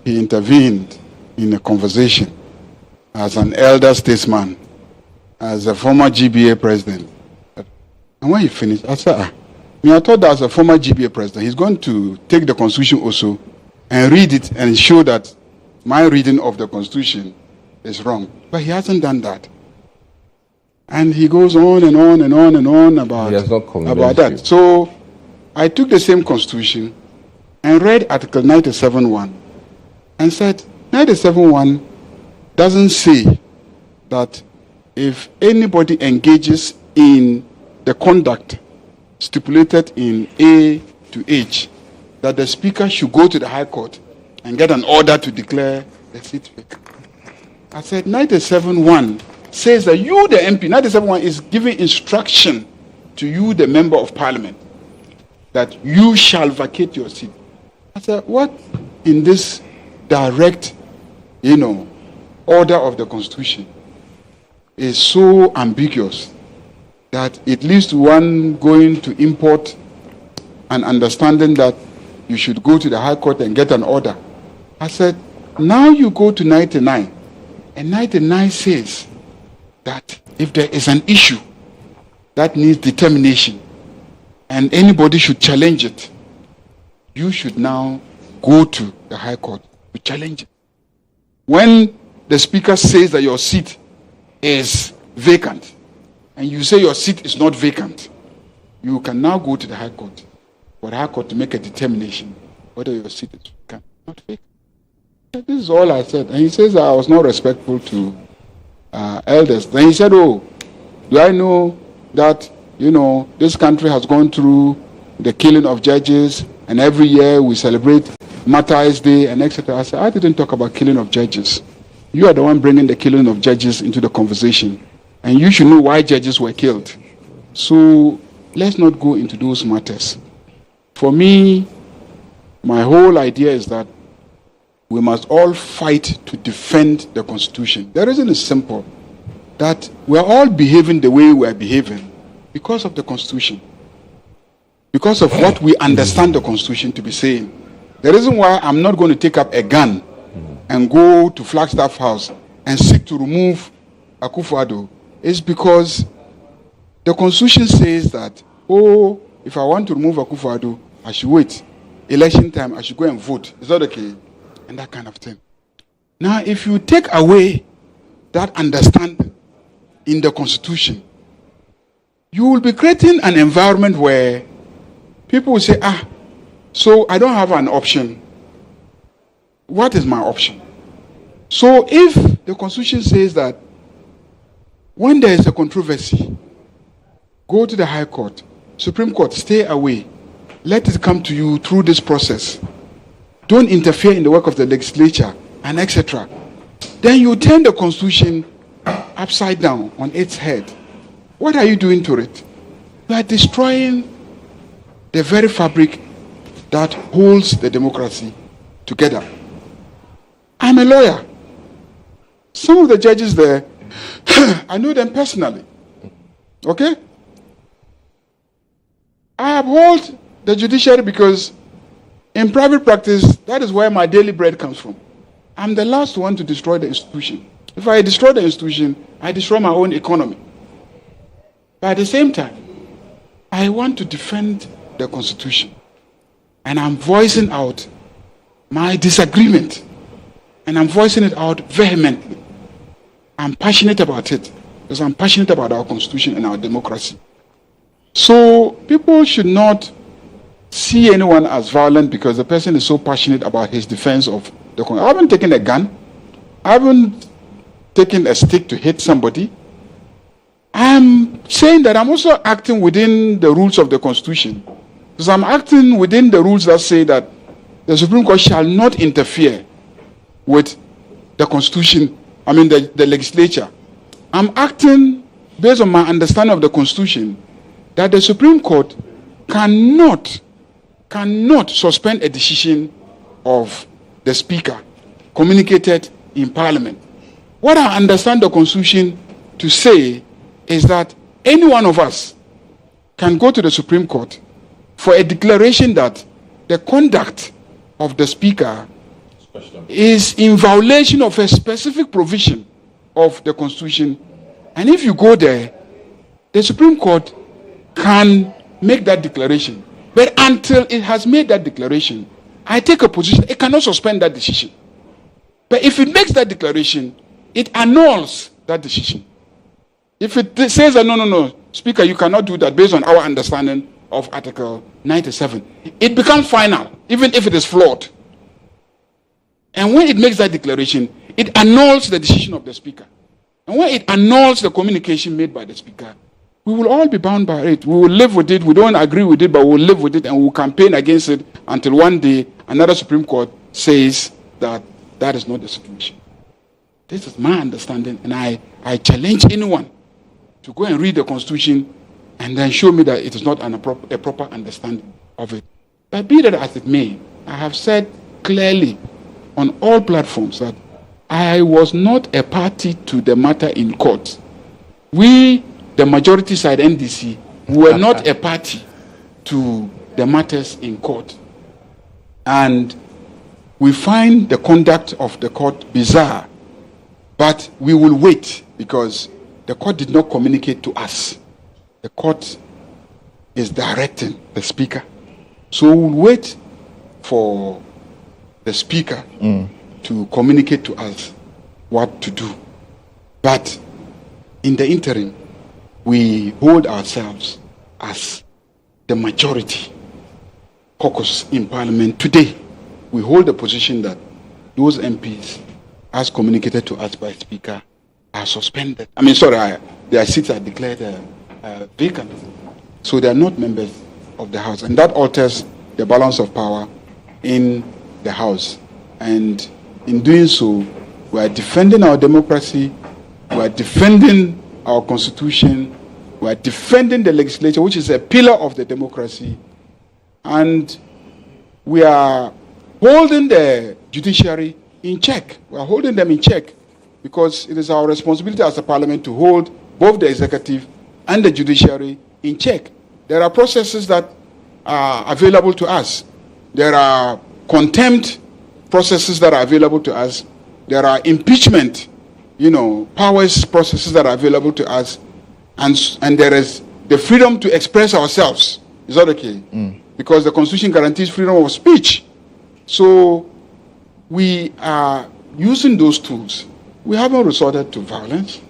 he intervened in a conversation as an elder statesman, as a former GBA president. And when he finished, I said, I thought that as a former GBA president, he's going to take the Constitution also and read it and show that my reading of the Constitution is wrong. But he hasn't done that. And he goes on and on and on and on about that. You. So I took the same Constitution and read Article 97.1 and said, 97.1 doesn't say that if anybody engages in the conduct stipulated in A to H, that the Speaker should go to the High Court and get an order to declare the seat vacant. I said 97.1 says that you, the MP, 97.1 is giving instruction to you, the Member of Parliament, that you shall vacate your seat. I said, what in this direct, order of the Constitution is so ambiguous that it leads to one going to import an understanding that you should go to the High Court and get an order. I said, now you go to 99, and 99 says that if there is an issue that needs determination and anybody should challenge it, you should now go to the High Court to challenge it. When the Speaker says that your seat is vacant, and you say your seat is not vacant, you can now go to the High Court for the High Court to make a determination whether your seat is vacant or not vacant. This is all I said. And he says that I was not respectful to elders. Then he said, do I know that, this country has gone through the killing of judges, and every year we celebrate Martyrs' Day and etc. I said, I didn't talk about killing of judges. You are the one bringing the killing of judges into the conversation. And you should know why judges were killed. So let's not go into those matters. For me, my whole idea is that we must all fight to defend the Constitution. The reason is simple, that we're all behaving the way we're behaving because of the Constitution. Because of what we understand the Constitution to be saying. The reason why I'm not going to take up a gun and go to Flagstaff House and seek to remove Akufo-Addo is because the Constitution says that, if I want to remove Akufo-Addo, I should wait. Election time, I should go and vote. Is that okay? And that kind of thing. Now, if you take away that understanding in the Constitution, you will be creating an environment where people will say, so I don't have an option. What is my option? So if the Constitution says that when there is a controversy, go to the High Court, Supreme Court, stay away. Let it come to you through this process. Don't interfere in the work of the legislature, and etc. Then you turn the Constitution upside down on its head. What are you doing to it? You are destroying the very fabric that holds the democracy together. I'm a lawyer. Some of the judges there, I know them personally. Okay? I uphold the judiciary because in private practice, that is where my daily bread comes from. I'm the last one to destroy the institution. If I destroy the institution, I destroy my own economy. But at the same time, I want to defend the Constitution. And I'm voicing out my disagreement. And I'm voicing it out vehemently. I'm passionate about it because I'm passionate about our Constitution and our democracy. So people should not see anyone as violent because the person is so passionate about his defense of the Constitution. I haven't taken a gun. I haven't taken a stick to hit somebody. I'm saying that I'm also acting within the rules of the Constitution. Because I'm acting within the rules that say that the Supreme Court shall not interfere with the Constitution, the legislature. I'm acting based on my understanding of the Constitution that the Supreme Court cannot suspend a decision of the Speaker communicated in Parliament. What I understand the Constitution to say is that any one of us can go to the Supreme Court for a declaration that the conduct of the Speaker is in violation of a specific provision of the Constitution. And if you go there, the Supreme Court can make that declaration. But until it has made that declaration, I take a position, it cannot suspend that decision. But if it makes that declaration, it annuls that decision. If it says that no, Speaker, you cannot do that based on our understanding of Article 97, it becomes final, even if it is flawed. And when it makes that declaration, it annuls the decision of the Speaker. And when it annuls the communication made by the Speaker, we will all be bound by it. We will live with it. We don't agree with it, but we will live with it and we will campaign against it until one day another Supreme Court says that that is not the situation. This is my understanding, and I challenge anyone to go and read the Constitution and then show me that it is not a proper understanding of it. But be that as it may, I have said clearly on all platforms that I was not a party to the matter in court. We, the majority side NDC, were not a party to the matters in court. And we find the conduct of the court bizarre, but we will wait because the court did not communicate to us. The court is directing the Speaker. So we'll wait for the Speaker to communicate to us what to do. But in the interim, we hold ourselves as the majority caucus in Parliament. Today, we hold the position that those MPs, as communicated to us by Speaker, are suspended. Their seats are declared vacant. So they are not members of the House. And that alters the balance of power in the House. And in doing so, we are defending our democracy, we are defending our Constitution, we are defending the legislature, which is a pillar of the democracy. And we are holding the judiciary in check. We are holding them in check because it is our responsibility as a parliament to hold both the executive and the judiciary in check. There are processes that are available to us. There are contempt processes that are available to us. There are impeachment, powers processes that are available to us. And there is the freedom to express ourselves. Is that okay? Because the Constitution guarantees freedom of speech. So we are using those tools. We haven't resorted to violence.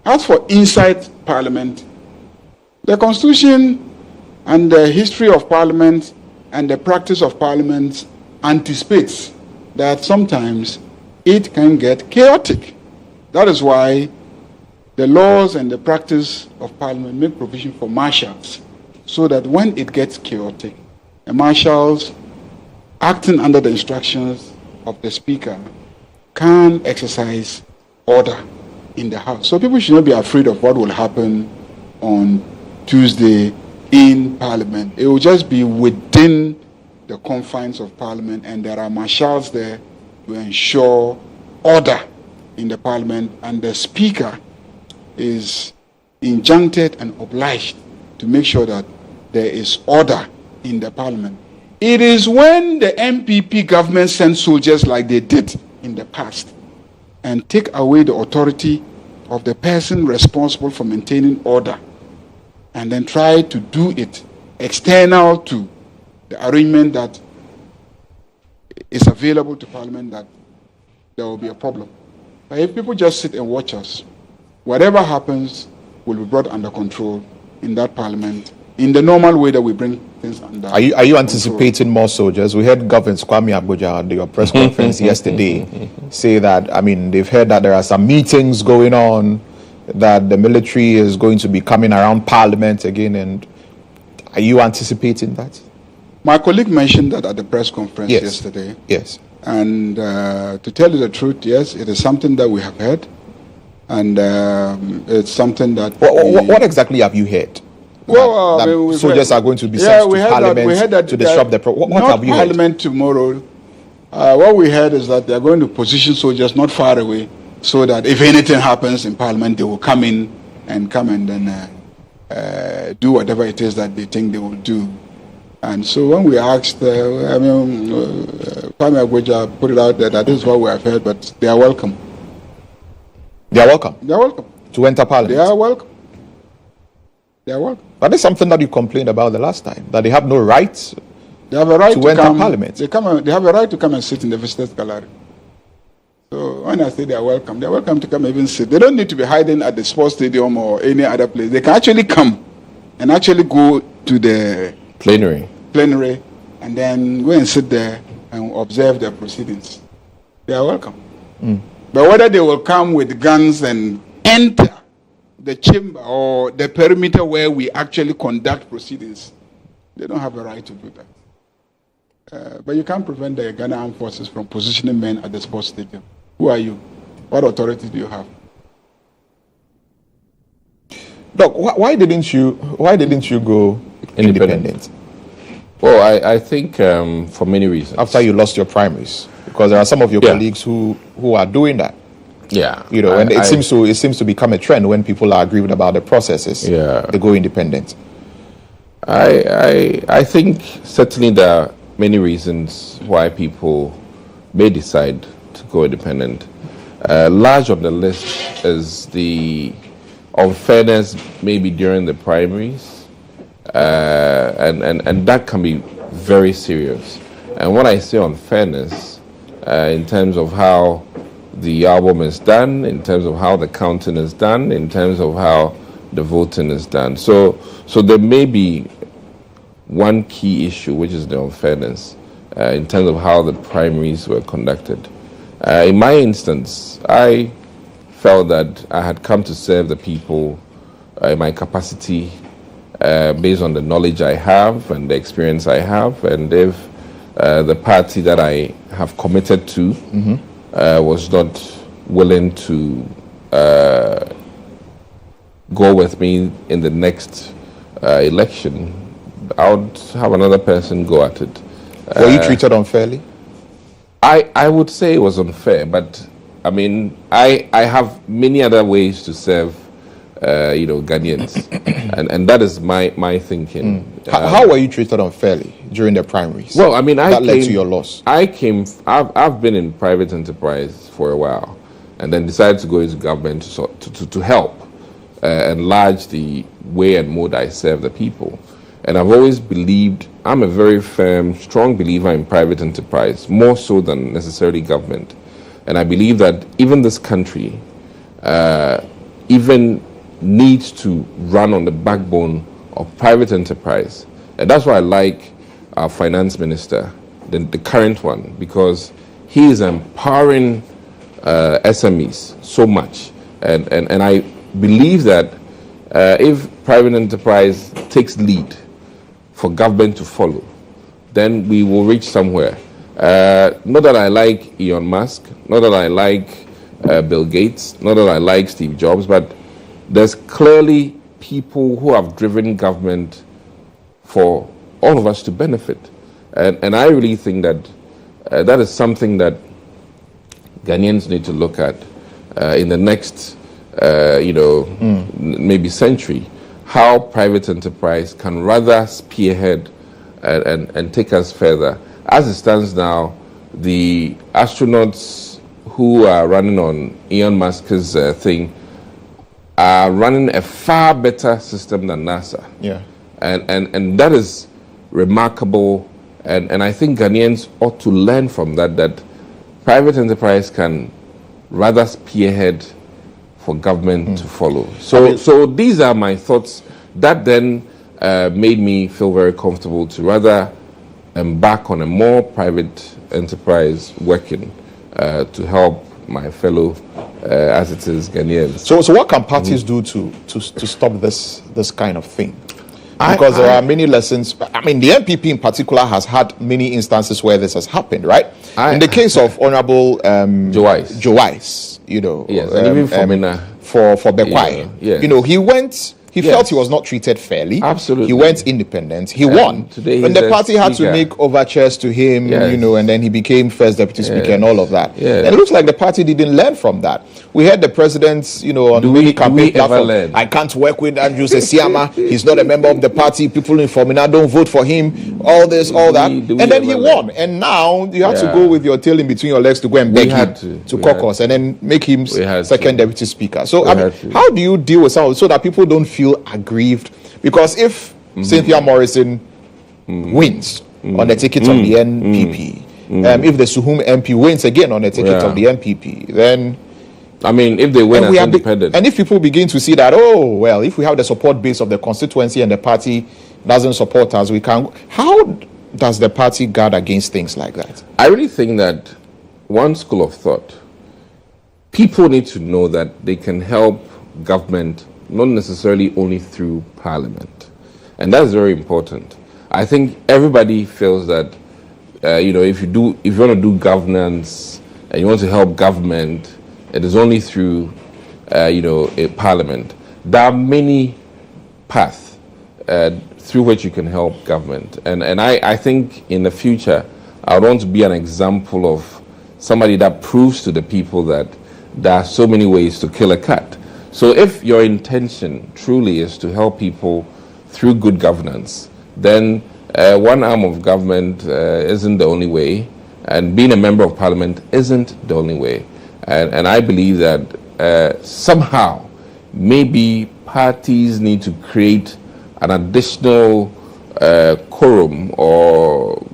As for inside Parliament, the Constitution and the history of Parliament and the practice of Parliament anticipates that sometimes it can get chaotic. That is why the laws and the practice of Parliament make provision for marshals, so that when it gets chaotic, the marshals, acting under the instructions of the Speaker, can exercise order in the House. So people should not be afraid of what will happen on Tuesday in Parliament. It will just be within the confines of Parliament, and there are marshals there to ensure order in the Parliament, and the Speaker is injuncted and obliged to make sure that there is order in the Parliament. It is when the MPP government sends soldiers like they did in the past and take away the authority of the person responsible for maintaining order and then try to do it external to the arrangement that is available to Parliament, that there will be a problem. But if people just sit and watch us, whatever happens will be brought under control in that Parliament in the normal way that we bring things under Are you anticipating more soldiers? We heard Governor Kwame Abuja at your press conference yesterday say that, they've heard that there are some meetings going on, that the military is going to be coming around Parliament again, and are you anticipating that? My colleague mentioned that at the press conference yesterday. Yes. And to tell you the truth, yes, it is something that we have heard. And it's something that... What exactly have you heard? Well, soldiers are going to be sent to Parliament to disrupt the... What have you heard? Parliament tomorrow. What we heard is that they are going to position soldiers not far away so that if anything happens in Parliament, they will come in and then do whatever it is that they think they will do. And so when we asked, Kwame Agboja put it out there that this is what we have heard, but they are welcome. They are welcome? They are welcome. To enter Parliament? They are welcome. They are welcome. That is something that you complained about the last time, that they have no rights they have a right to enter Parliament. They have a right to come and sit in the visitors' gallery. So when I say they are welcome to come even sit. They don't need to be hiding at the sports stadium or any other place. They can actually come and actually go to the plenary and then go and sit there and observe the proceedings. They are welcome. But whether they will come with guns and enter the chamber or the perimeter where we actually conduct proceedings, they don't have a right to do that. But you can't prevent the Ghana Armed Forces from positioning men at the sports stadium. Who are you? What authority do you have? Doc, why didn't you go independent? Well, I think for many reasons. After you lost your primaries, because there are some of your colleagues who are doing that. Yeah, and it seems to become a trend when people are aggrieved about the processes. Yeah, they go independent. I think certainly there are many reasons why people may decide to go independent. Large on the list is the unfairness maybe during the primaries, and that can be very serious. And when I say unfairness, in terms of how the album is done, in terms of how the counting is done, in terms of how the voting is done. So there may be one key issue, which is the unfairness in terms of how the primaries were conducted. In my instance, I felt that I had come to serve the people in my capacity based on the knowledge I have and the experience I have, and if the party that I have committed to was not willing to go with me in the next election, I would have another person go at it. Were you treated unfairly? I would say it was unfair, but I mean, I have many other ways to serve, Ghanaians, and that is my thinking. How were you treated unfairly during the primaries? Well, I mean, that led to your loss. I've been in private enterprise for a while, and then decided to go into government to help enlarge the way and mode I serve the people. And I've always believed, I'm a very firm, strong believer in private enterprise, more so than necessarily government. And I believe that even this country even needs to run on the backbone of private enterprise. And that's why I like our finance minister, the current one, because he is empowering SMEs so much. And I believe that if private enterprise takes lead for government to follow, then we will reach somewhere. Not that I like Elon Musk, not that I like Bill Gates, not that I like Steve Jobs, but there's clearly people who have driven government for all of us to benefit. And I really think that that is something that Ghanaians need to look at in the next, maybe century, how private enterprise can rather spearhead and take us further. As it stands now, the astronauts who are running on Elon Musk's thing are running a far better system than NASA. Yeah. And that is remarkable. And I think Ghanaians ought to learn from that private enterprise can rather spearhead for government to follow. So these are my thoughts. That then made me feel very comfortable to rather embark on a more private enterprise working to help my fellow, as it is, Ghanaians. So what can parties do to stop this kind of thing? Because there are many lessons. I mean, the NPP in particular has had many instances where this has happened, right? In the case of Honorable GHOne, you know, yes, and even for Bekwai, yes. you know, he went. He felt he was not treated fairly. Absolutely. He went independent. He won. And the party had to make overtures to him, you know, and then he became first deputy speaker and all of that. And it looks like the party didn't learn from that. We heard the president's, you know, on the campaign platform, I can't work with Andrew Sesiama. He's not a member of the party. People in Formina don't vote for him. All this, all that. And then he won. And now you have to go with your tail in between your legs to go and beg him to caucus and then make him second deputy speaker. So, I mean, how do you deal with some so that people don't feel aggrieved? Because if Cynthia Morrison wins on the ticket of the NPP, if the Suhum MP wins again on the ticket of the NPP, then I mean, if they win as independent, and if people begin to see that, oh well, if we have the support base of the constituency and the party doesn't support us, we can. How does the party guard against things like that? I really think that one school of thought, people need to know that they can help government not necessarily only through parliament, and that's very important. I think everybody feels that you know, if you want to do governance and you want to help government, it is only through you know, a parliament. There are many paths through which you can help government, and I think in the future I want to be an example of somebody that proves to the people that there are so many ways to kill a cat. So if your intention truly is to help people through good governance, then one arm of government isn't the only way, and being a member of parliament isn't the only way. And I believe that somehow, maybe parties need to create an additional quorum or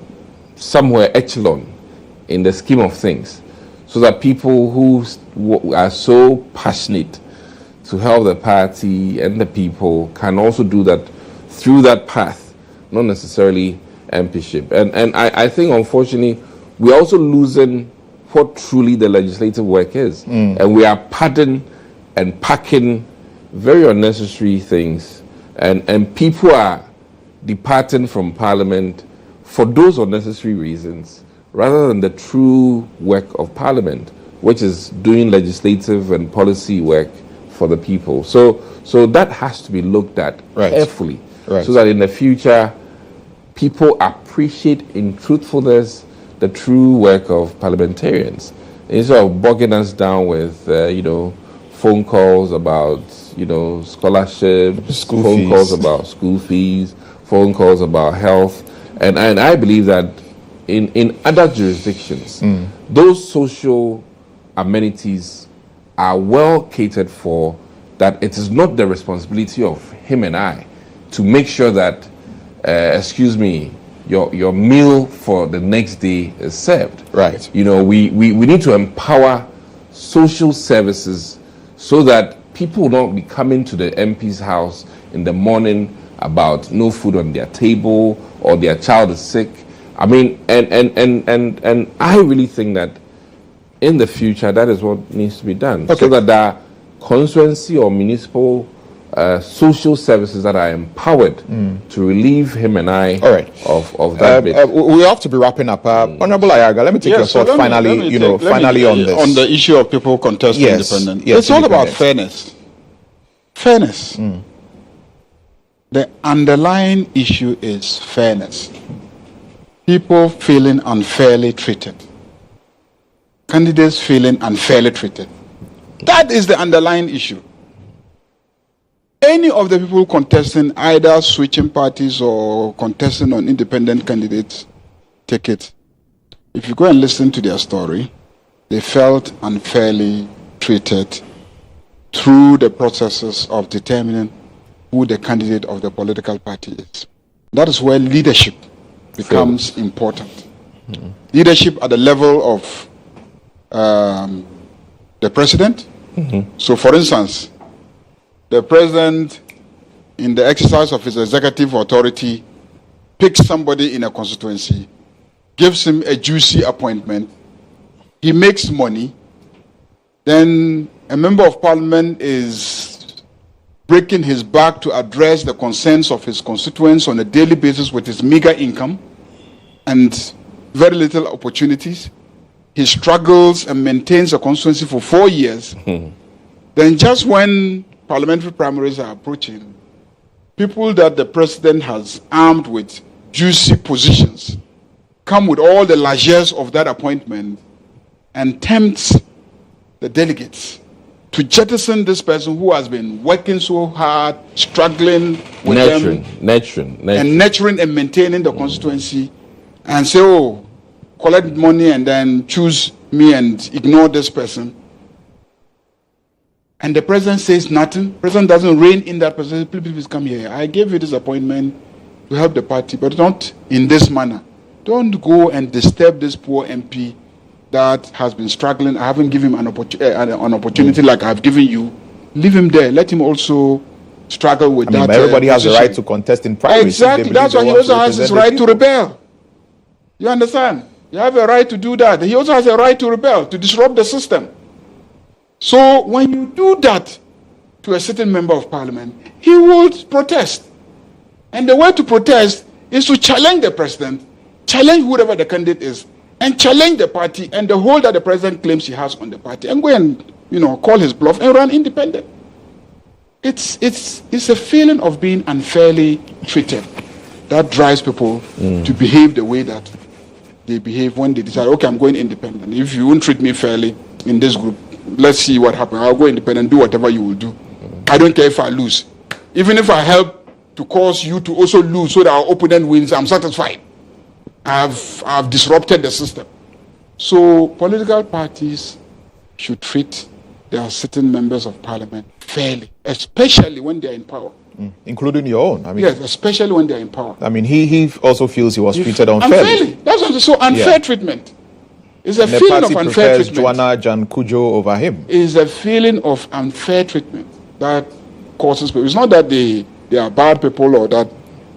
somewhere echelon in the scheme of things, so that people who are so passionate to help the party and the people can also do that through that path, not necessarily MPship. And I think, unfortunately, we're also losing what truly the legislative work is. And we are padding and packing very unnecessary things. And people are departing from Parliament for those unnecessary reasons, rather than the true work of Parliament, which is doing legislative and policy work for the people. So that has to be looked at carefully, so that in the future people appreciate in truthfulness the true work of parliamentarians, instead of bogging us down with you know, phone calls about, you know, scholarships, phone calls about school fees, phone calls about health. And I believe that in other jurisdictions, those social amenities are well catered for, that it is not the responsibility of him and I to make sure that, excuse me, your meal for the next day is served. Right. You know, we need to empower social services so that people will not be coming to the MP's house in the morning about no food on their table or their child is sick. I mean, and I really think that in the future, that is what needs to be done, so that there are constituency or municipal social services that are empowered to relieve him and I of that bit. We have to be wrapping up. Honorable Ayaga, let me take your thought finally, finally on this. On the issue of people contesting independent. Yes, it's all about fairness. Fairness. The underlying issue is fairness. People feeling unfairly treated. Candidates feeling unfairly treated. That is the underlying issue. Any of the people contesting, either switching parties or contesting on independent candidates ticket, if you go and listen to their story, they felt unfairly treated through the processes of determining who the candidate of the political party is. That is where leadership becomes important. Leadership at the level of the president. So, for instance, the president, in the exercise of his executive authority, picks somebody in a constituency, gives him a juicy appointment, he makes money, then a member of parliament is breaking his back to address the concerns of his constituents on a daily basis with his meager income and very little opportunities. He struggles and maintains a constituency for 4 years. Then just when parliamentary primaries are approaching, people that the president has armed with juicy positions come with all the largesse of that appointment and tempt the delegates to jettison this person who has been working so hard, struggling with nurturing and maintaining the constituency, and say, oh, collect money and then choose me and ignore this person. And the president says nothing. The president doesn't rein in that person. Please come here. I gave you this appointment to help the party, but not in this manner. Don't go and disturb this poor MP that has been struggling. I haven't given him an opportunity like I've given you. Leave him there. Let him also struggle with that. Everybody has a right to contest in primaries. Exactly. That's why he also has his right to rebel. You understand? You have a right to do that. He also has a right to rebel, to disrupt the system. So when you do that to a certain member of parliament, he will protest. And the way to protest is to challenge the president, challenge whoever the candidate is, and challenge the party and the hold that the president claims he has on the party, and go and call his bluff and run independent. It's a feeling of being unfairly treated that drives people to behave the way that they behave when they decide, okay, I'm going independent. If you won't treat me fairly in this group, let's see what happens. I'll go independent, do whatever you will do. I don't care if I lose. Even if I help to cause you to also lose so that our opponent wins, I'm satisfied. I've disrupted the system. So political parties should treat their sitting members of parliament fairly, especially when they're in power. Including your own. Yes, especially when they're in power. He also feels he was treated unfairly. That's what so unfair treatment. It's a feeling of unfair treatment. GHOne Jan Kujo over him. It's a feeling of unfair treatment that causes people. It's not that they are bad people or that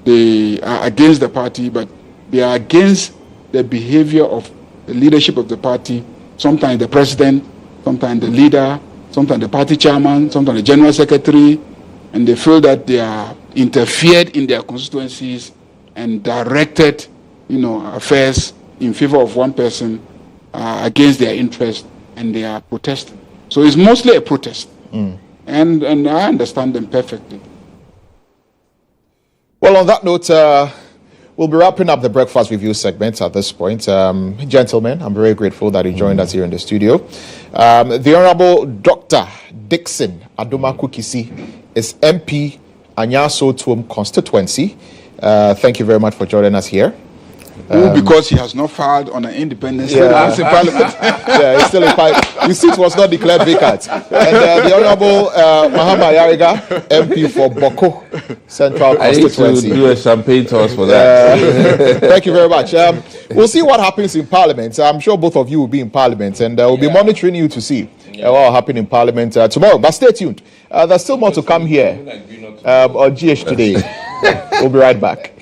they are against the party, but they are against the behavior of the leadership of the party. Sometimes the president, sometimes the leader, sometimes the party chairman, sometimes the general secretary, and they feel that they are interfered in their constituencies and directed, affairs in favor of one person against their interest, and they are protesting. So it's mostly a protest, and I understand them perfectly. Well, on that note, we'll be wrapping up the breakfast review segment at this point. Gentlemen, I'm very grateful that you joined us here in the studio. The Honorable Dr. Dixon Adoma Kukisi is MP Anyaso Tuom constituency. Thank you very much for joining us here. Because he has not filed on an independence in Parliament. He's still in Parliament. His seat was not declared vacant. And the Honorable Mahama Yariga, MP for Boko Central Constituency. I need to do a champagne toast for that. Thank you very much. We'll see what happens in Parliament. I'm sure both of you will be in Parliament, and we'll be monitoring you to see what will happen in Parliament tomorrow. But stay tuned. There's still more to come here on GH Today. We'll be right back.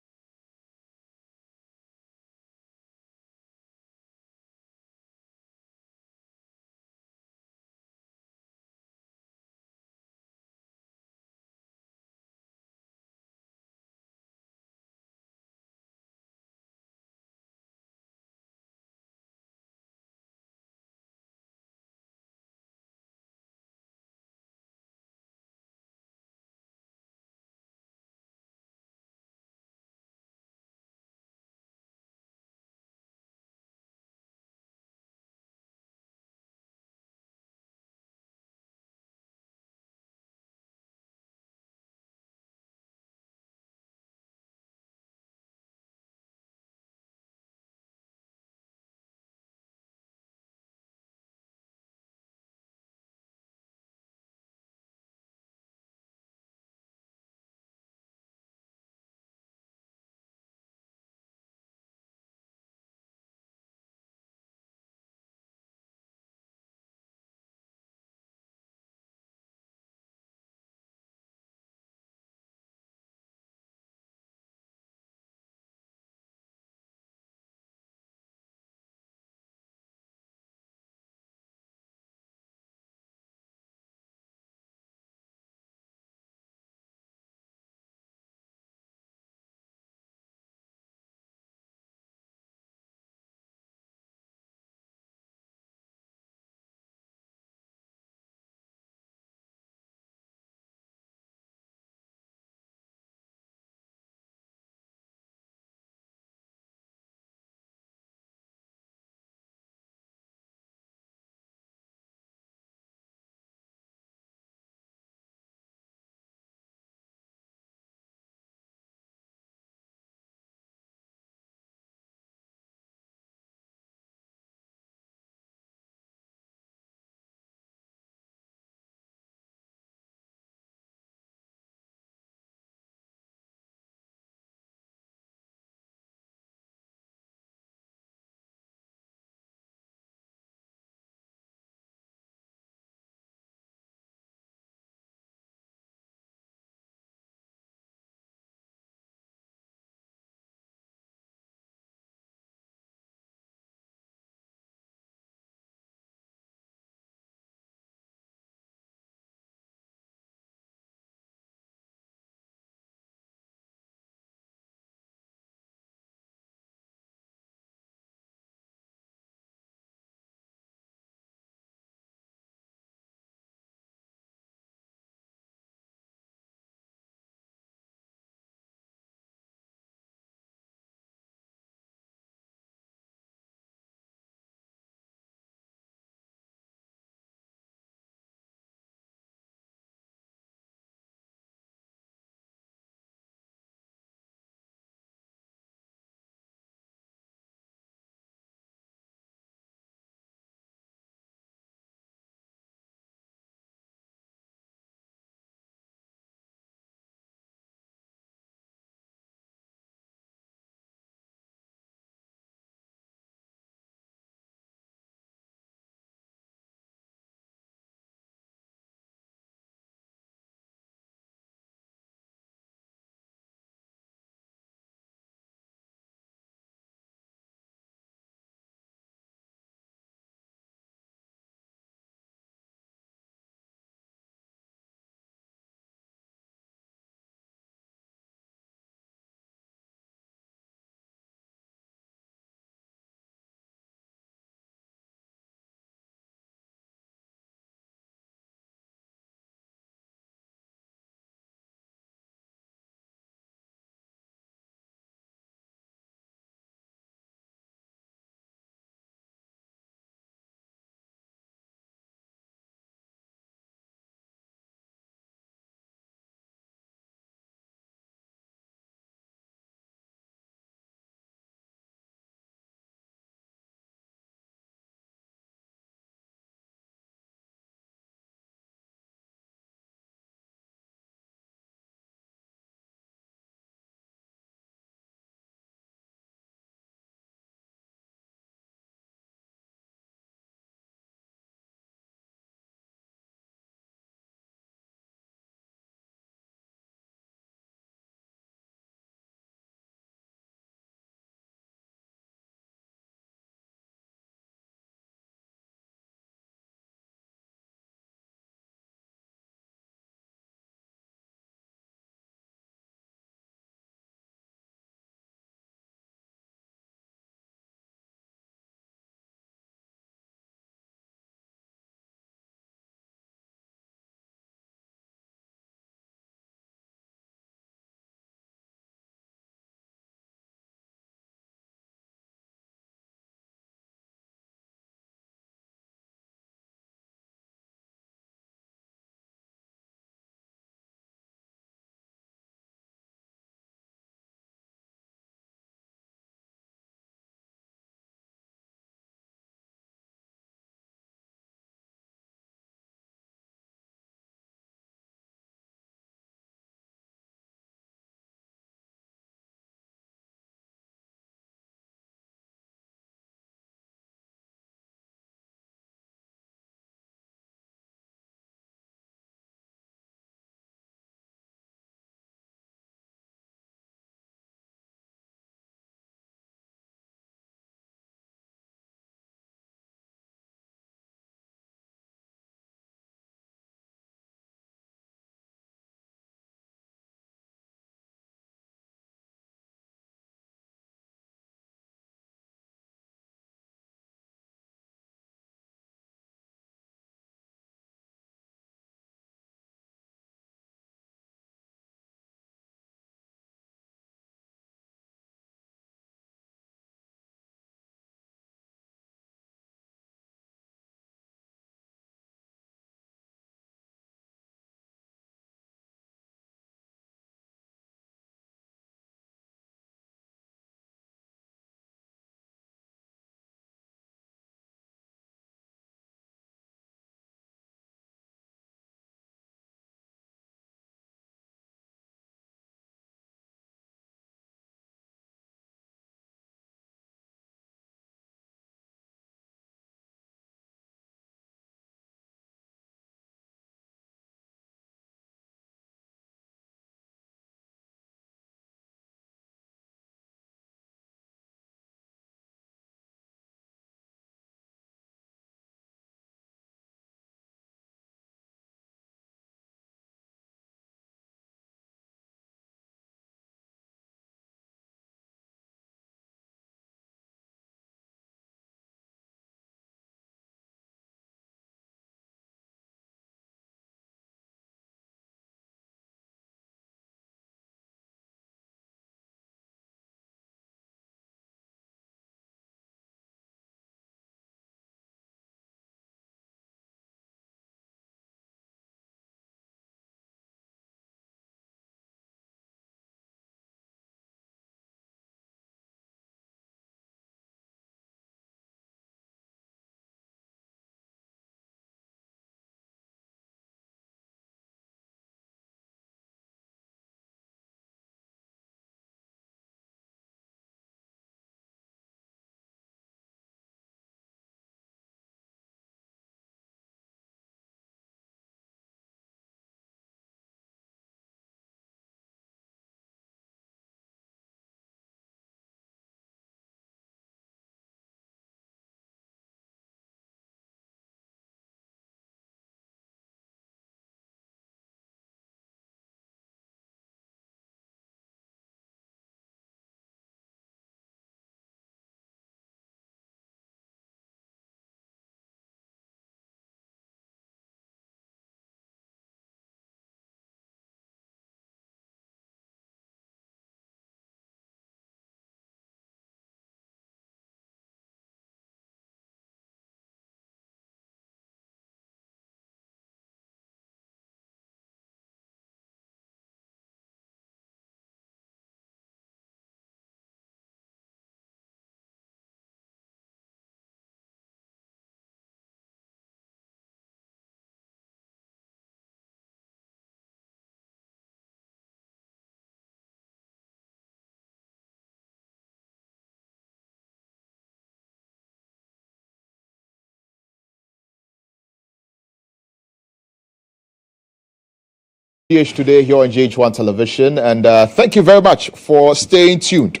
Today here on GHOne Television, and thank you very much for staying tuned.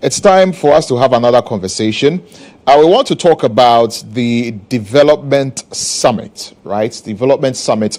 It's time for us to have another conversation. We want to talk about the Development Summit, right? Development Summit,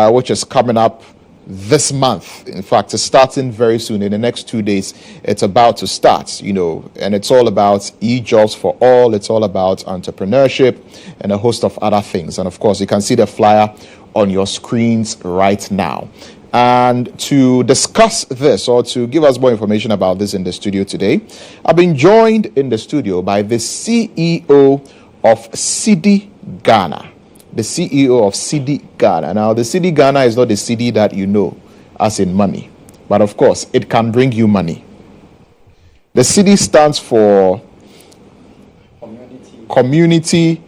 which is coming up this month. In fact, it's starting very soon. In the next 2 days, it's about to start, and it's all about e-jobs for all. It's all about entrepreneurship and a host of other things. And of course, you can see the flyer on your screens right now. And to discuss this, or to give us more information about this in the studio today, I've been joined in the studio by the CEO of CD Ghana. The CEO of CD Ghana. Now, the CD Ghana is not the CD that you know, as in money. But of course, it can bring you money. The CD stands for Community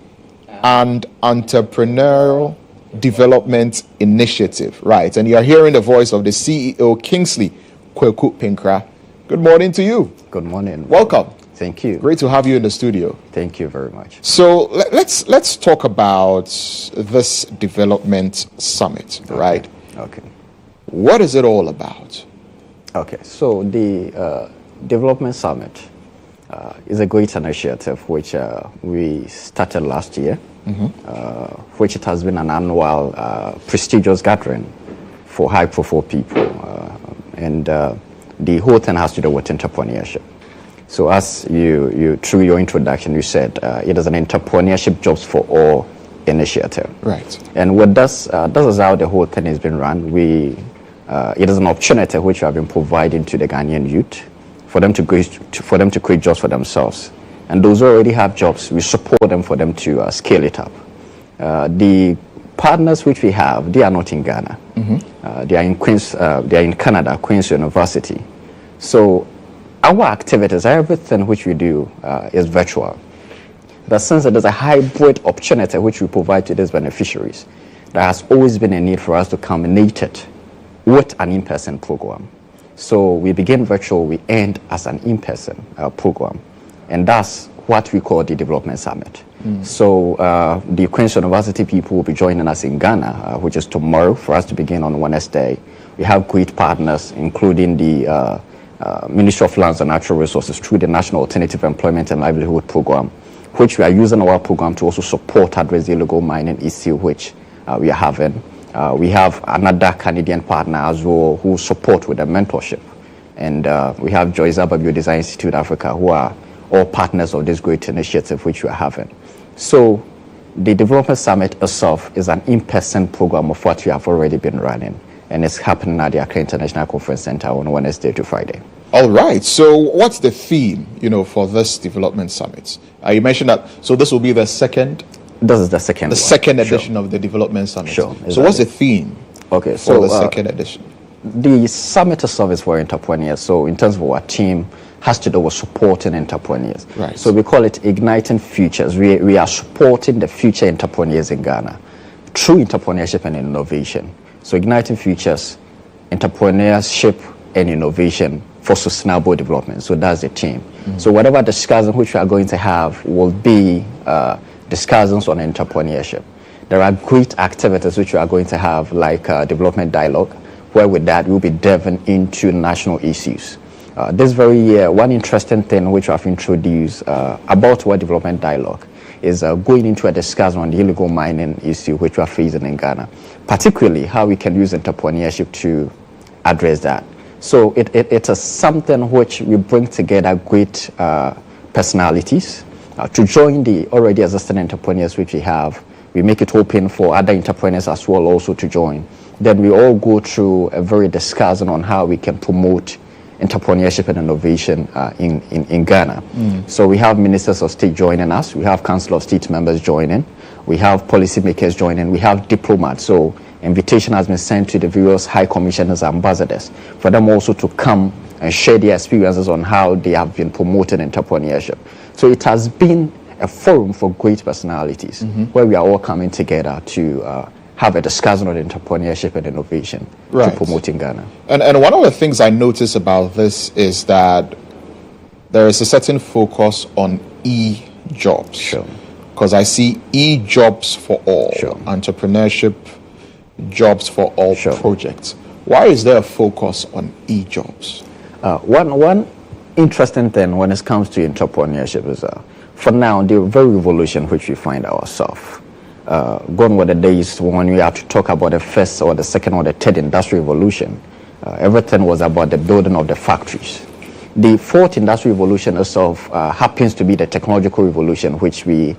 and Entrepreneurial Development Initiative, right? And you are hearing the voice of the CEO, Kingsley Kweku Pinkra. Good morning to you. Good morning. Welcome. Thank you. Great to have you in the studio. Thank you very much. So let's talk about this development summit, right? Okay. What is it all about? Okay. So the development summit is a great initiative which we started last year. Which it has been an annual prestigious gathering for high-profile people, and the whole thing has to do with entrepreneurship. So as you through your introduction, you said it is an entrepreneurship jobs for all initiative. Right. And with this is how the whole thing has been run. It is an opportunity which we have been providing to the Ghanaian youth for them to create jobs for themselves. And those who already have jobs, we support them for them to scale it up. The partners which we have, they are not in Ghana. They are in Canada, Queen's University. So our activities, everything which we do is virtual. But since it is a hybrid opportunity which we provide to these beneficiaries, there has always been a need for us to combine it with an in-person program. So we begin virtual, we end as an in-person program. And that's what we call the Development Summit. So the Queen's University people will be joining us in Ghana, which is tomorrow, for us to begin on Wednesday. We have great partners, including the Ministry of Lands and Natural Resources through the National Alternative Employment and Livelihood Program, which we are using our program to also support address the illegal mining issue, which we are having. We have another Canadian partner as well who support with the mentorship. And we have Joyce Ababio Design Institute Africa, who are all partners of this great initiative which we are having. So the Development Summit itself is an in-person program of what we have already been running, and it's happening at the Accra International Conference Center on Wednesday to Friday. All right. So what's the theme, for this Development Summit? You mentioned that, so this will be the second? This is the second The second edition of the Development Summit. Sure. Exactly. So what's the theme for the second edition? The summit itself is for entrepreneurs. So in terms of our team, has to do with supporting entrepreneurs. Right. So we call it Igniting Futures. We are supporting the future entrepreneurs in Ghana through entrepreneurship and innovation. So Igniting Futures, entrepreneurship and innovation for sustainable development. So that's the team. So whatever discussion which we are going to have will be discussions on entrepreneurship. There are great activities which we are going to have, like development dialogue, where with that we'll be delving into national issues. This very year, one interesting thing which I've introduced about what development dialogue is going into a discussion on the illegal mining issue which we are facing in Ghana, particularly how we can use entrepreneurship to address that. So it is something which we bring together great personalities to join the already existing entrepreneurs which we have. We make it open for other entrepreneurs as well also to join. Then we all go through a very discussion on how we can promote entrepreneurship and innovation in Ghana. So we have ministers of state joining us, we have council of state members joining, we have policymakers joining, we have diplomats. So invitation has been sent to the various high commissioners and ambassadors for them also to come and share their experiences on how they have been promoting entrepreneurship. So it has been a forum for great personalities where we are all coming together to have a discussion on entrepreneurship and innovation to promote in Ghana. And one of the things I notice about this is that there is a certain focus on e-jobs. Sure. Because I see e-jobs for all, entrepreneurship, jobs for all projects. Why is there a focus on e-jobs? One interesting thing when it comes to entrepreneurship is, for now, the very revolution which we find ourselves. Gone were the days when we had to talk about the first or the second or the third industrial revolution. Everything was about the building of the factories. The fourth industrial revolution itself happens to be the technological revolution which we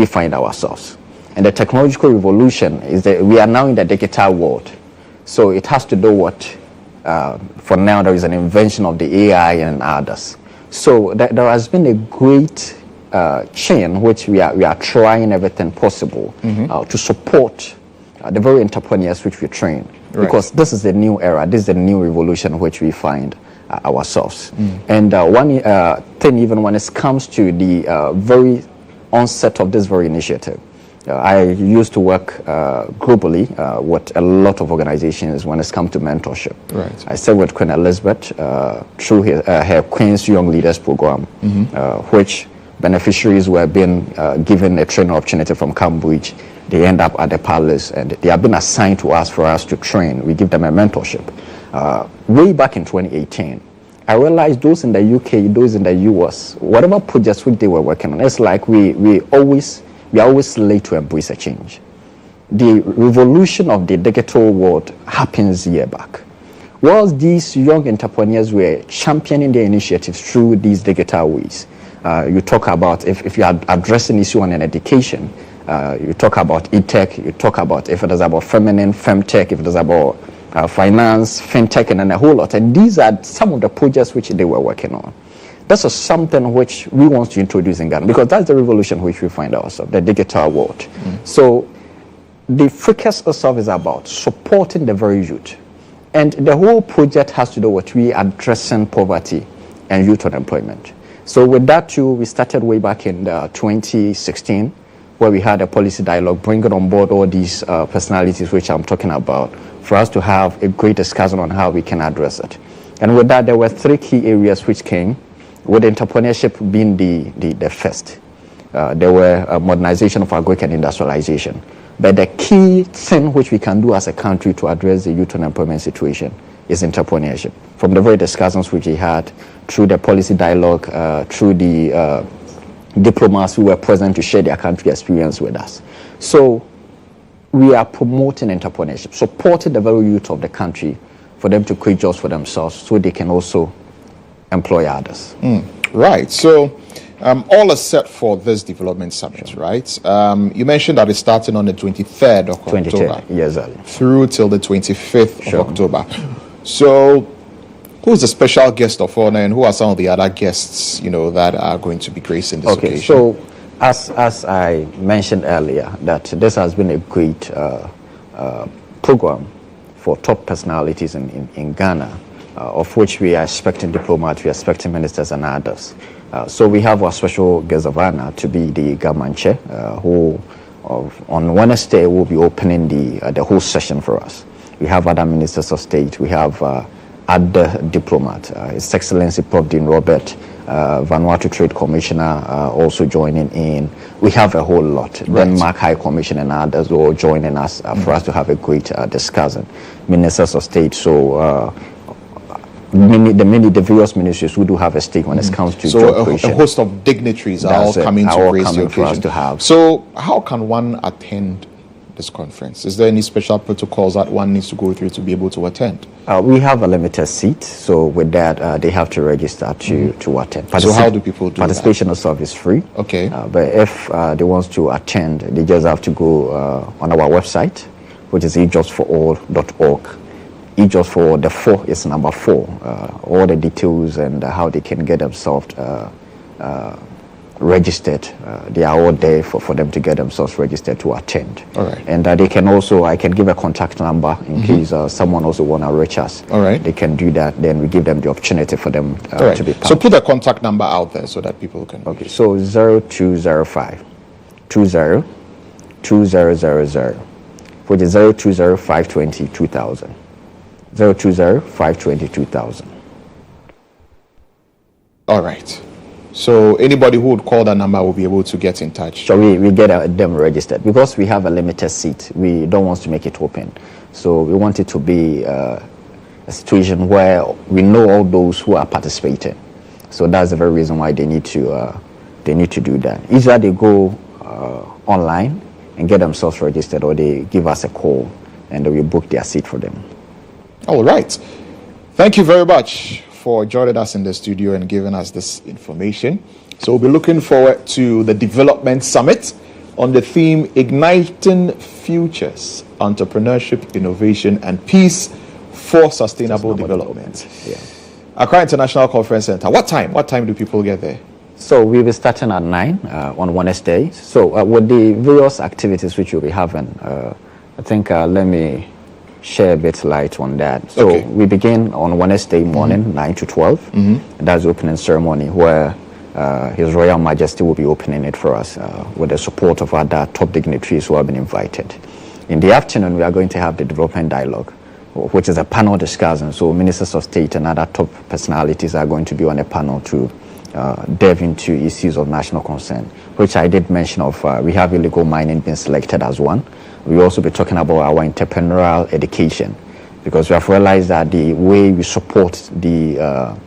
find ourselves. And the technological revolution is that we are now in the digital world. So it has to do what, for now, there is an invention of the AI and others. So there has been a great chain which we are trying everything possible to support the very entrepreneurs which we train. Right. Because this is the new era, this is the new revolution which we find ourselves. And one thing, even when it comes to the very onset of this very initiative, I used to work globally with a lot of organizations when it comes to mentorship. Right. I served with Queen Elizabeth through her Queen's Young Leaders Program, which beneficiaries were being given a training opportunity from Cambridge. They end up at the palace and they have been assigned to us for us to train. We give them a mentorship. Way back in 2018, I realized those in the UK, those in the US, whatever projects which they were working on, it's like we are always late to embrace a change. The revolution of the digital world happens a year back. Whilst these young entrepreneurs were championing their initiatives through these digital ways, you talk about if you are addressing issue on an education, you talk about e-tech, you talk about if it is about feminine, femtech, if it is about finance, fintech, and then a whole lot. And these are some of the projects which they were working on. This is something which we want to introduce in Ghana because that's the revolution which we find ourselves, the digital world. So the focus itself is about supporting the very youth. And the whole project has to do with we addressing poverty and youth unemployment. So with that too, we started way back in 2016, where we had a policy dialogue, bringing on board all these personalities which I'm talking about, for us to have a great discussion on how we can address it. And with that, there were three key areas which came, with entrepreneurship being the first. There were modernization of agric and industrialization. But the key thing which we can do as a country to address the youth unemployment situation is entrepreneurship. From the very discussions which we had, through the policy dialogue, through the diplomats who were present to share their country experience with us. So we are promoting entrepreneurship, supporting the very youth of the country for them to create jobs for themselves so they can also employ others. Right. So all is set for this development summit, right? You mentioned that it's starting on the 23rd of October. Yes, through till the 25th of October. So who's the special guest of honor and who are some of the other guests, that are going to be gracing this occasion? So as I mentioned earlier, that this has been a great program for top personalities in Ghana, of which we are expecting diplomats, we are expecting ministers and others. So we have our special guest of honor to be the government chair, who on Wednesday will be opening the whole session for us. We have other ministers of state, we have other diplomat, His Excellency Prof. Dean Robert, Vanuatu Trade Commissioner also joining in. We have a whole lot. Right. Denmark High Commission and others all joining us for us to have a great discussion. Ministers of state, so the various ministries who do have a stake when it comes to job creation. So a host of dignitaries are all coming to grace the occasion. To have. So how can one attend this conference? Is there any special protocols that one needs to go through to be able to attend? We have a limited seat, so with that, they have to register to attend. So how do people do participation itself is free. Okay. But if they want to attend, they just have to go on our website, which is ejobsforall.org. eJobs for the 4 is number 4. All the details and how they can get themselves registered, they are all there for them to get themselves registered to attend. All right. And they can also, I can give a contact number in case someone also want to reach us. All right. They can do that, then we give them the opportunity for them to be part. So put the contact number out there so that people can... Okay, so 0205 20 2000, which is 020 520 2000. 020 520 2000. All right. So anybody who would call that number will be able to get in touch. So we get them registered because we have a limited seat. We don't want to make it open. So we want it to be a situation where we know all those who are participating. So that's the very reason why they need to do that. Either they go online and get themselves registered, or they give us a call and we book their seat for them. All right. Thank you very much for joining us in the studio and giving us this information. So we'll be looking forward to the Development Summit on the theme Igniting Futures, Entrepreneurship, Innovation and Peace for Sustainable Development. Yeah. Accra International Conference Center. What time? What time do people get there? So we'll be starting at 9 on Wednesday. So with the various activities which we'll be having, I think let me share a bit light on that. So Okay. we begin on Wednesday morning, 9 to 12. And that's the opening ceremony where His Royal Majesty will be opening it for us with the support of other top dignitaries who have been invited. In the afternoon, we are going to have the Development Dialogue, which is a panel discussion. So ministers of state and other top personalities are going to be on a panel to delve into issues of national concern, which I did mention of. We have illegal mining being selected as one. We'll also be talking about our entrepreneurial education, because we have realized that the way we support the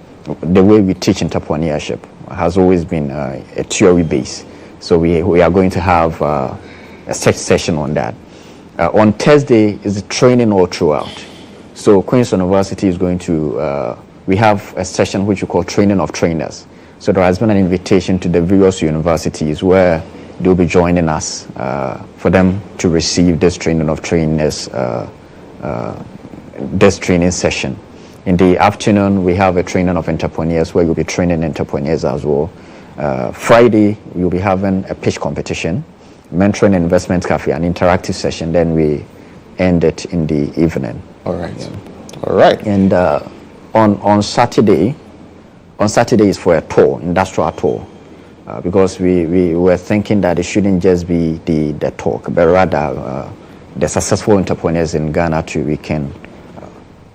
way we teach entrepreneurship has always been a theory base. So we are going to have a session on that. On Thursday is the training all throughout. So Queen's University is going to, we have a session which we call Training of Trainers. So there has been an invitation to the various universities where they'll be joining us for them to receive this training of trainers, this training session. In the afternoon, we have a training of entrepreneurs where you'll be training entrepreneurs as well. Friday, we'll be having a pitch competition, mentoring investment cafe, an interactive session. Then we end it in the evening. All right. Yeah. All right. And on Saturday is for a tour, industrial tour, because we were thinking that it shouldn't just be the talk, but rather the successful entrepreneurs in Ghana too. We can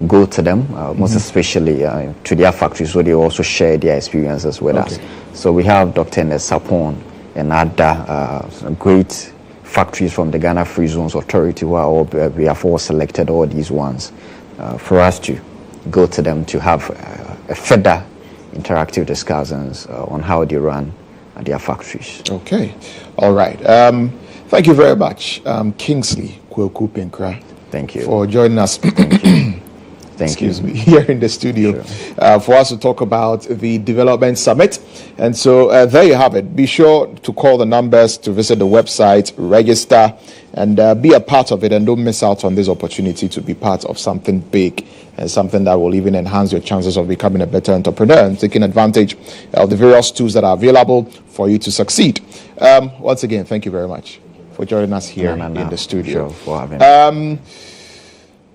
go to them, most especially to their factories, so they also share their experiences with us. So we have Dr. Nesapon and other great factories from the Ghana Free Zones Authority who are all, we have all selected all these ones for us to go to them to have a further interactive discussions on how they run their factories. Okay. All right. Thank you very much, Kingsley Kweku Pinkra. Thank you for joining us. Excuse me, here in the studio for us to talk about the Development Summit. And so there you have it. Be sure to call the numbers, to visit the website, register, and be a part of it. And don't miss out on this opportunity to be part of something big and something that will even enhance your chances of becoming a better entrepreneur and taking advantage of the various tools that are available for you to succeed. Once again, thank you very much for joining us here in the studio. Sure, for having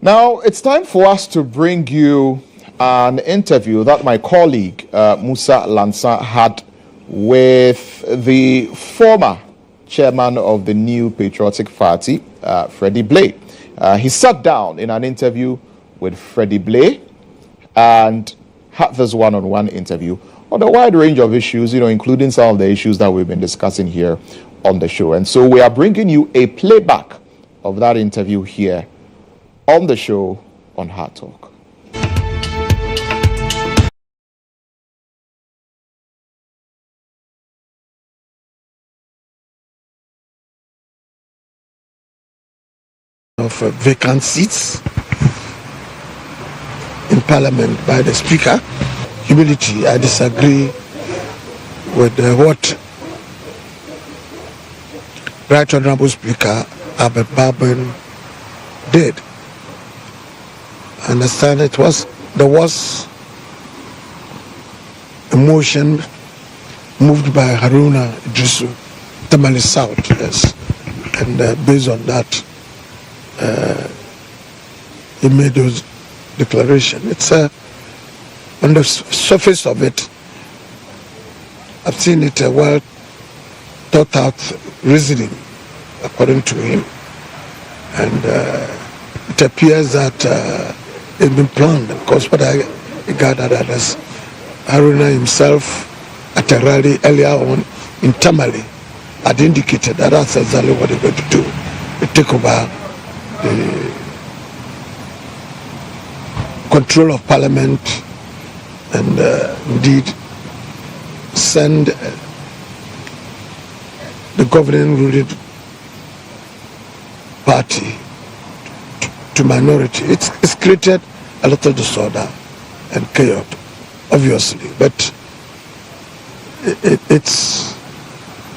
Now, it's time for us to bring you an interview that my colleague Musa Lansa had with the former chairman of the New Patriotic Party, Freddie Blay. He sat down in an interview with Freddie Blay and had this one-on-one interview on a wide range of issues, including some of the issues that we've been discussing here on the show. And so we are bringing you a playback of that interview here on the show on Hard Talk. Of vacant seats in Parliament by the Speaker. Humility, I disagree with what Right Honourable Speaker Albert Barban did. I understand there was a motion moved by Haruna Idrisu, Tamale South, yes, and based on that, he made those declarations. It's on the surface of it, I've seen it a well thought out reasoning, according to him, and it appears that it's been planned. Of course, what I gathered as Haruna himself at a rally earlier on in Tamale had indicated that that's exactly what they're going to do. They take over the control of parliament and indeed send the governing ruling party to minority. It's created a lot of disorder and chaos, obviously, but it's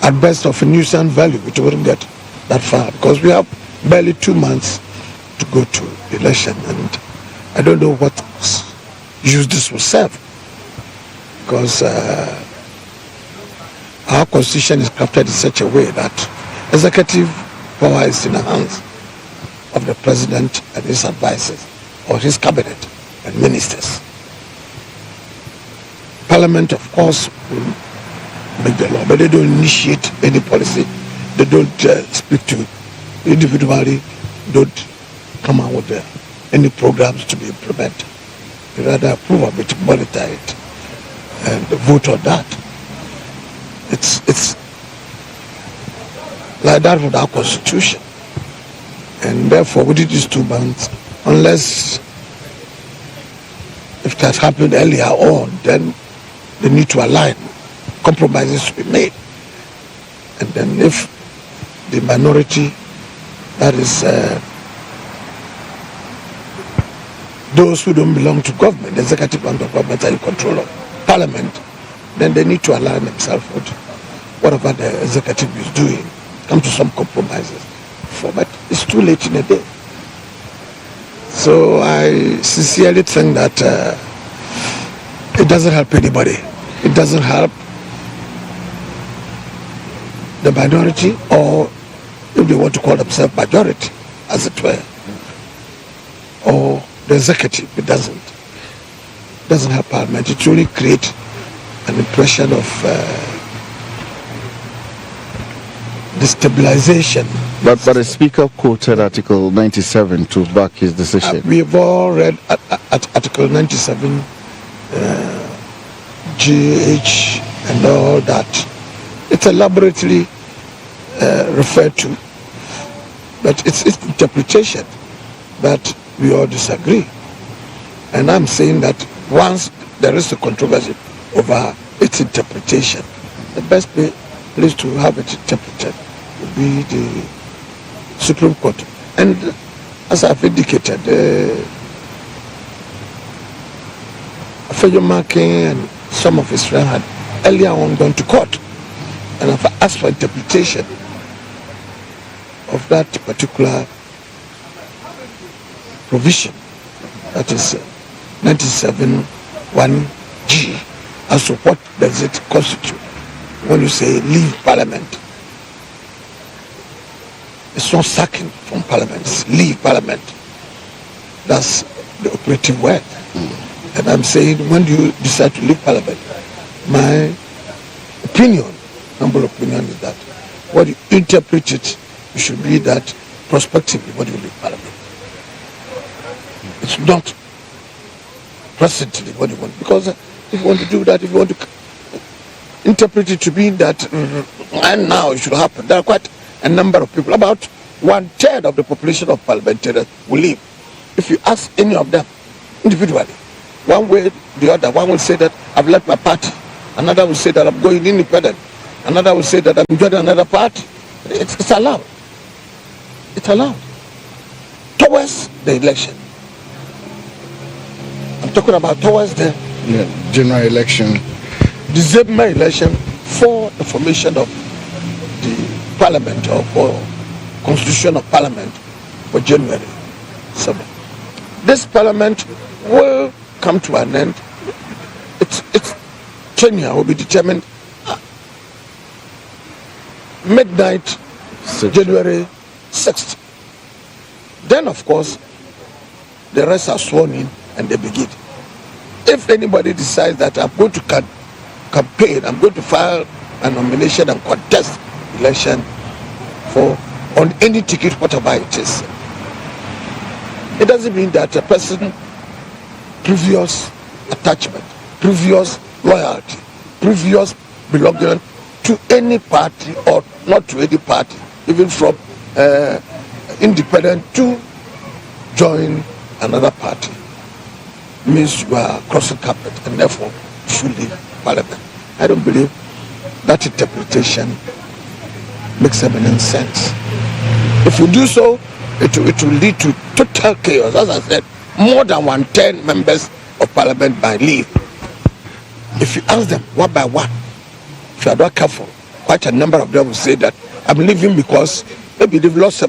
at best of a nuisance value. It wouldn't get that far because we have barely 2 months to go to election, and I don't know what use this will serve, because our constitution is crafted in such a way that executive power is in the hands of the president and his advisors or his cabinet and ministers. Parliament, of course, will make the law, but they don't initiate any policy. They don't speak to individually, don't come out with any programs to be implemented. They rather approve of it, monitor it, and vote on that. It's like that with our constitution. And therefore, within these 2 months, unless if that happened earlier on, then they need to align, compromises to be made. And then if the minority, that is those who don't belong to government, the executive and the government are in control of parliament, then they need to align themselves with whatever the executive is doing, come to some compromises. But it's too late in the day. So I sincerely think that it doesn't help anybody. It doesn't help the minority, or if they want to call themselves majority, as it were, or the executive. It doesn't help parliament. It only creates an impression of destabilization. But the Speaker quoted Article 97 to back his decision. We've all read Article 97, GH, and all that. It's elaborately referred to, but it's interpretation that we all disagree. And I'm saying that once there is a controversy over its interpretation, the best place to have it interpreted would be the Supreme Court. And as I've indicated, Afeyomakin and some of his friends had earlier on gone to court and have asked for interpretation of that particular provision, that is 97(1)G, as to what does it constitute when you say leave parliament. It's not sacking from parliament, it's leave parliament. That's the operative word. And I'm saying, when do you decide to leave parliament? My opinion, humble opinion, is that what you interpret it, it should be that prospectively what you leave parliament. It's not presently what you want, because if you want to do that, if you want to interpret it to mean that and now it should happen, there are quite a number of people, about 1/3 of the population of parliamentarians will leave. If you ask any of them individually, one way or the other, one will say that I've left my party, another will say that I'm going independent, another will say that I'm joining another party. It's allowed. It's allowed. Towards the election. I'm talking about towards the general election. December election for the formation of the parliament or constitution of parliament for January 7. This parliament will come to an end. Its tenure will be determined midnight January 6th. Then, of course, the rest are sworn in and they begin. If anybody decides that I'm going to campaign, I'm going to file a nomination and contest election on any ticket, whatever it is, it doesn't mean that a person previous attachment, previous loyalty, previous belonging to any party or not to any party, even from independent to join another party, means you are crossing carpet and therefore you should leave Parliament. I don't believe that interpretation makes eminent sense. If you do so, it will lead to total chaos. As I said, more than 110 members of Parliament might leave. If you ask them one by one, if you are not careful, quite a number of them will say that I'm leaving because maybe they've lost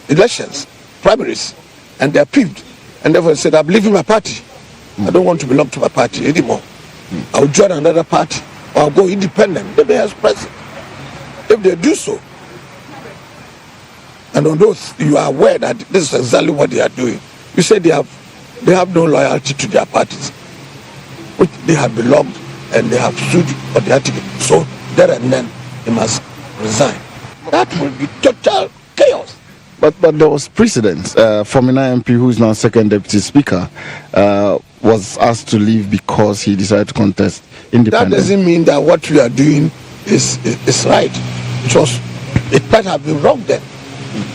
elections, primaries, and they're peeved. And therefore said, I'm leaving my party. I don't want to belong to my party anymore. I'll join another party or I'll go independent. They may express it. If they do so, and although you are aware that this is exactly what they are doing, you say they have no loyalty to their parties, which they have belonged and they have stood for their ticket. So there and then they must resign. That will be total chaos. But there was precedent. Formina MP, who is now second deputy speaker, was asked to leave because he decided to contest independence. That doesn't mean that what we are doing is right. It might have been wrong then.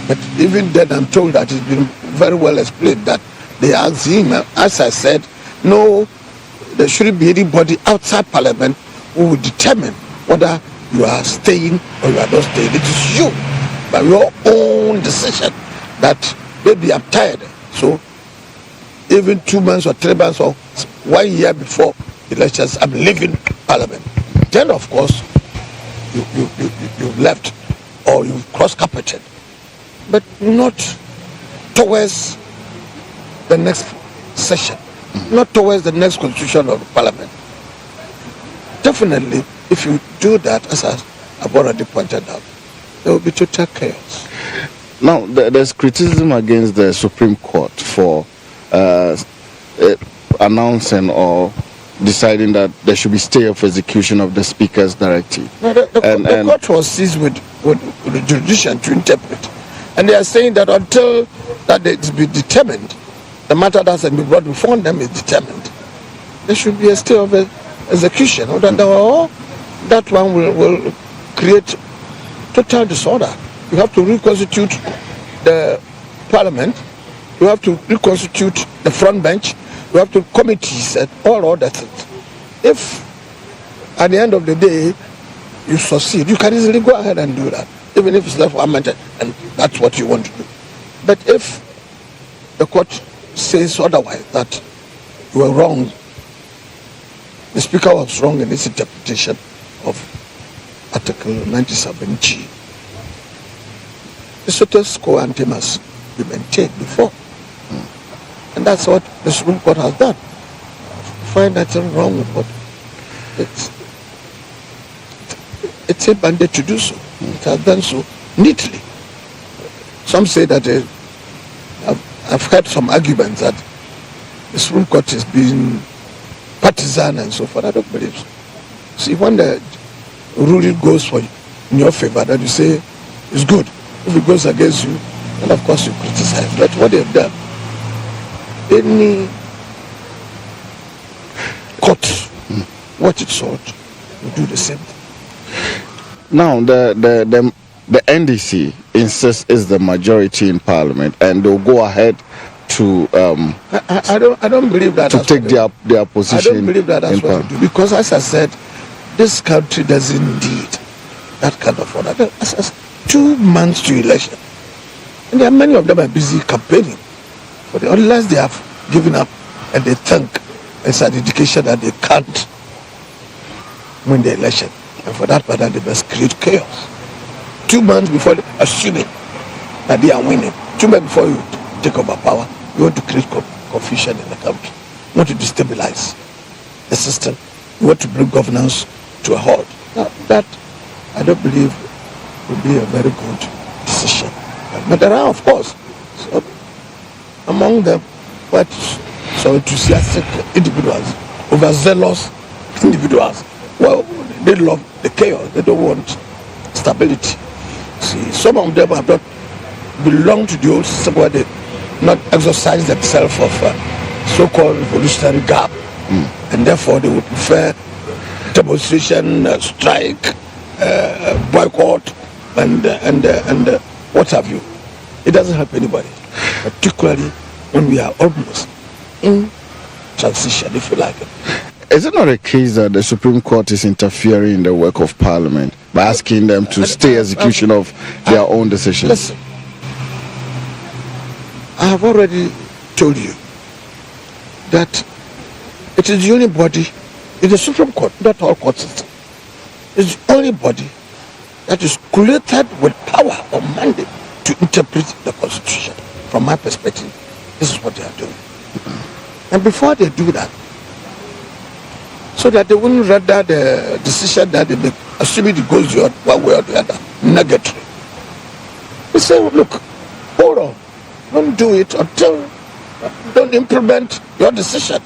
But even then, I'm told that it's been very well explained that they asked him, as I said, no, there shouldn't be anybody outside Parliament who will determine whether you are staying or you are not staying. It is you, by your own decision, that maybe I'm tired. So even 2 months or 3 months or 1 year before elections, I'm leaving Parliament. Then, of course, you've left or you've cross-carpeted, but not towards the next session, not towards the next constitution of the Parliament. Definitely, if you do that, as I've already pointed out, there will be total chaos. Now, there's criticism against the Supreme Court for announcing or deciding that there should be stay of execution of the Speaker's directive. No, the court was seized with the jurisdiction to interpret. And they are saying that until that it's been determined, the matter that has been brought before them is determined, there should be a stay of execution. Or that one will create total disorder. You have to reconstitute the Parliament, you have to reconstitute the front bench, you have to committees and all other things. If at the end of the day you succeed, you can easily go ahead and do that, even if it's left amended and that's what you want to do. But if the court says otherwise, that you were wrong, the Speaker was wrong in his interpretation of Article 97G, the status quo ante must be maintained before. And that's what the Supreme Court has done. I find nothing wrong with what it's a mandate to do so. It has done so neatly. Some say that I've heard some arguments that the Supreme Court is being partisan and so forth. I don't believe so. See, when the ruling goes in your favor, then you say it's good. If it goes against you, then of course you criticize. But what they've done, any court, what it sought, will do the same thing. Now, the NDC insists is the majority in Parliament, and they'll go ahead to I don't believe that to take their position. I don't believe that that's what they do, because as I said, this country doesn't need that kind of order. 2 months to election, and there are many of them are busy campaigning. But unless they have given up and they think it's an indication that they can't win the election, and for that matter they must create chaos. 2 months before, assuming that they are winning, 2 months before you take over power, you want to create confusion in the country, you want to destabilize the system, you want to bring governance to a halt. Now, that I don't believe will be a very good decision. But there are, of course, among them quite some enthusiastic individuals, overzealous individuals. Well, they love the chaos, they don't want stability. See, some of them have not belonged to the old system where they not exercise themselves of so-called revolutionary garb, and therefore they would prefer demonstration, strike, boycott, and what have you. It doesn't help anybody, particularly when we are almost in transition, if you like it. Is it not a case that the Supreme Court is interfering in the work of Parliament by asking them to stay execution of their own decisions? Listen, I have already told you that it is the only body in the Supreme Court, not all court system. It's the only body that is created with power or mandate to interpret the Constitution. From my perspective, this is what they are doing. And before they do that, so that they wouldn't render the decision that they make, assuming it goes one way or the other, negatory. They say, look, hold on, don't do it until, don't implement your decision.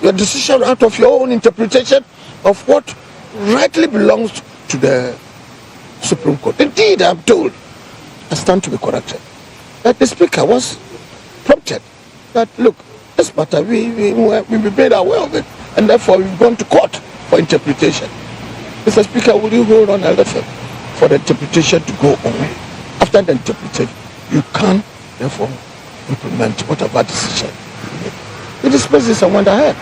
Your decision out of your own interpretation of what rightly belongs to the Supreme Court. Indeed, I'm told, I stand to be corrected, that the Speaker was prompted that, look, this matter, we made aware of it, and therefore we've gone to court for interpretation. Mr. Speaker, will you hold on a little for the interpretation to go on? After the interpretation, you can, therefore, implement whatever decision you make. It displeases someone ahead.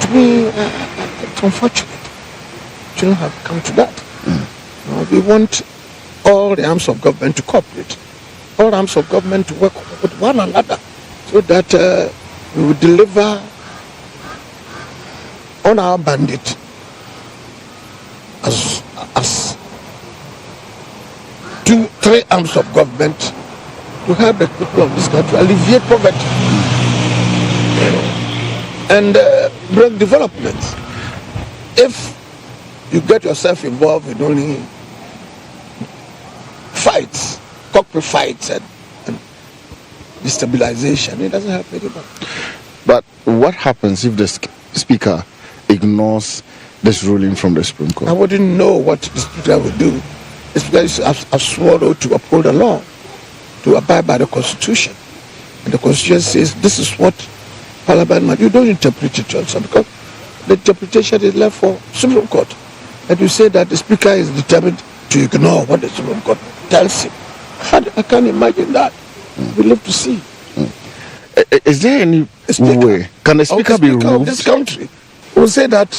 To me, it's unfortunate. It shouldn't have come to that. We want all the arms of government to cooperate, all arms of government to work with one another, so that we will deliver on our mandate as three arms of government to help the people of this country alleviate poverty and bring development. If you get yourself involved in only fights, cockpit fights and destabilization, it doesn't help anybody. But what happens if the Speaker ignores this ruling from the Supreme Court? I wouldn't know what the Speaker would do. The Speaker has sworn to uphold the law, to abide by the Constitution. And the Constitution says this is what Parliament must. You don't interpret it yourself, because the interpretation is left for Supreme Court. And you say that the Speaker is determined to ignore what the Supreme Court tells him. I can't imagine that. We live to see. Is there any way? Can the Speaker be removed? Of this country will say that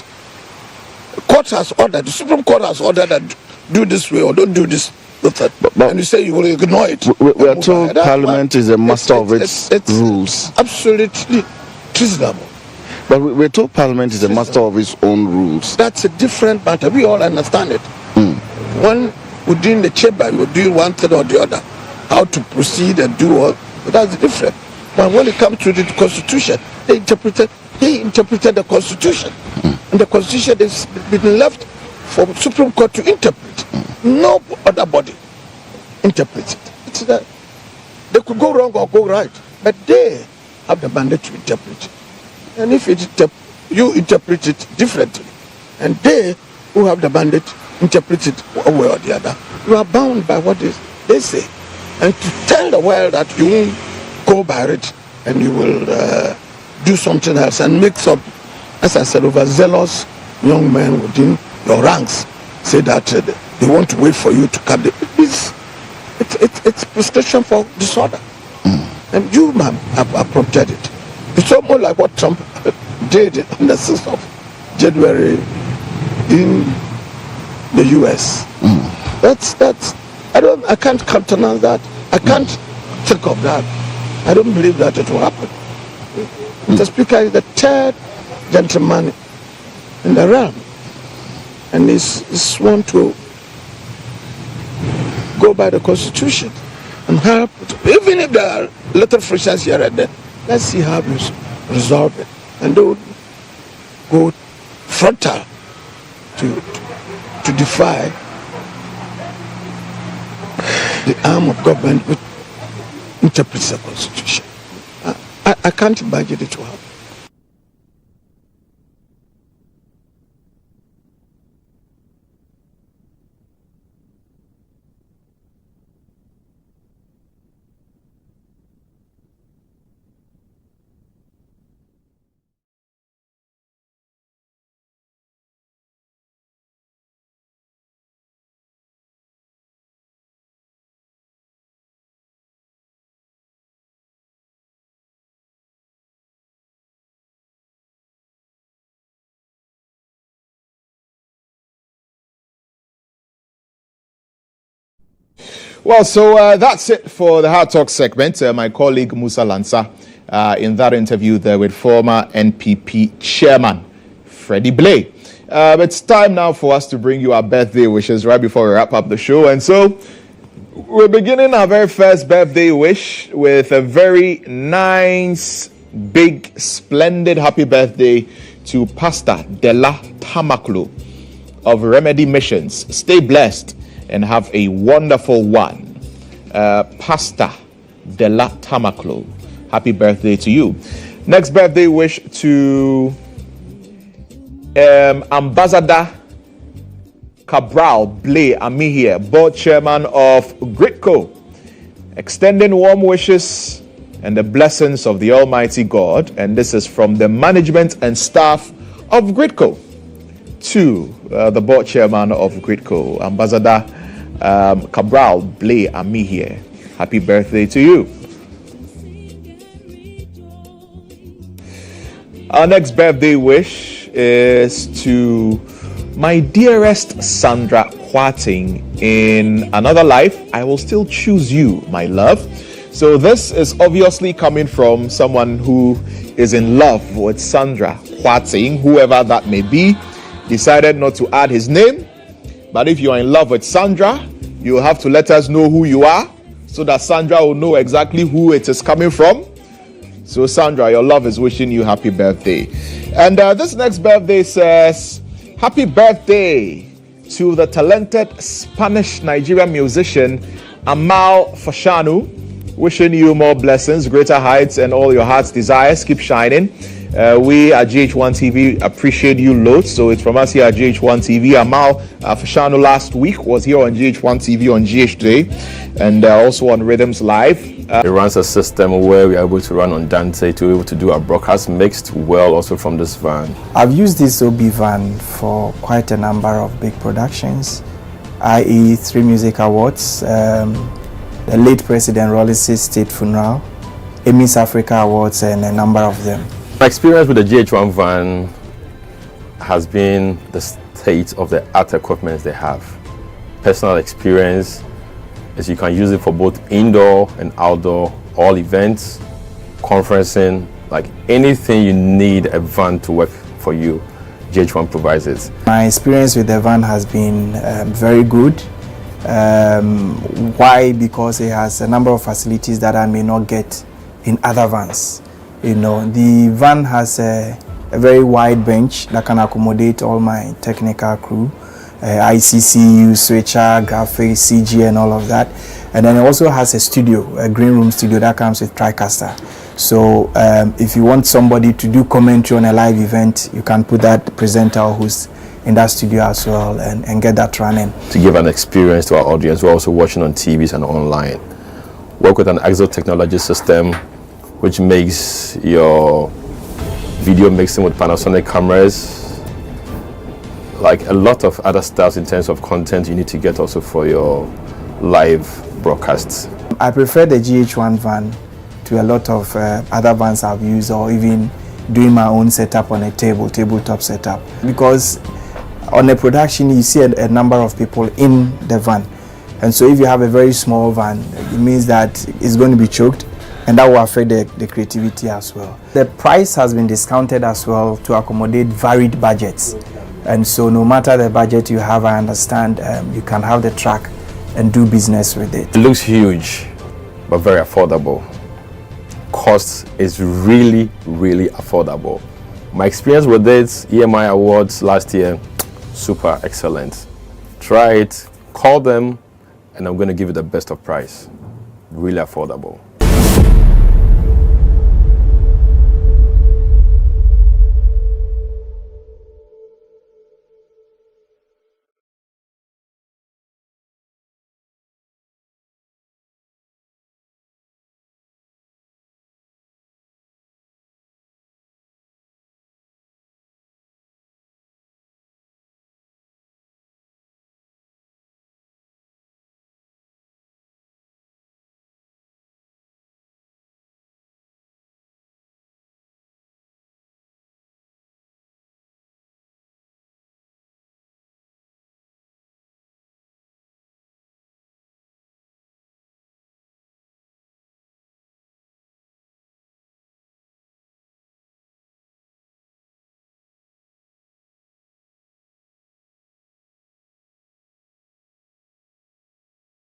the court has ordered, the Supreme Court has ordered that do this way or don't do this. And you say you will ignore it. We are told Parliament is a master of its rules. Absolutely treasonable. But we're told Parliament is a master of its own rules. That's a different matter. We all understand it. One within the chamber, you're doing one thing or the other. How to proceed and do all. But that's different. But when it comes to the Constitution, he interpreted the Constitution. And the Constitution has been left for Supreme Court to interpret. No other body interprets it. It's that they could go wrong or go right, but they have the mandate to interpret it. And if you interpret it differently, and they who have the mandate interpret it one way or the other, you are bound by what they say. And to tell the world that you won't go by it and you will do something else and make some, as I said, overzealous young men within your ranks say that they want to wait for you to come. It's prescription for disorder. And you, ma'am, have prompted it. It's almost like what Trump did on the 6th of January in the U.S. I can't countenance that. I can't think of that. I don't believe that it will happen. The Speaker is the third gentleman in the realm, and he's sworn to go by the Constitution and help. Even if there are little frictions here and there, let's see how we resolve it, and don't go frontal to defy the arm of government which interprets the Constitution. I can't imagine it will happen. Well, so that's it for the Hard Talk segment. My colleague Musa Lansa in that interview there with former NPP chairman Freddie Blay. It's time now for us to bring you our birthday wishes right before we wrap up the show. And so we're beginning our very first birthday wish with a very nice, big, splendid happy birthday to Pastor Dela Tamaklo of Remedy Missions. Stay blessed and have a wonderful one. Pastor Dela Tamaklo, happy birthday to you. Next birthday wish to Ambassador Cabral Blay Amihie, board chairman of GHOne, extending warm wishes and the blessings of the Almighty God. And this is from the management and staff of GHOne to the board chairman of GHOne, Ambassador Cabral Blay Amihie. Happy birthday to you. Our next birthday wish is to my dearest Sandra Kwating. In another life, I will still choose you, my love. So this is obviously coming from someone who is in love with Sandra Kwating, whoever that may be. Decided not to add his name, but if you are in love with Sandra, you will have to let us know who you are so that Sandra will know exactly who it is coming from. So Sandra, your love is wishing you happy birthday. And this next birthday says, happy birthday to the talented Spanish-Nigerian musician Amal Fashanu. Wishing you more blessings, greater heights, and all your heart's desires. Keep shining. We at GHOne TV appreciate you loads. So it's from us here at GHOne TV. Amal Fashanu last week was here on GHOne TV on GH Today and also on Rhythms Live. It runs a system where we are able to run on Dante to be able to do our broadcast mixed well also from this van. I've used this OB van for quite a number of big productions, i.e. 3 music awards, the late President Rollis' state funeral, Emmys Africa Awards, and a number of them. My experience with the GHOne van has been the state of the art equipment they have. Personal experience is you can use it for both indoor and outdoor, all events, conferencing, like anything you need a van to work for you, GHOne provides it. My experience with the van has been very good. Why? Because it has a number of facilities that I may not get in other vans. You know, the van has a very wide bench that can accommodate all my technical crew, ICCU, switcher, graphics, CG, and all of that. And then it also has a studio, a green room studio that comes with TriCaster. So if you want somebody to do commentary on a live event, you can put that presenter who's in that studio as well and get that running. To give an experience to our audience, we're also watching on TVs and online. Work with an Exo technology system, which makes your video mixing with Panasonic cameras, like a lot of other stuff in terms of content you need to get also for your live broadcasts. I prefer the GHOne van to a lot of other vans I've used, or even doing my own setup on a tabletop setup, because on a production you see a number of people in the van, and so if you have a very small van, it means that it's going to be choked, and that will affect the creativity as well. The price has been discounted as well to accommodate varied budgets, and so no matter the budget you have, I understand you can have the track and do business with it. It looks huge but very affordable. Cost is really affordable. My experience with it, EMI Awards last year, super excellent. Try it, call them, and I'm going to give you the best of price. Really affordable.